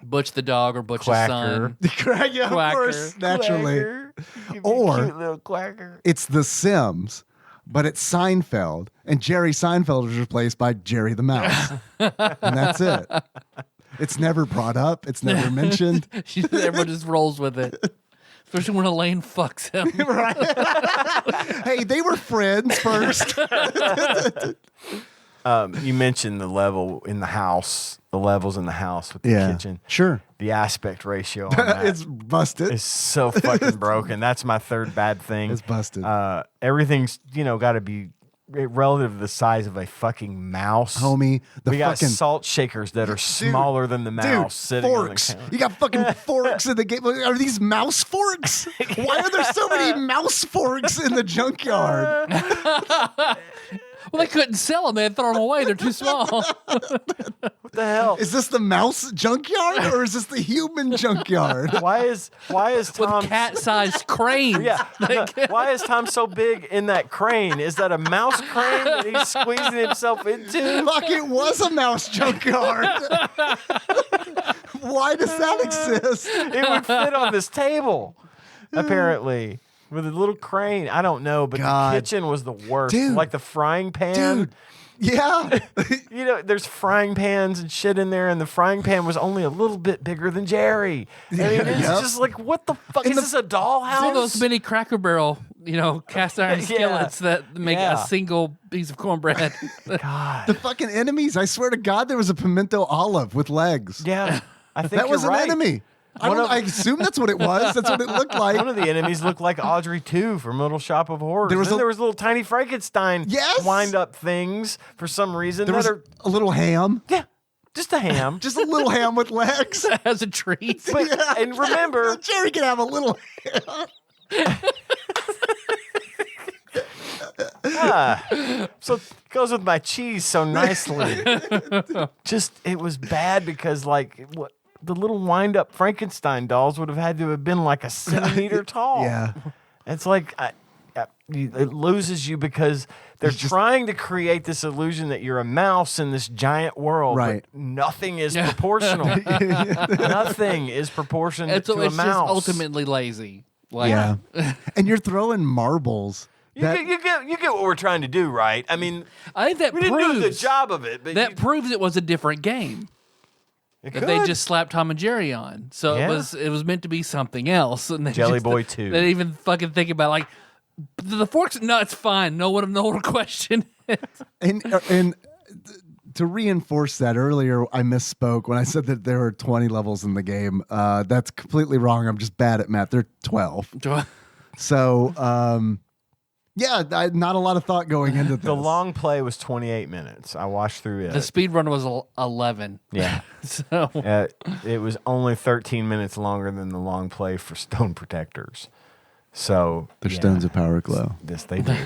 Butch the dog or Butch's Quacker. son. Yeah, of Quacker. course, naturally. Quacker. You could be Or- a cute little quacker. It's The Sims, but it's Seinfeld, and Jerry Seinfeld is replaced by Jerry the Mouse, and that's it. It's never brought up. It's never mentioned. Everyone just rolls with it. Especially when Elaine fucks him. Hey, they were friends first. You mentioned the level in the house, the levels in the house with the kitchen. Sure. The aspect ratio on that It's busted. is so fucking broken. That's my third bad thing. It's busted. Everything's, got to be relative to the size of a fucking mouse. Homie, the we got fucking salt shakers that are smaller than the mouse sitting forks. on the counter. You got fucking forks in the game. Are these mouse forks? Why are there so many mouse forks in the junkyard? Well, they couldn't sell them. They had thrown them away. They're too small. What the hell? Is this the mouse junkyard or is this the human junkyard? Why is With Tom cat-sized cranes. Yeah. Why is Tom so big in that crane? Is that a mouse crane that he's squeezing himself into? Fuck, it was a mouse junkyard. Why does that exist? It would fit on this table, apparently. With a little crane. I don't know, but God. the kitchen was the worst. Dude. Like the frying pan. Dude. Yeah. There's frying pans and shit in there, and the frying pan was only a little bit bigger than Jerry. I mean, it's Yep. just like, what the fuck? In Is the- this a dollhouse? See those mini Cracker Barrel, cast iron Yeah. skillets that make Yeah. a single piece of cornbread. God. The fucking enemies. I swear to God, there was a pimento olive with legs. Yeah. I think That was you're an right. enemy. I assume that's what it was. That's what it looked like. One of the enemies looked like Audrey 2 from Little Shop of Horrors. There was There was little tiny Frankenstein Yes! wind up things for some reason. There was that are, a little ham. yeah, just a ham. Just a little ham with legs. As a treat. But, and remember, Jerry can have a little so it goes with my cheese so nicely. It was bad because the little wind up Frankenstein dolls would have had to have been like a centimeter tall. Yeah. It's like it loses you because they're trying to create this illusion that you're a mouse in this giant world. Right. But nothing is proportional. Nothing is proportional It's to a just mouse. ultimately lazy. Like, Yeah. And you're throwing marbles. You get what we're trying to do, right? I mean, I think that we didn't do a good proves job of it, but that proves it was a different game. it That could. they just slapped Tom and Jerry on. So Yeah. it was meant to be something else. And they Jelly just- Boy 2. They didn't even fucking think about the forks. No, it's fine. No one will question it. And to reinforce that, earlier I misspoke when I said that there were 20 levels in the game. That's completely wrong. I'm just bad at math. There are 12. So, not a lot of thought going into this. The long play was 28 minutes. I watched through it. The speed run was 11. Yeah. So It was only 13 minutes longer than the long play for Stone Protectors. So Their stones of power glow. This they do.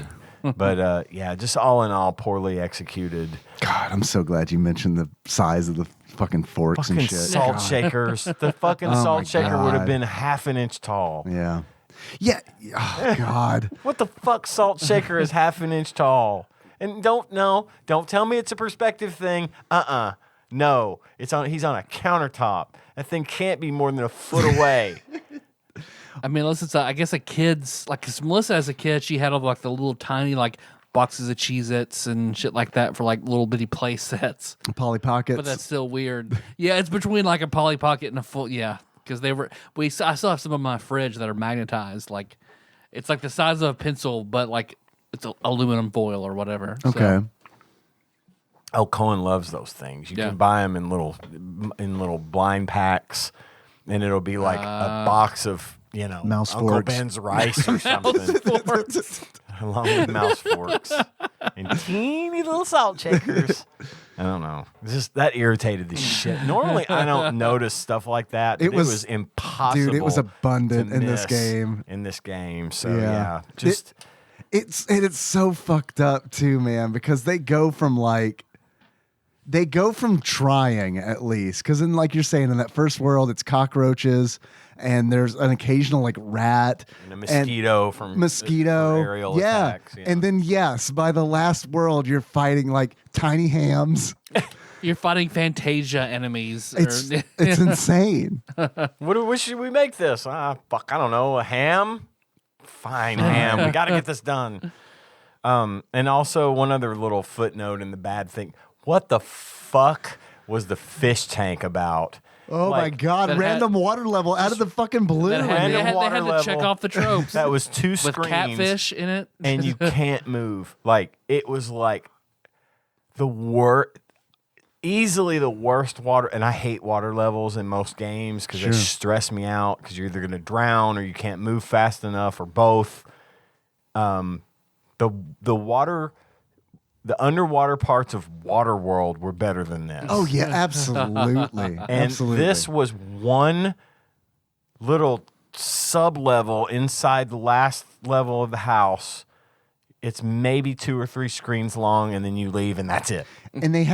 But just all in all, poorly executed. God, I'm so glad you mentioned the size of the fucking forks Fucking and shit. salt God. shakers. The fucking Oh my salt shaker would have God. been half an inch tall. Yeah. Yeah. Oh, God. What the fuck salt shaker is half an inch tall? And don't tell me it's a perspective thing. No. He's on a countertop. That thing can't be more than a foot away. I mean, unless it's I guess a kid's because Melissa as a kid, she had all the little tiny boxes of Cheez-Its and shit like that for little bitty play sets. Polly Pockets. But that's still weird. Yeah, it's between a Polly Pocket and a full. Yeah, because I still have some of my fridge that are magnetized. It's the size of a pencil, but it's aluminum foil or whatever. So, okay. Oh, Cohen loves those things. You Yeah. can buy them in little blind packs, and it'll be like a box of Mouse Uncle forks. Ben's rice or something, along with mouse forks and teeny little salt shakers. I don't know. Just that irritated the shit. Normally, I don't notice stuff like that. But it was impossible. Dude, it was abundant to in this miss game. In this game, so yeah, It's so fucked up too, man, because they go from trying at least, because in like you're saying in that first world, it's cockroaches and there's an occasional like rat and a mosquito from aerial attacks. And then by the last world, you're fighting like tiny hams. You're fighting Fantasia enemies. It's insane. What should we make this? Fuck, I don't know. A ham. Fine, ham. We got to get this done. And also one other little footnote in the bad thing. What the fuck was the fish tank about? Oh my God! Random water level out of the fucking blue. They had to check off the tropes. That was 2 screens with catfish in it, and you can't move. Like it was like easily the worst water. And I hate water levels in most games because they stress me out because you're either going to drown or you can't move fast enough or both. The underwater parts of Waterworld were better than this. Oh yeah, absolutely. And this was one little sub-level inside the last level of the house. It's maybe 2 or 3 screens long, and then you leave, and that's it. And they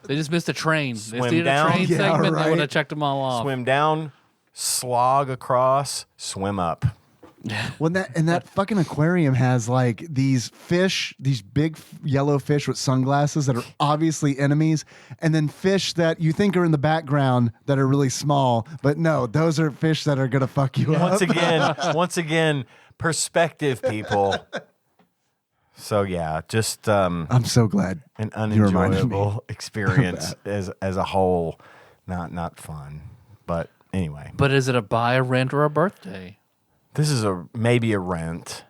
just missed a train. Swim they did down. a train segment, right. they would have checked them all off. Swim down, slog across, swim up. When that fucking aquarium has like these fish, these big yellow fish with sunglasses that are obviously enemies, and then fish that you think are in the background that are really small, but no, those are fish that are gonna fuck you up. Once again, perspective, people. So yeah, just I'm so glad an unenjoyable experience as a whole. Not fun, but anyway. But is it a buy, a rent, or a birthday? This is maybe a rent.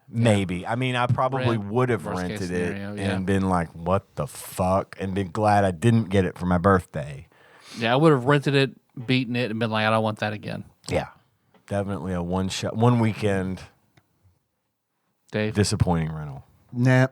Maybe. I mean, I probably would have Worst rented case it scenario, and been like, what the fuck? And been glad I didn't get it for my birthday. Yeah, I would have rented it, beaten it, and been like, I don't want that again. Yeah. Definitely a one weekend Dave? disappointing rental. Nah,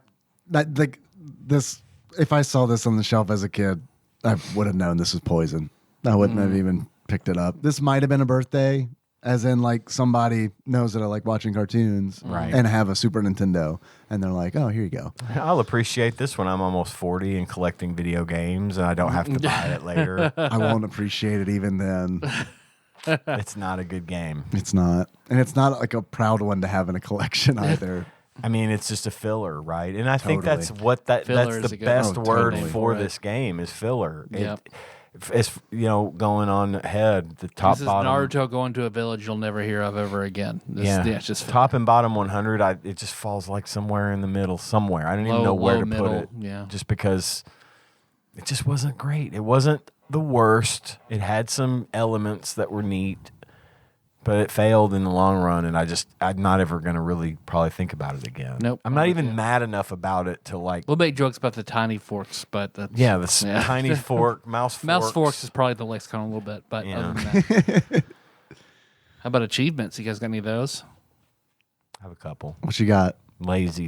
like this. If I saw this on the shelf as a kid, I would have known this was poison. I wouldn't have even picked it up. This might have been a birthday. As in, like, somebody knows that I like watching cartoons and have a Super Nintendo. And they're like, oh, here you go. I'll appreciate this when I'm almost 40 and collecting video games and I don't have to buy it later. I won't appreciate it even then. It's not a good game. It's not. And it's not like a proud one to have in a collection either. I mean, it's just a filler, right? And I think that's Filler that's is the a good best word name for for it. this game is filler. Yep. It's going on ahead, the top This is bottom. Naruto going to a village you'll never hear of ever again. It's just top and bottom 100. It just falls like somewhere in the middle, somewhere. I don't even know where to middle, put it. yeah. Just because it just wasn't great. It wasn't the worst. It had some elements that were neat, but it failed in the long run. And I'm not ever going to really probably think about it again. Nope. I'm not even mad enough about it to like. We'll make jokes about the tiny forks, but that's, Tiny fork, mouse forks. Mouse forks is probably the least common a little bit, but Yeah. other than that. How about achievements? You guys got any of those? I have a couple. What you got? Lazy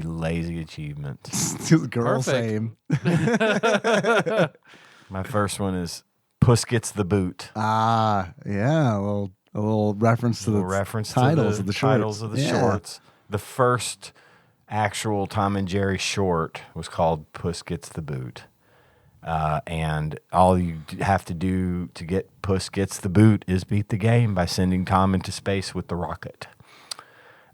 achievements. Girl, Perfect. same. My first one is Puss Gets the Boot. Ah, yeah. A little reference to the titles of the shorts. Titles of the shorts. The first actual Tom and Jerry short was called Puss Gets the Boot. And all you have to do to get Puss Gets the Boot is beat the game by sending Tom into space with the rocket.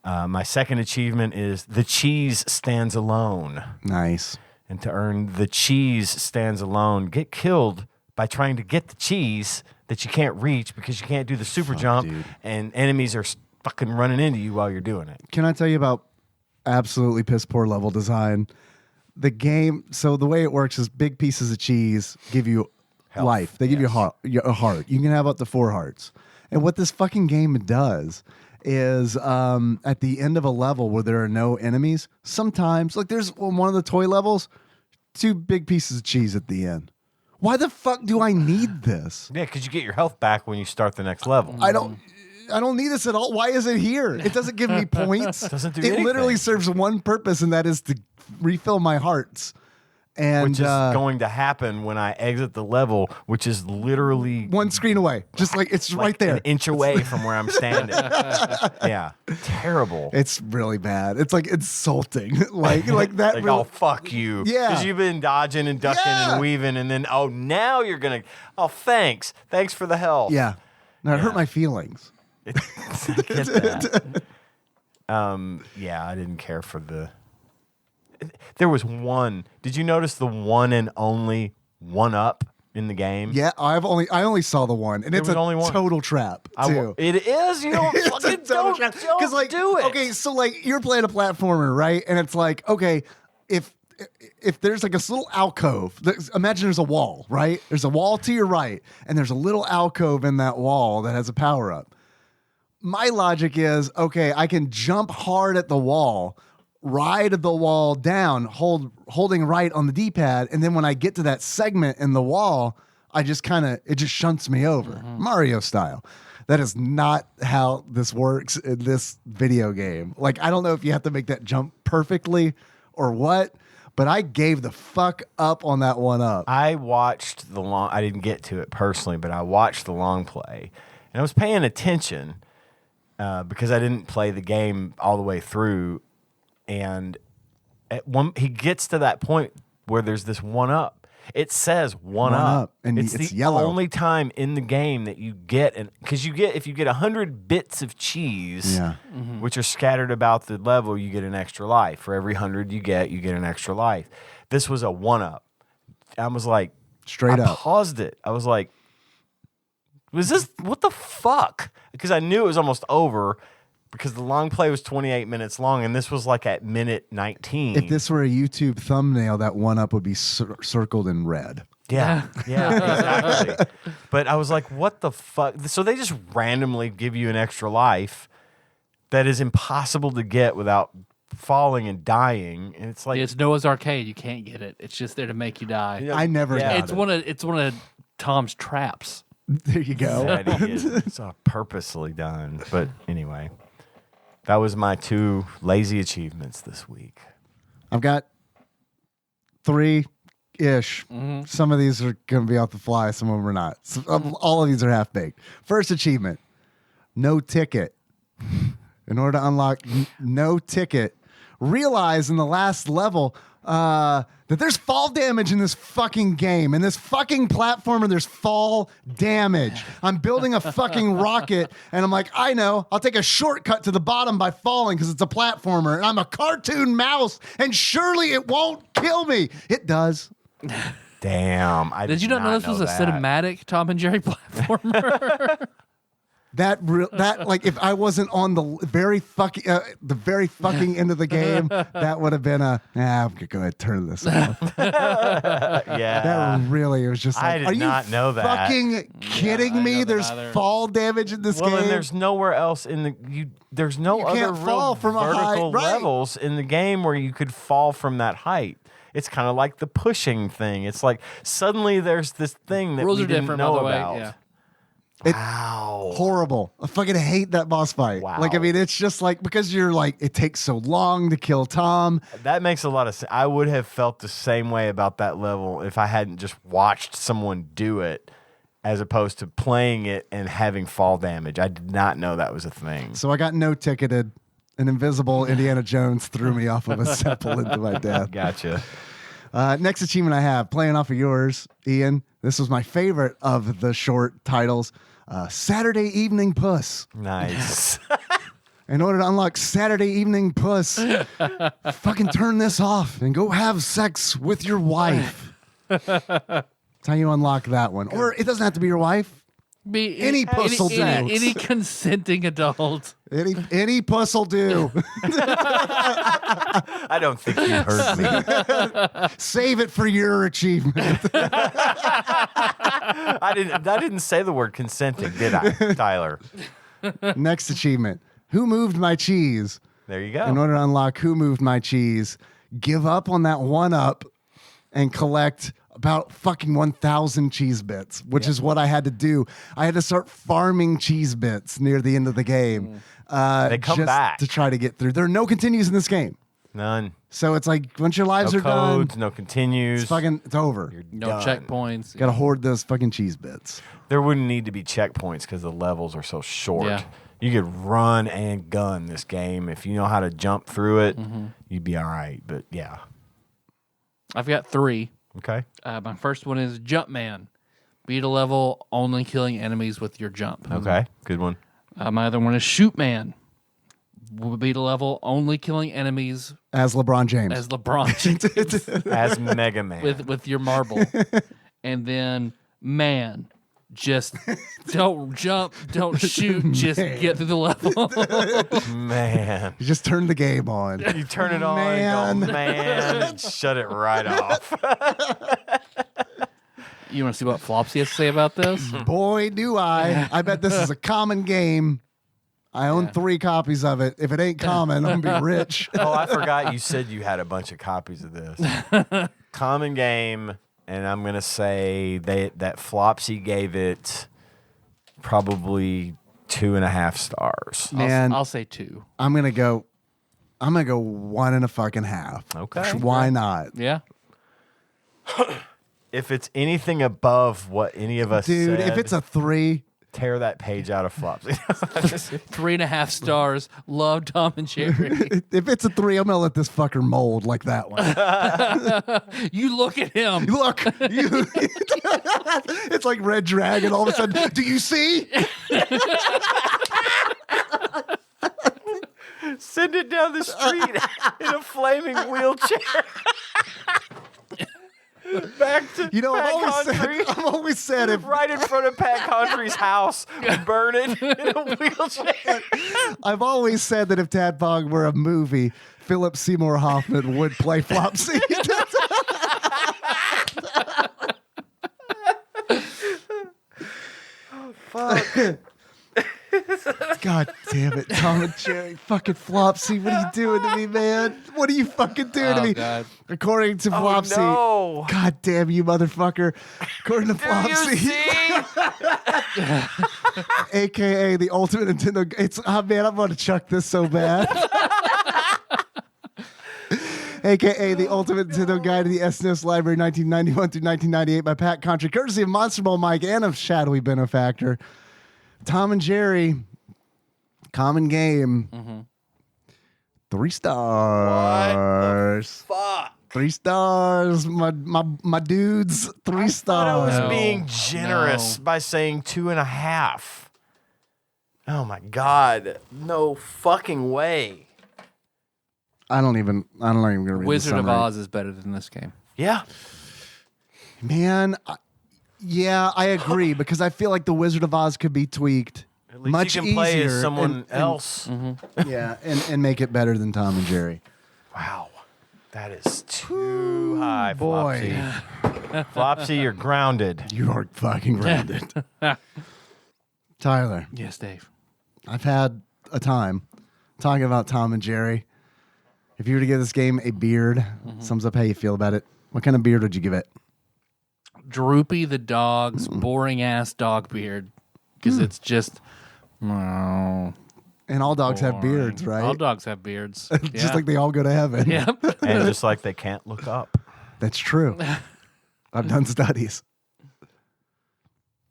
My second achievement is The Cheese Stands Alone. Nice. And to earn The Cheese Stands Alone, get killed by trying to get the cheese that you can't reach because you can't do the super jump, dude. and enemies are fucking running into you while you're doing it. Can I tell you about absolutely piss poor level design? The game, so the way it works is big pieces of cheese give you Health, life. They give you a heart. You can have up to 4 hearts. And what this fucking game does is at the end of a level where there are no enemies, sometimes, like there's one of the toy levels, 2 big pieces of cheese at the end. Why the fuck do I need this? Yeah, because you get your health back when you start the next level. I don't need this at all. Why is it here? It doesn't give me points. Doesn't do it anything. literally serves one purpose, and that is to refill my hearts. And which is going to happen when I exit the level, which is literally one screen away. Just like it's like right there. an inch away from where I'm standing. Yeah, terrible. It's really bad. It's like insulting. like that. Like, really, oh, fuck you. Yeah. Because you've been dodging and ducking Yeah. and weaving, and then, oh, now you're going to, oh, thanks. Thanks for the help. yeah. No, it Yeah. hurt my feelings. I get that. Yeah, I didn't care for the. There was one. Did you notice the one and only one up in the game? Yeah, I only saw the one, and it's was a only one. total trap too. It is. You don't fucking don't do it. Okay, so like you're playing a platformer, right? And it's like, okay, if there's like this little alcove, imagine there's a wall, right? There's a wall to your right, and there's a little alcove in that wall that has a power up. My logic is, okay, I can jump hard at the wall, ride the wall down, holding right on the D-pad, and then when I get to that segment in the wall, it just shunts me over, Mario style. That is not how this works in this video game. Like, I don't know if you have to make that jump perfectly or what, but I gave the fuck up on that one up. I watched I didn't get to it personally, but I watched the long play, and I was paying attention because I didn't play the game all the way through. And he gets to that point where there's this one up. It says one up, and it's it's the yellow. only time in the game that you get, and because if you get 100 bits of cheese, Yeah. which are scattered about the level, you get an extra life. For every 100 you get an extra life. This was a one up. I was like, Straight I up. paused it. I was like, was this what the fuck? Because I knew it was almost over. Because the long play was 28 minutes long, and this was like at minute 19. If this were a YouTube thumbnail, that one up would be circled in red. Yeah, exactly. But I was like, what the fuck? So they just randomly give you an extra life that is impossible to get without falling and dying. And it's like, It's Noah's Arcade. You can't get it. It's just there to make you die. I never got It's it. it's one of Tom's traps. There you go. it's all purposely done. But anyway, that was my 2 lazy achievements this week. I've got 3-ish. Some of these are going to be off the fly. Some of them are not. All of these are half-baked. First achievement, no ticket. In order to unlock no ticket, realize in the last level that there's fall damage in this fucking game. In this fucking platformer, there's fall damage. I'm building a fucking rocket, and I'm like, I know, I'll take a shortcut to the bottom by falling because it's a platformer, and I'm a cartoon mouse, and surely it won't kill me. It does. Damn. Did you not know this was a cinematic Tom and Jerry platformer? That like if I wasn't on the very fucking end of the game, that would have been I'm gonna go ahead and turn this off. Yeah. That really, it was just like, I did are you not know that. fucking kidding I me? know that There's either. fall damage in this Well, game. and there's nowhere else in the there's no You other can't real fall from a height, vertical right. levels in the game where you could fall from that height. It's kind of like the pushing thing. It's like suddenly there's this thing that Rules we are didn't different, know by the way. about. Yeah. Wow. Horrible. I fucking hate that boss fight. Wow. Like, I mean, it's just like, because you're like, it takes so long to kill Tom. That makes a lot of sense. I would have felt the same way about that level if I hadn't just watched someone do it as opposed to playing it and having fall damage. I did not know that was a thing. So I got no ticketed. An invisible Indiana Jones threw me off of a zeppelin to my death. Gotcha. Next achievement I have, playing off of yours, Ian. This was my favorite of the short titles. Saturday Evening Puss. Nice. In order to unlock Saturday Evening Puss, fucking turn this off and go have sex with your wife. That's how you unlock that one. Or it doesn't have to be your wife. Any puss will do. Any consenting adult. Any puss will do. I don't think you heard me. Save it for your achievement. I didn't say the word consenting, did I, Tyler? Next achievement. Who moved my cheese? There you go. In order to unlock Who Moved My Cheese, give up on that one up and collect about fucking 1,000 cheese bits, which is what I had to do. I had to start farming cheese bits near the end of the game. They come just back. to try to get through. There are no continues in this game. None. So it's like once your lives No are codes, done, no continues. it's over. You're No done. checkpoints. Got to hoard those fucking cheese bits. There wouldn't need to be checkpoints because the levels are so short. Yeah. You could run and gun this game. If you know how to jump through it, you'd be all right. But yeah. I've got 3. Okay. My first one is Jumpman. Beat a level only killing enemies with your jump. Okay. Good one. My other one is Shootman. Will beat a level only killing enemies As LeBron James. as LeBron James As Mega Man. with your marble. And then Man. Just don't jump, don't shoot, just get through the level. Man. You just turn the game on. You turn it on and go, man, and shut it right off. You want to see what Flopsy has to say about this? Boy, do I. I bet this is a common game. I own 3 copies of it. If it ain't common, I'm going to be rich. Oh, I forgot you said you had a bunch of copies of this. Common game, and I'm going to say that Flopsy gave it probably 2.5 stars. Man, I'll say 2. I'm going to go 1.5. Okay. Why not? Yeah. If it's anything above what any of us Dude, said, if it's a 3, tear that page out of Flopsy. 3.5 stars. Love Tom and Jerry. if it's a 3, I'm going to let this fucker mold like that one. You look at him. Look, it's like Red Dragon. All of a sudden, do you see? Send it down the street in a flaming wheelchair. Back to I've always said if right in front of Pat Contry's house, burn it in a wheelchair. I've always said that if Tadpog were a movie, Philip Seymour Hoffman would play Flopsy. Fuck. God damn it, Tom and Jerry, fucking Flopsy, what are you doing to me, man? What are you fucking doing to me? God. According to Flopsy, no. God damn you, motherfucker. According to Do you Flopsy, see? aka the ultimate Nintendo. It's man, I'm gonna chuck this so bad. AKA the Ultimate Nintendo Guide to the SNES Library 1991 through 1998 by Pat Contry, courtesy of Monster Ball Mike and of Shadowy Benefactor. Tom and Jerry, common game. 3 stars. Fuck. 3 stars. My dudes, 3 I stars. was being generous by saying 2.5. Oh my God. No fucking way. I'm not even gonna read Wizard the of summary. Oz is better than this game. Yeah. Man, yeah, I agree because I feel like the Wizard of Oz could be tweaked At least much you can play easier as someone and- else. yeah, and make it better than Tom and Jerry. Wow. That is too high, boy. Flopsy. Flopsy, you're grounded. You are fucking grounded. Tyler, Yes, Dave. I've had a time talking about Tom and Jerry. If you were to give this game a beard, sums up how you feel about it. What kind of beard would you give it? Droopy the dog's boring ass dog beard because it's just And all dogs have beards, right? All dogs have beards. Just like they all go to heaven. Yep. And just like they can't look up. That's true. I've done studies.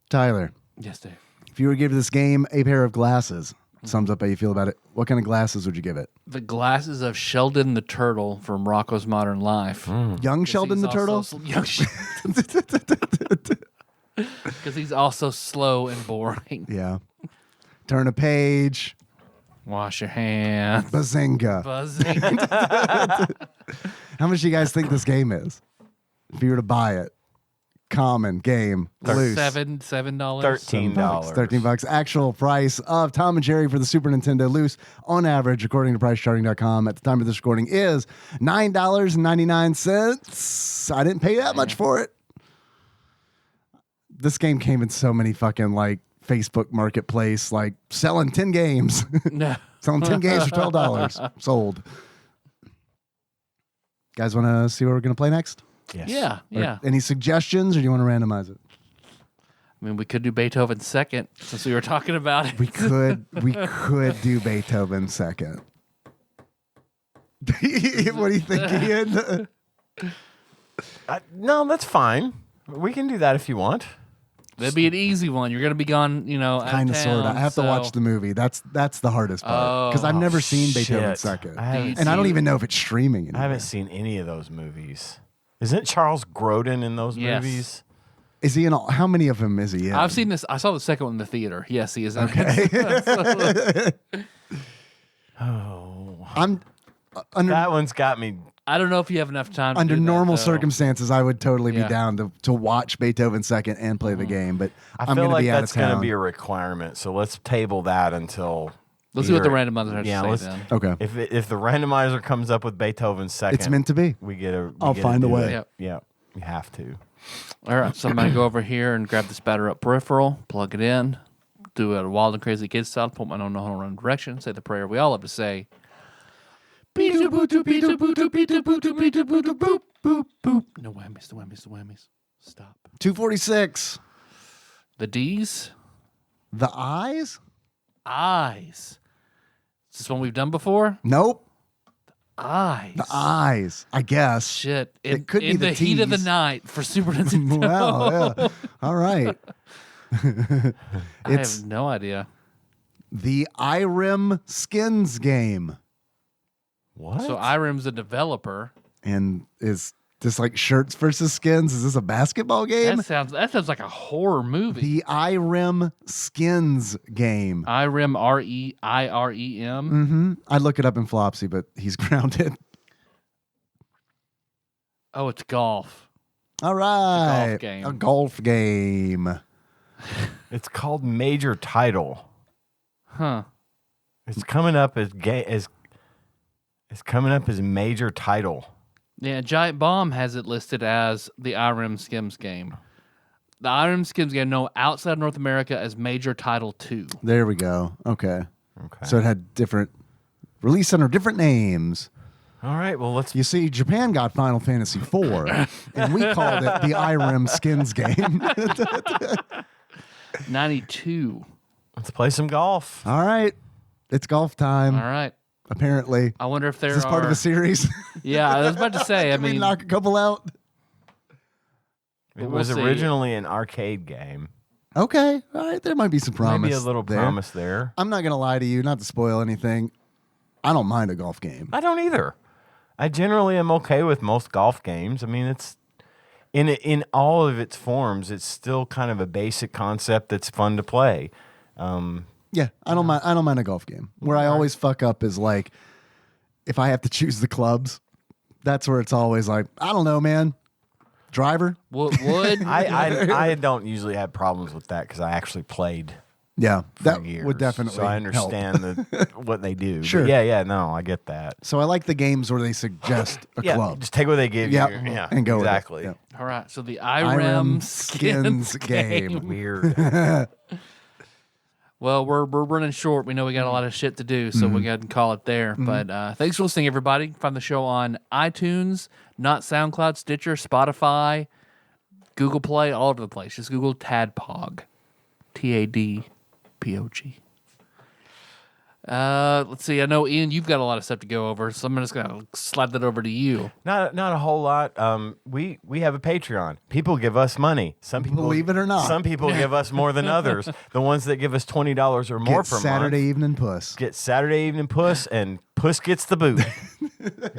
Tyler, Yes, Dave. if you were to give this game a pair of glasses, sums up how you feel about it. What kind of glasses would you give it? The glasses of Sheldon the Turtle from Rocko's Modern Life. Young Sheldon the Turtle? Because he's also slow and boring. Yeah. Turn a page. Wash your hands. Bazinga. Buzzing. How much do you guys think this game is? If you were to buy it. Common game. Loose. $7. $13. $13. Actual price of Tom and Jerry for the Super Nintendo loose on average, according to PriceCharting.com, at the time of this recording, is $9.99. I didn't pay that much for it. This game came in so many fucking like Facebook Marketplace, like selling 10 games. No. Selling 10 games for $12. Sold. Guys want to see what we're going to play next? Yes. Yeah, Or yeah. any suggestions, or do you want to randomize it? I mean, we could do Beethoven second since we were talking about it. We could do Beethoven second. What do you think, Ian? No, that's fine. We can do that if you want. That'd be an easy one. You're gonna be gone, out Kind of of, town. sort of. I have to watch the movie. That's the hardest part because I've never seen Beethoven shit. Second, I haven't and I don't seen- even know if it's streaming anymore. I haven't seen any of those movies. Isn't Charles Grodin in those Yes. movies? Is he in all? How many of them is he in? I've seen this. I saw the second one in the theater. Yes, he is. Okay. I'm under That one's got me. I don't know if you have enough time. To under do that, normal though. circumstances. I would totally be Yeah. down to watch Beethoven Second and play the game, but I I'm feel going to like be out of that's going to town. be a requirement. So let's table that until. Let's see what the either- randomizer has Yeah, to let's- say then. Okay, If the randomizer comes up with Beethoven Second, it's meant to be. We get a. I'll find a way. Yep. Yeah, you have to. All right, so I'm gonna go over here and grab this batter up peripheral, plug it in, do a wild and crazy kid style, put my own run direction, say the prayer we all love to say. No whammies, the whammies, the whammies. Stop. 246. The D's, The eyes? eyes. Is this one we've done before? Nope. Eyes. The eyes. I guess. Shit. It could be in the the heat of the T's. night for Super Nintendo. Wow. Yeah. All right. I It's have no idea. the IRIM Skins game, What? So Irem's a developer. and is this like shirts versus skins? Is this a basketball game? That sounds like a horror movie. The IRIM Skins game. Irem, REIREM. Mm-hmm. I'd look it up in Flopsy, but he's grounded. Oh, it's golf. All right. game. A golf game. It's called Major Title. Huh. It's coming up as It's coming up as Major Title. Yeah, Giant Bomb has it listed as the Irem Skims game. The Irem Skims game, no, outside North America as Major Title 2. There we go. Okay. Okay. So it had different release under different names. All right. Well, let's. You see, Japan got Final Fantasy IV, and we called it the IRIM Skins game. 92. Let's play some golf. All right. It's golf time, All right. apparently. I wonder if there Is this are... part of a series? Yeah, I was about to say, I Can we mean... knock a couple out? It we'll was see. originally an arcade game. Okay. All right. There might be some promise. Maybe a little there. promise there. I'm not going to lie to you, not to spoil anything. I don't mind a golf game. I don't either. I generally am okay with most golf games. I mean, it's in all of its forms. It's still kind of a basic concept that's fun to play. Yeah, I don't mind. I don't mind a golf game. Where I always fuck up is like, if I have to choose the clubs, that's where it's always like, I don't know, man. Driver. Wood? I don't usually have problems with that because I actually played Yeah, for that years, would definitely. So I help. understand what they do. But Sure. yeah, no, I get that. So I like the games where they suggest a Yeah, club. just take what they give Yeah, you. Yeah, and go with it. exactly. Yeah. All right, so the Irem Irem Skins Skins game. game. Weird. Well, we're running short. We know we got a lot of shit to do, so we got to call it there. But thanks for listening, everybody. You can find the show on iTunes, not SoundCloud, Stitcher, Spotify, Google Play, all over the place. Just Google TADPOG. TADPOG. Let's see. I know, Ian, you've got a lot of stuff to go over, so I'm just going to slide that over to you. Not a whole lot. We have a Patreon. People give us money. Some people Believe it or not. Some people give us more than others. The ones that give us $20 or more Get per Saturday month evening puss. get Saturday evening puss, and puss gets the boot.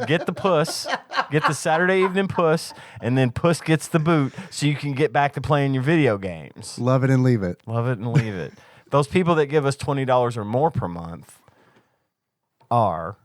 Get the puss, get the Saturday evening puss, and then puss gets the boot, so you can get back to playing your video games. Love it and leave it. Love it and leave it. Those people that give us $20 or more per month are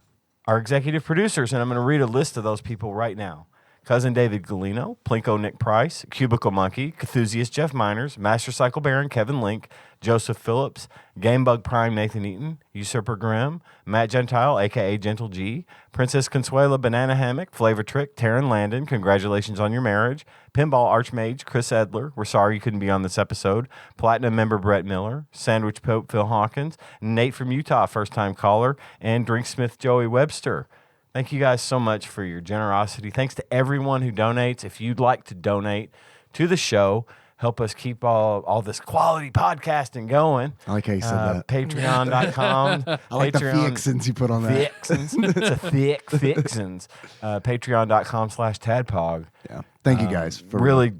our executive producers, and I'm going to read a list of those people right now. Cousin David Galino, Plinko Nick Price, Cubicle Monkey, Cthusiast Jeff Miners, Master Cycle Baron Kevin Link, Joseph Phillips, Gamebug Prime Nathan Eaton, Usurper Grimm, Matt Gentile, a.k.a. Gentle G, Princess Consuela Banana Hammock, Flavor Trick, Taryn Landon, congratulations on your marriage, Pinball Archmage, Chris Edler, we're sorry you couldn't be on this episode, Platinum member Brett Miller, Sandwich Pope Phil Hawkins, Nate from Utah, first-time caller, and Drinksmith Joey Webster. Thank you guys so much for your generosity. Thanks to everyone who donates. If you'd like to donate to the show, help us keep all this quality podcasting going. I like how you said that. Patreon.com. I like the fixins you put on that. Fixins. It's a thick fixins. Patreon.com/TADPOG. Yeah. Thank you guys for Really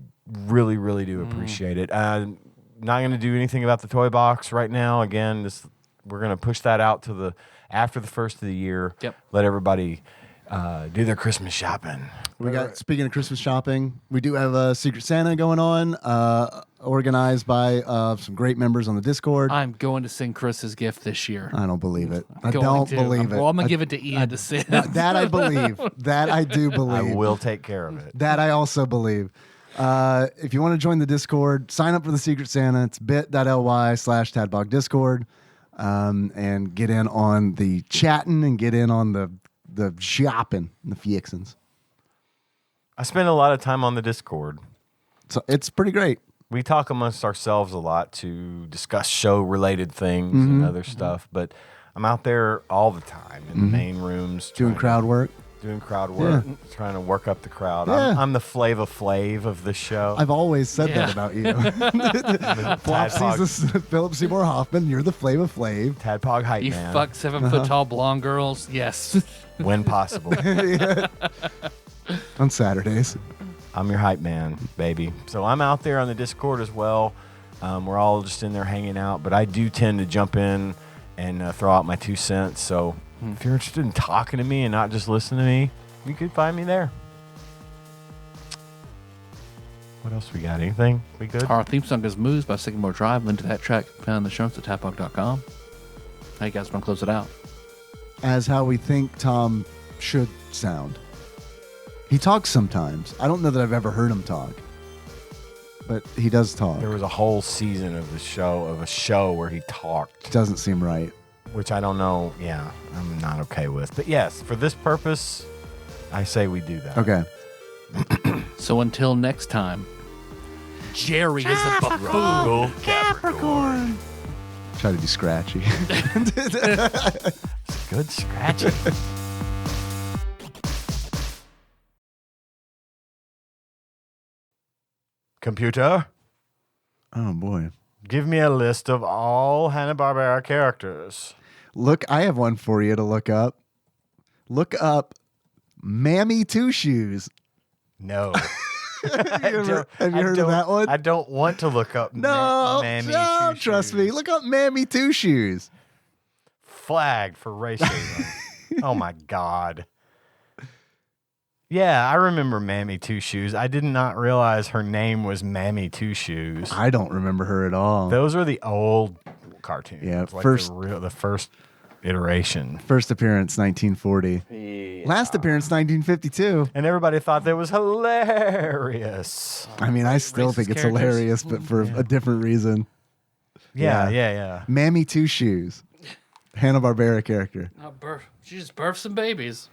do appreciate it. Not going to do anything about the toy box right now. Again, we're going to push that out to after the first of the year. Yep. Let everybody do their Christmas shopping. We got, speaking of Christmas shopping, we do have a Secret Santa going on, organized by some great members on the Discord. I'm going to send Chris his gift this year. I don't believe it. I Going don't to. believe it. Well, I'm going to give it to Ian to send. That I believe. That I do believe. I will take care of it. That I also believe. If you want to join the Discord, sign up for the Secret Santa. It's bit.ly/TADPOG Discord. And get in on the chatting and get in on the shopping and the fixins. I spend a lot of time on the Discord. So it's pretty great. We talk amongst ourselves a lot to discuss show-related things and other stuff, but I'm out there all the time in the main rooms. Doing crowd work. Doing crowd work, trying to work up the crowd. Yeah. I'm the Flava Flav of the show. I've always said that about you. Flopsy's the Philip Seymour Hoffman. You're the Flava Flav. Tadpog hype You man. fuck 7 foot tall blonde girls? Yes. When possible. On Saturdays. I'm your hype man, baby. So I'm out there on the Discord as well. We're all just in there hanging out, but I do tend to jump in and throw out my 2 cents. So if you're interested in talking to me and not just listening to me, you could find me there. What else we got? Anything? We good? Our theme song is Moves by Sycamore Drive. Link to that track found in the show notes at TADPOG.com. How you guys want to close it out? As how we think Tom should sound. He talks sometimes. I don't know that I've ever heard him talk, but he does talk. There was a whole season of a show where he talked, Doesn't seem right. which I don't know. Yeah, I'm not okay with. But yes, for this purpose, I say we do that. Okay. So until next time, Jerry is a buffoon. Capricorn. Try to be scratchy. Good scratching. Computer, Oh boy. give me a list of all Hanna-Barbera characters. Look, I have one for you to look up. Look up Mammy Two Shoes. No. Have you heard of that one? I don't want to look up No, Mammy no, Two trust Shoes. me. Look up Mammy Two Shoes. Flagged for racism. Oh my God. Yeah, I remember Mammy Two Shoes. I did not realize her name was Mammy Two Shoes. I don't remember her at all. Those are the old cartoons. Yeah, like the first iteration. First appearance, 1940. Last appearance, 1952. And everybody thought that was hilarious. I mean, I still Racist think it's characters. hilarious, but for a different reason. Yeah. Mammy Two Shoes. Hanna-Barbera character. She just birthed some babies.